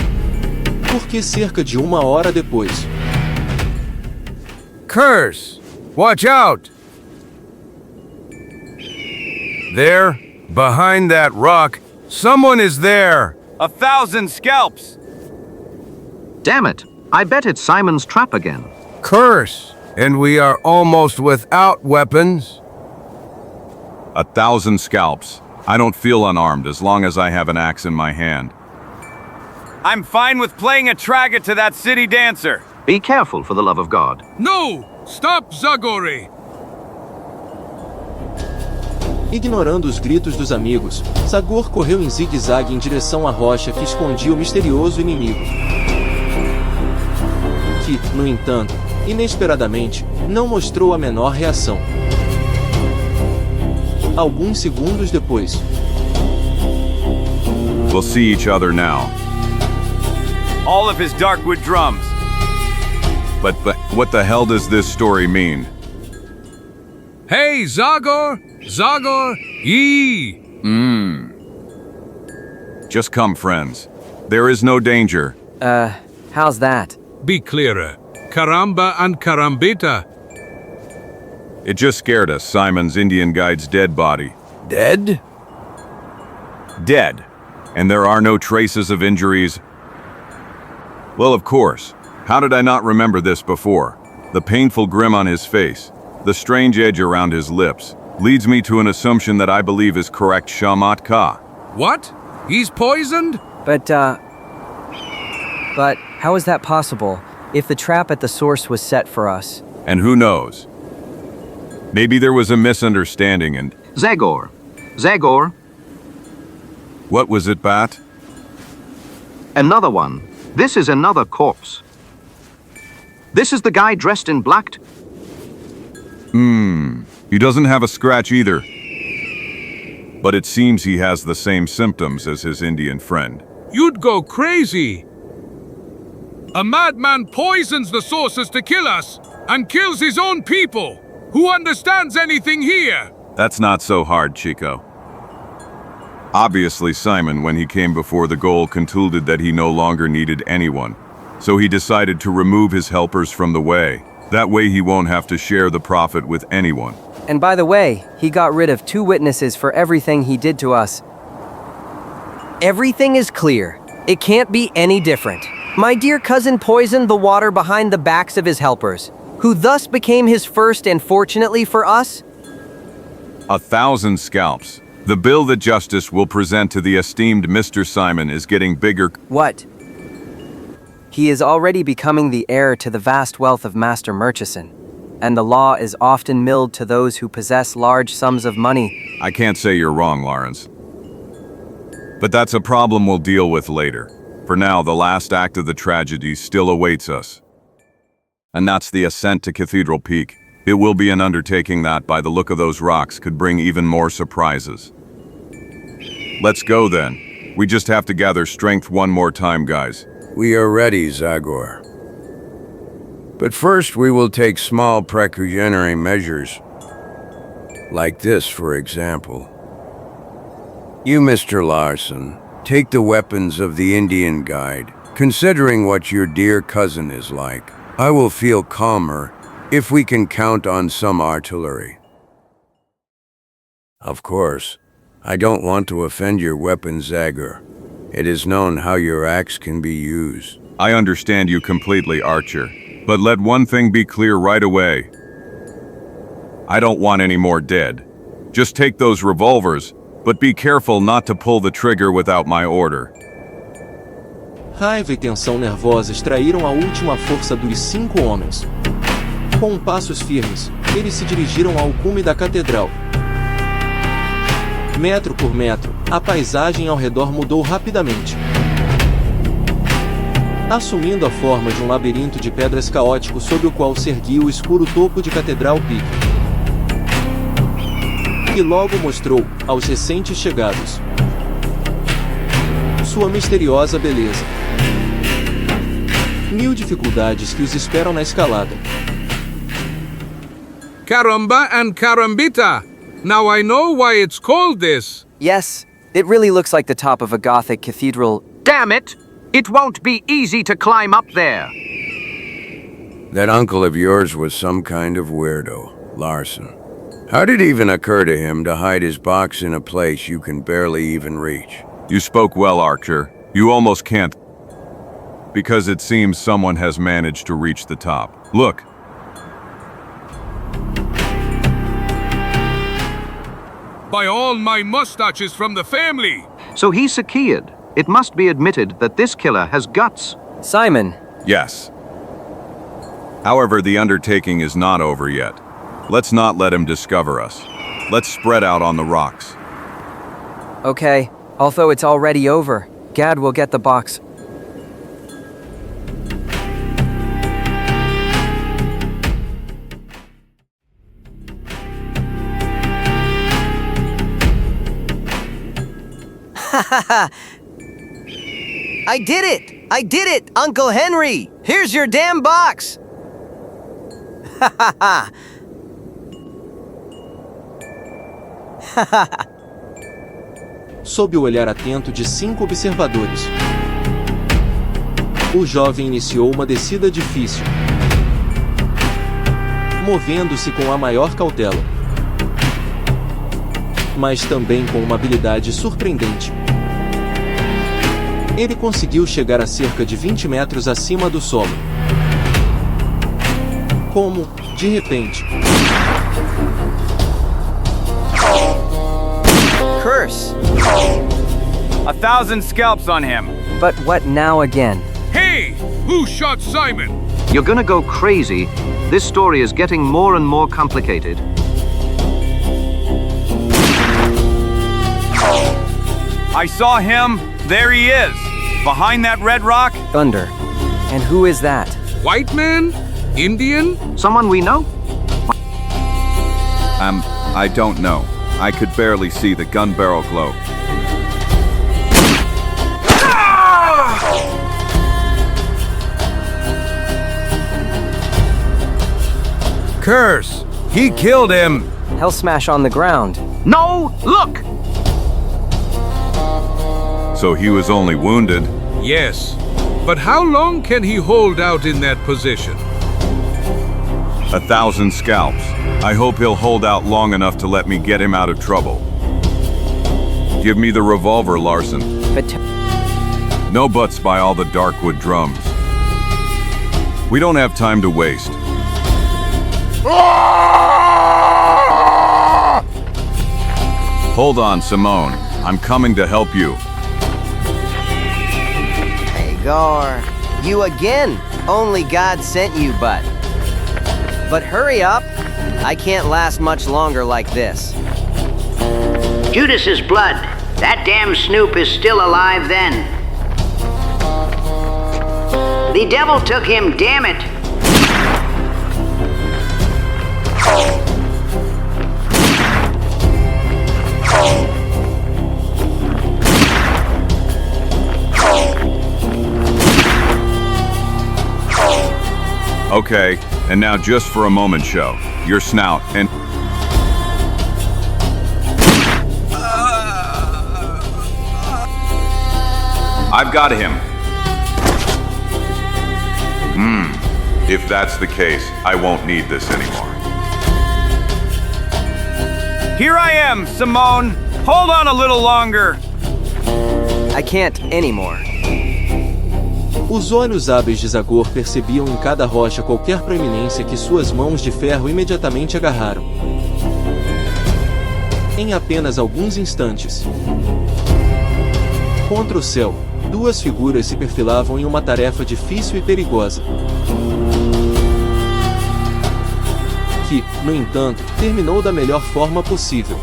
Porque cerca de 1 hora depois... Curse! Watch out! There, behind that rock, someone is there! 1,000 scalps! Damn it! I bet it's Simon's trap again. Curse! And we are almost without weapons. 1,000 scalps. I don't feel unarmed as long as I have an axe in my hand. I'm fine with playing a traggot to that city dancer. Be careful, for the love of God. No! Stop, Zagore! Ignorando os gritos dos amigos, Zagor correu em zigue-zague em direção à rocha que escondia o misterioso inimigo. Que, no entanto, inesperadamente, não mostrou a menor reação. Alguns segundos depois. We'll see each other now. All of his darkwood drums. But what the hell does this story mean? Hey, Zagor! Zagor! Yee! Just come, friends. There is no danger. How's that? Be clearer. Caramba and Carambita. It just scared us, Simon's Indian guide's dead body. Dead? Dead. And there are no traces of injuries. Well, of course. How did I not remember this before? The painful grin on his face, the strange edge around his lips, leads me to an assumption that I believe is correct, Shamat Ka. What? He's poisoned? But how is that possible, if the trap at the source was set for us? And who knows? Maybe there was a misunderstanding and... Zagor. Zagor. What was it, Bat? Another one. This is another corpse. This is the guy dressed in black. He doesn't have a scratch either. But it seems he has the same symptoms as his Indian friend. You'd go crazy! A madman poisons the sources to kill us, and kills his own people! Who understands anything here? That's not so hard, Chico. Obviously, Simon, when he came before the goal, concluded that he no longer needed anyone. So he decided to remove his helpers from the way. That way he won't have to share the profit with anyone. And by the way, he got rid of 2 witnesses for everything he did to us. Everything is clear. It can't be any different. My dear cousin poisoned the water behind the backs of his helpers, who thus became his first, and fortunately for us... 1,000 scalps. The bill that justice will present to the esteemed Mr. Simon is getting bigger. What? He is already becoming the heir to the vast wealth of Master Murchison, and the law is often milled to those who possess large sums of money. I can't say you're wrong, Lawrence. But that's a problem we'll deal with later. For now, the last act of the tragedy still awaits us. And that's the ascent to Cathedral Peak. It will be an undertaking that, by the look of those rocks, could bring even more surprises. Let's go then. We just have to gather strength one more time, guys. We are ready, Zagor. But first we will take small precautionary measures. Like this, for example. You, Mr. Larson, take the weapons of the Indian guide. Considering what your dear cousin is like, I will feel calmer if we can count on some artillery. Of course, I don't want to offend your weapon, Zagor. It is known how your axe can be used. I understand you completely, Archer. But let one thing be clear right away. I don't want any more dead. Just take those revolvers, but be careful not to pull the trigger without my order. Raiva e tensão nervosa extraíram a última força dos 5 homens. Com passos firmes, eles se dirigiram ao cume da catedral. Metro por metro, a paisagem ao redor mudou rapidamente. assumindo a forma de um labirinto de pedras caótico sobre o qual se erguia o escuro topo de Cathedral Peak. E logo mostrou, aos recentes chegados, sua misteriosa beleza. 1000 dificuldades que os esperam na escalada. Caramba and carambita! Now I know why it's called this. Yes, it really looks like the top of a Gothic cathedral. Damn it! It won't be easy to climb up there. That uncle of yours was some kind of weirdo, Larson. How did it even occur to him to hide his box in a place you can barely even reach? You spoke well, Archer. You almost can't. Because it seems someone has managed to reach the top. Look. By all my mustaches from the family! So he's secured. It must be admitted that this killer has guts. Simon. Yes. However, the undertaking is not over yet. Let's not let him discover us. Let's spread out on the rocks. Okay, although it's already over, Gad will get the box. I did it! I did it, Uncle Henry! Here's your damn box! Ha ha ha! Sob o olhar atento de 5 observadores, o jovem iniciou uma descida difícil, movendo-se com a maior cautela, mas também com uma habilidade surpreendente. Ele conseguiu chegar a cerca de 20 metros acima do solo. Como, de repente... Curse! 1,000 scalps on him. But what now again? Hey! Who shot Simon? You're gonna go crazy. This story is getting more and more complicated. I saw him. There he is. Behind that red rock. Thunder. And who is that? White man? Indian? Someone we know? I don't know. I could barely see the gun barrel glow. Curse! He killed him! Hell smash on the ground. No! Look! So he was only wounded. Yes. But how long can he hold out in that position? 1,000 scalps. I hope he'll hold out long enough to let me get him out of trouble. Give me the revolver, Larson. But No buts by all the Darkwood drums. We don't have time to waste. Hold on, Simone. I'm coming to help you. Hagar, you again. Only God sent you, But hurry up. I can't last much longer like this. Judas's blood. That damn snoop is still alive then. The devil took him, damn it. Okay, and now just for a moment show. Your snout and... I've got him. If that's the case, I won't need this anymore. Here I am, Simone. Hold on a little longer. I can't anymore. Os olhos hábeis de Zagor percebiam em cada rocha qualquer proeminência que suas mãos de ferro imediatamente agarraram. Em apenas alguns instantes, contra o céu, duas figuras se perfilavam em uma tarefa difícil e perigosa. Que, no entanto, terminou da melhor forma possível.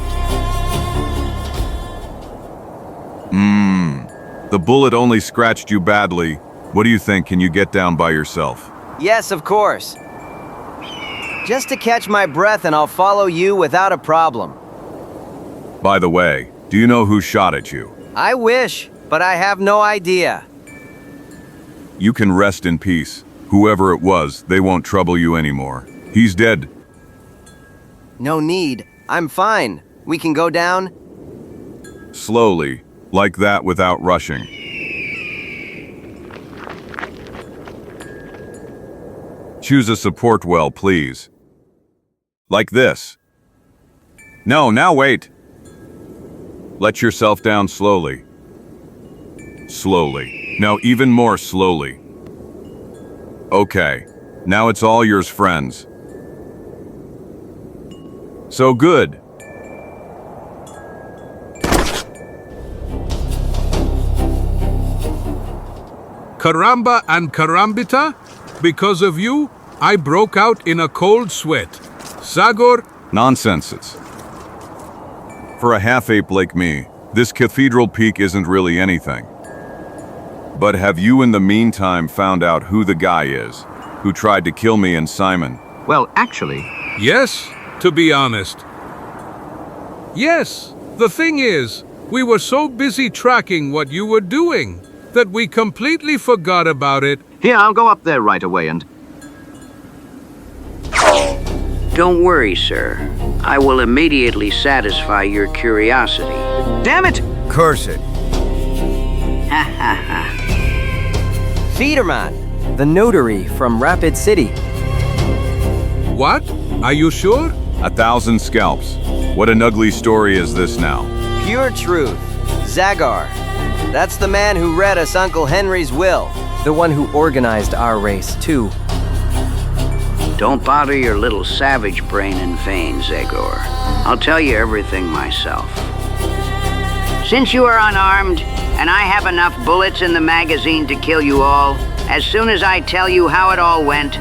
The bullet only scratched you badly. What do you think? Can you get down by yourself? Yes, of course. Just to catch my breath and I'll follow you without a problem. By the way, do you know who shot at you? I wish, but I have no idea. You can rest in peace. Whoever it was, they won't trouble you anymore. He's dead. No need. I'm fine. We can go down. Slowly, like that without rushing. Choose a support well, please. Like this. No, now wait. Let yourself down slowly. Slowly. Now even more slowly. Okay. Now it's all yours, friends. So good. Caramba and Carambita, because of you, I broke out in a cold sweat. Zagor. Nonsense. For a half-ape like me, this Cathedral Peak isn't really anything. But have you in the meantime found out who the guy is, who tried to kill me and Simon? Well, actually... Yes, to be honest. Yes, the thing is, we were so busy tracking what you were doing that we completely forgot about it. Here, I'll go up there right away and... Don't worry, sir. I will immediately satisfy your curiosity. Damn it! Curse it. Ha ha ha. Fiederman, the notary from Rapid City. What? Are you sure? 1,000 scalps. What an ugly story is this now? Pure truth. Zagor. That's the man who read us Uncle Henry's will. The one who organized our race, too. Don't bother your little savage brain in vain, Zagor. I'll tell you everything myself. Since you are unarmed, and I have enough bullets in the magazine to kill you all, as soon as I tell you how it all went,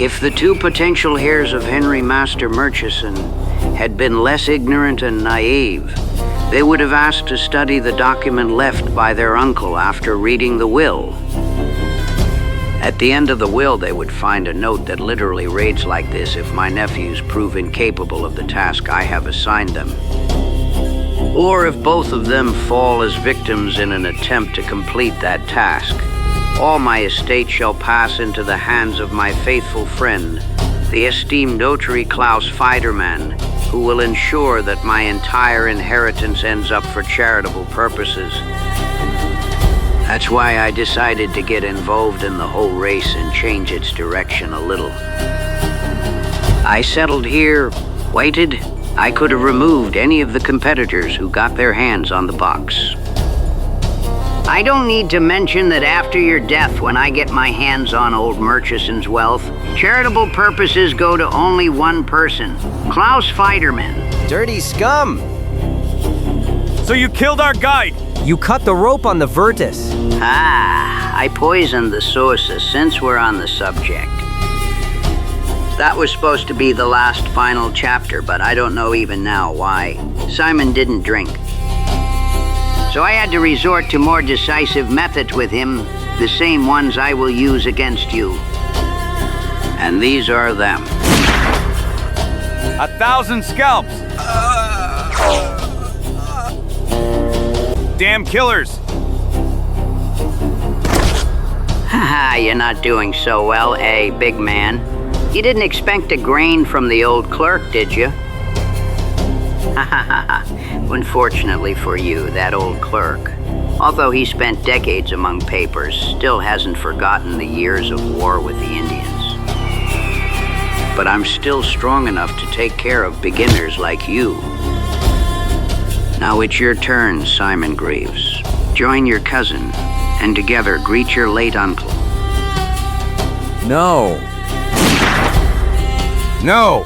if the two potential heirs of Henry Master Murchison had been less ignorant and naive, they would have asked to study the document left by their uncle after reading the will. At the end of the will, they would find a note that literally reads like this: if my nephews prove incapable of the task I have assigned them, or if both of them fall as victims in an attempt to complete that task, all my estate shall pass into the hands of my faithful friend, the esteemed notary Klaus Fiederman, who will ensure that my entire inheritance ends up for charitable purposes. That's why I decided to get involved in the whole race and change its direction a little. I settled here, waited. I could have removed any of the competitors who got their hands on the box. I don't need to mention that after your death, when I get my hands on old Murchison's wealth, charitable purposes go to only one person, Klaus Fiederman. Dirty scum! So you killed our guide! You cut the rope on the Virtus. I poisoned the sources since we're on the subject. That was supposed to be the last final chapter, but I don't know even now why. Simon didn't drink. So I had to resort to more decisive methods with him, the same ones I will use against you. And these are them. 1,000 scalps! Damn killers! Haha, you're not doing so well, eh, big man? You didn't expect a grain from the old clerk, did you? Unfortunately for you, that old clerk, although he spent decades among papers, still hasn't forgotten the years of war with the Indians. But I'm still strong enough to take care of beginners like you. Now it's your turn, Simon Greaves. Join your cousin, and together greet your late uncle. No. No!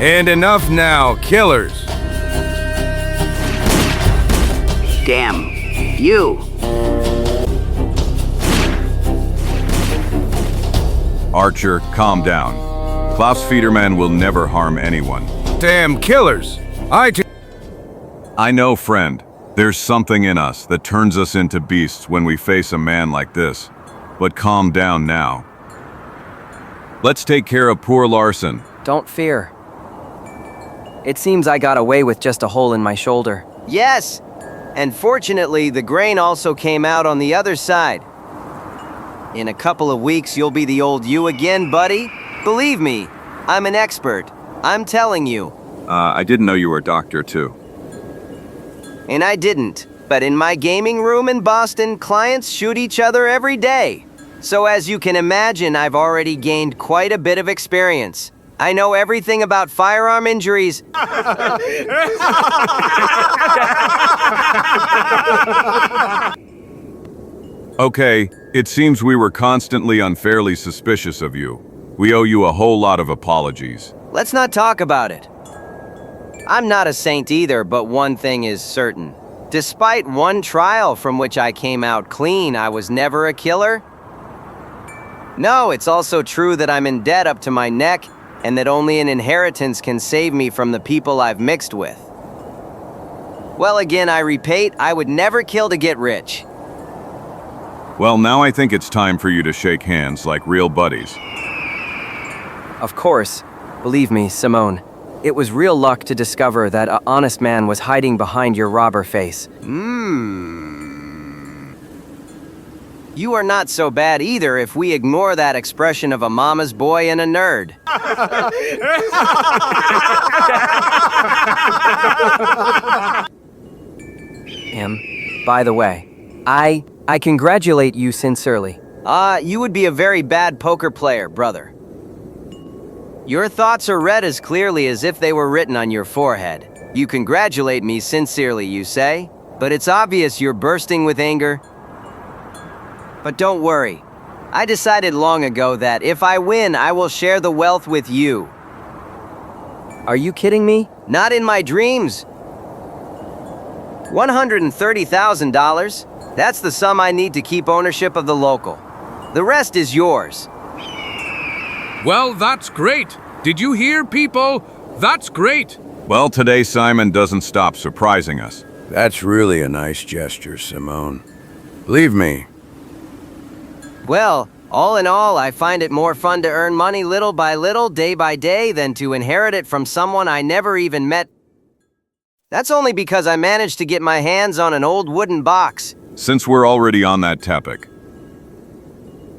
And enough now, killers! Damn. You! Archer, calm down. Klaus Fiederman will never harm anyone. Damn killers! I know, friend. There's something in us that turns us into beasts when we face a man like this. But calm down now. Let's take care of poor Larson. Don't fear. It seems I got away with just a hole in my shoulder. Yes! And fortunately, the grain also came out on the other side. In a couple of weeks, you'll be the old you again, buddy. Believe me, I'm an expert. I'm telling you. I didn't know you were a doctor, too. And I didn't. But in my gaming room in Boston, clients shoot each other every day. So as you can imagine, I've already gained quite a bit of experience. I know everything about firearm injuries. Okay, it seems we were constantly unfairly suspicious of you. We owe you a whole lot of apologies. Let's not talk about it. I'm not a saint either, but one thing is certain. Despite one trial from which I came out clean, I was never a killer. No, it's also true that I'm in debt up to my neck, and that only an inheritance can save me from the people I've mixed with. Well, again, I repeat, I would never kill to get rich. Well, now I think it's time for you to shake hands like real buddies. Of course. Believe me, Simone. It was real luck to discover that an honest man was hiding behind your robber face. You are not so bad either if we ignore that expression of a mama's boy and a nerd. By the way, I congratulate you sincerely. You would be a very bad poker player, brother. Your thoughts are read as clearly as if they were written on your forehead. You congratulate me sincerely, you say? But it's obvious you're bursting with anger. But don't worry. I decided long ago that if I win, I will share the wealth with you. Are you kidding me? Not in my dreams. $130,000. That's the sum I need to keep ownership of the local. The rest is yours. Well, that's great. Did you hear, people? That's great. Well, today Simon doesn't stop surprising us. That's really a nice gesture, Simone. Believe me. Well, all in all, I find it more fun to earn money little by little, day by day, than to inherit it from someone I never even met. That's only because I managed to get my hands on an old wooden box. Since we're already on that topic,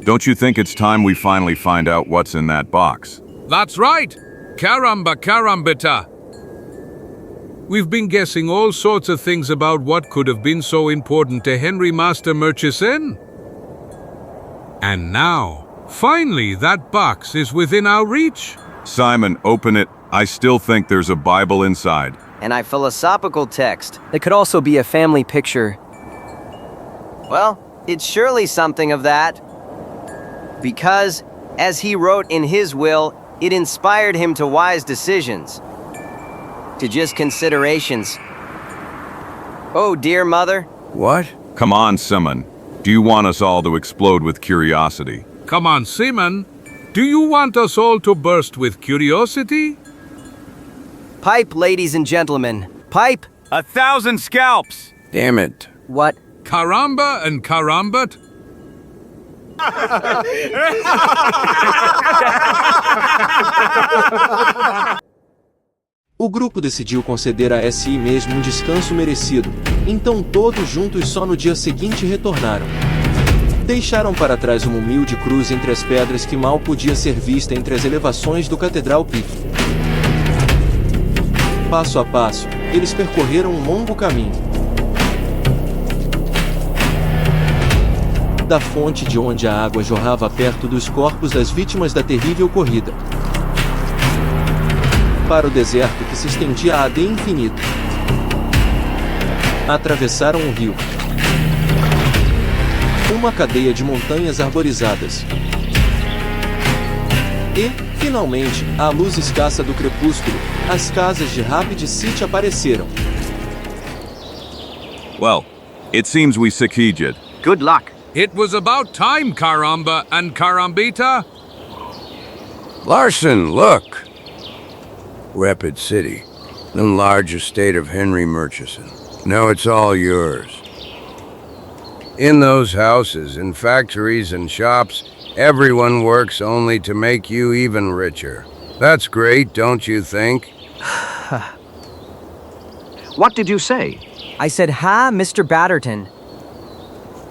don't you think it's time we finally find out what's in that box? That's right. Caramba carambita. We've been guessing all sorts of things about what could have been so important to Henry Master Murchison. And now, finally, that box is within our reach. Simon, open it. I still think there's a Bible inside. And a philosophical text. It could also be a family picture. Well, it's surely something of that. Because, as he wrote in his will, it inspired him to wise decisions. To just considerations. Oh, dear mother. What? Come on, Simon. Do you want us all to explode with curiosity? Come on, Simon. Do you want us all to burst with curiosity? Pipe, ladies and gentlemen. Pipe. 1,000 scalps. Damn it. What? Caramba and carambat? O grupo decidiu conceder a si mesmo um descanso merecido, então todos juntos só no dia seguinte retornaram. Deixaram para trás uma humilde cruz entre as pedras que mal podia ser vista entre as elevações do Cathedral Peak. Passo a passo, eles percorreram um longo caminho. Da fonte de onde a água jorrava perto dos corpos das vítimas da terrível corrida. Para o deserto que se estendia a infinito. Atravessaram um rio. Uma cadeia de montanhas arborizadas. E, finalmente, à luz escassa do crepúsculo, as casas de Rapid City apareceram. Well, it seems we succeeded. Good luck. It was about time, caramba and carambita. Larson, look! Rapid City, the large estate of Henry Murchison. No, it's all yours. In those houses, in factories and shops, everyone works only to make you even richer. That's great, don't you think? What did you say? I said, ha, Mr. Batterton.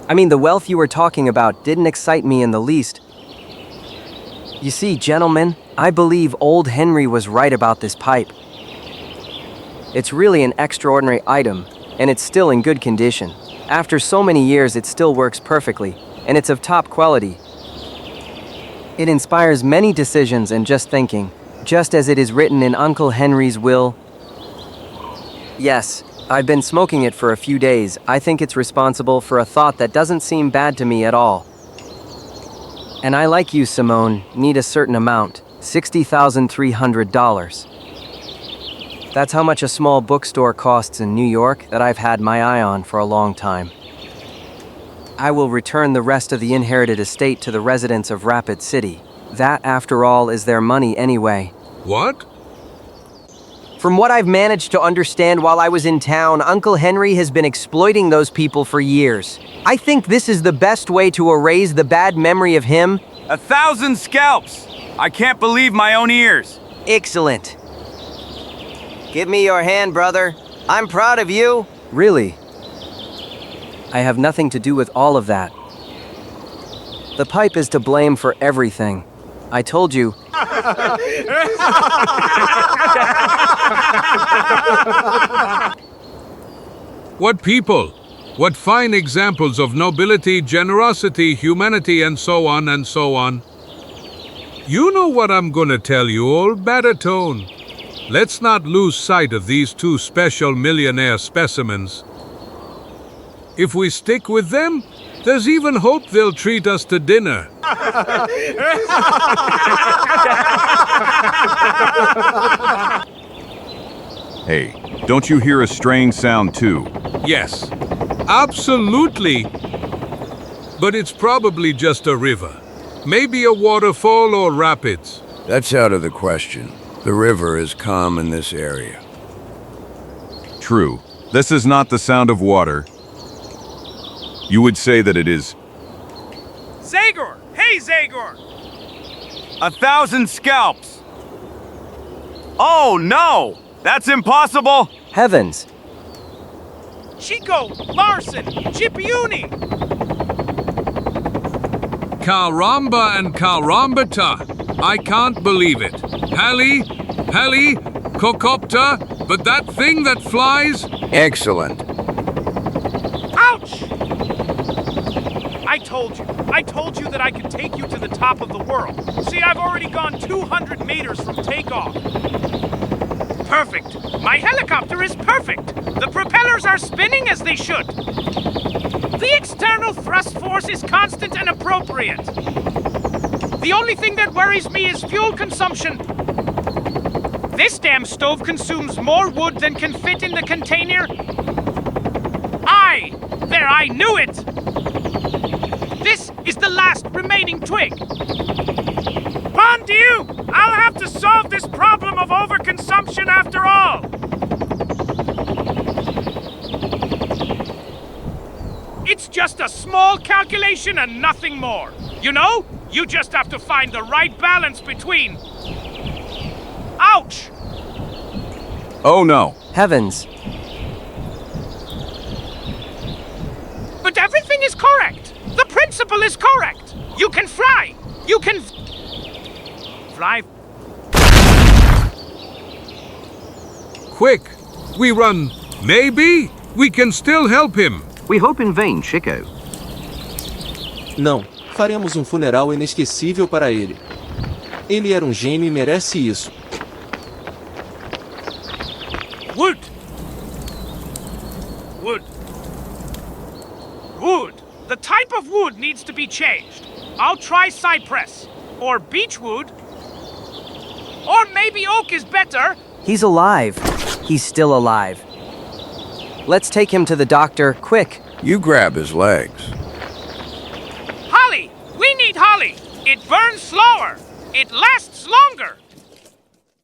I mean, the wealth you were talking about didn't excite me in the least. You see, gentlemen, I believe old Henry was right about this pipe. It's really an extraordinary item, and it's still in good condition. After so many years, it still works perfectly, and it's of top quality. It inspires many decisions and just thinking, just as it is written in Uncle Henry's will. Yes, I've been smoking it for a few days. I think it's responsible for a thought that doesn't seem bad to me at all. And I, like you, Simone, need a certain amount, $60,300. That's how much a small bookstore costs in New York that I've had my eye on for a long time. I will return the rest of the inherited estate to the residents of Rapid City. That, after all, is their money anyway. What? From what I've managed to understand while I was in town, Uncle Henry has been exploiting those people for years. I think this is the best way to erase the bad memory of him. 1,000 scalps! I can't believe my own ears. Excellent. Give me your hand, brother. I'm proud of you. Really? I have nothing to do with all of that. The pipe is to blame for everything. I told you. What people? What fine examples of nobility, generosity, humanity, and so on and so on. You know what I'm gonna tell you, old Batterton. Let's not lose sight of these two special millionaire specimens. If we stick with them, there's even hope they'll treat us to dinner. Hey, don't you hear a strange sound too? Yes, absolutely. But it's probably just a river. Maybe a waterfall or rapids. That's out of the question. The river is calm in this area. True. This is not the sound of water. You would say that it is. Zagor! Hey, Zagor! 1,000 scalps! Oh, no! That's impossible! Heavens! Chico! Larson! Chipiuni! Caramba and carambata! I can't believe it. Heli, cocopter, but that thing that flies? Excellent. Ouch! I told you that I could take you to the top of the world. See, I've already gone 200 meters from takeoff. Perfect. My helicopter is perfect. The propellers are spinning as they should. The external thrust force is constant and appropriate. The only thing that worries me is fuel consumption. This damn stove consumes more wood than can fit in the container. I knew it! This is the last remaining twig. Bon Dieu! I'll have to solve this problem of overconsumption after all! It's just a small calculation and nothing more. You know, you just have to find the right balance between... Ouch! Oh no. Heavens. But everything is correct. The principle is correct. You can fly. You can... fly. Quick! We run. Maybe we can still help him. We hope in vain, Chico. Não, faremos um funeral inesquecível para ele. Ele era um gênio e merece isso. Wood. Wood. Wood. The type of wood needs to be changed. I'll try cypress. Or beechwood. Or maybe oak is better. He's alive. He's still alive. Let's take him to the doctor, quick. You grab his legs. Holly! We need holly! It burns slower! It lasts longer!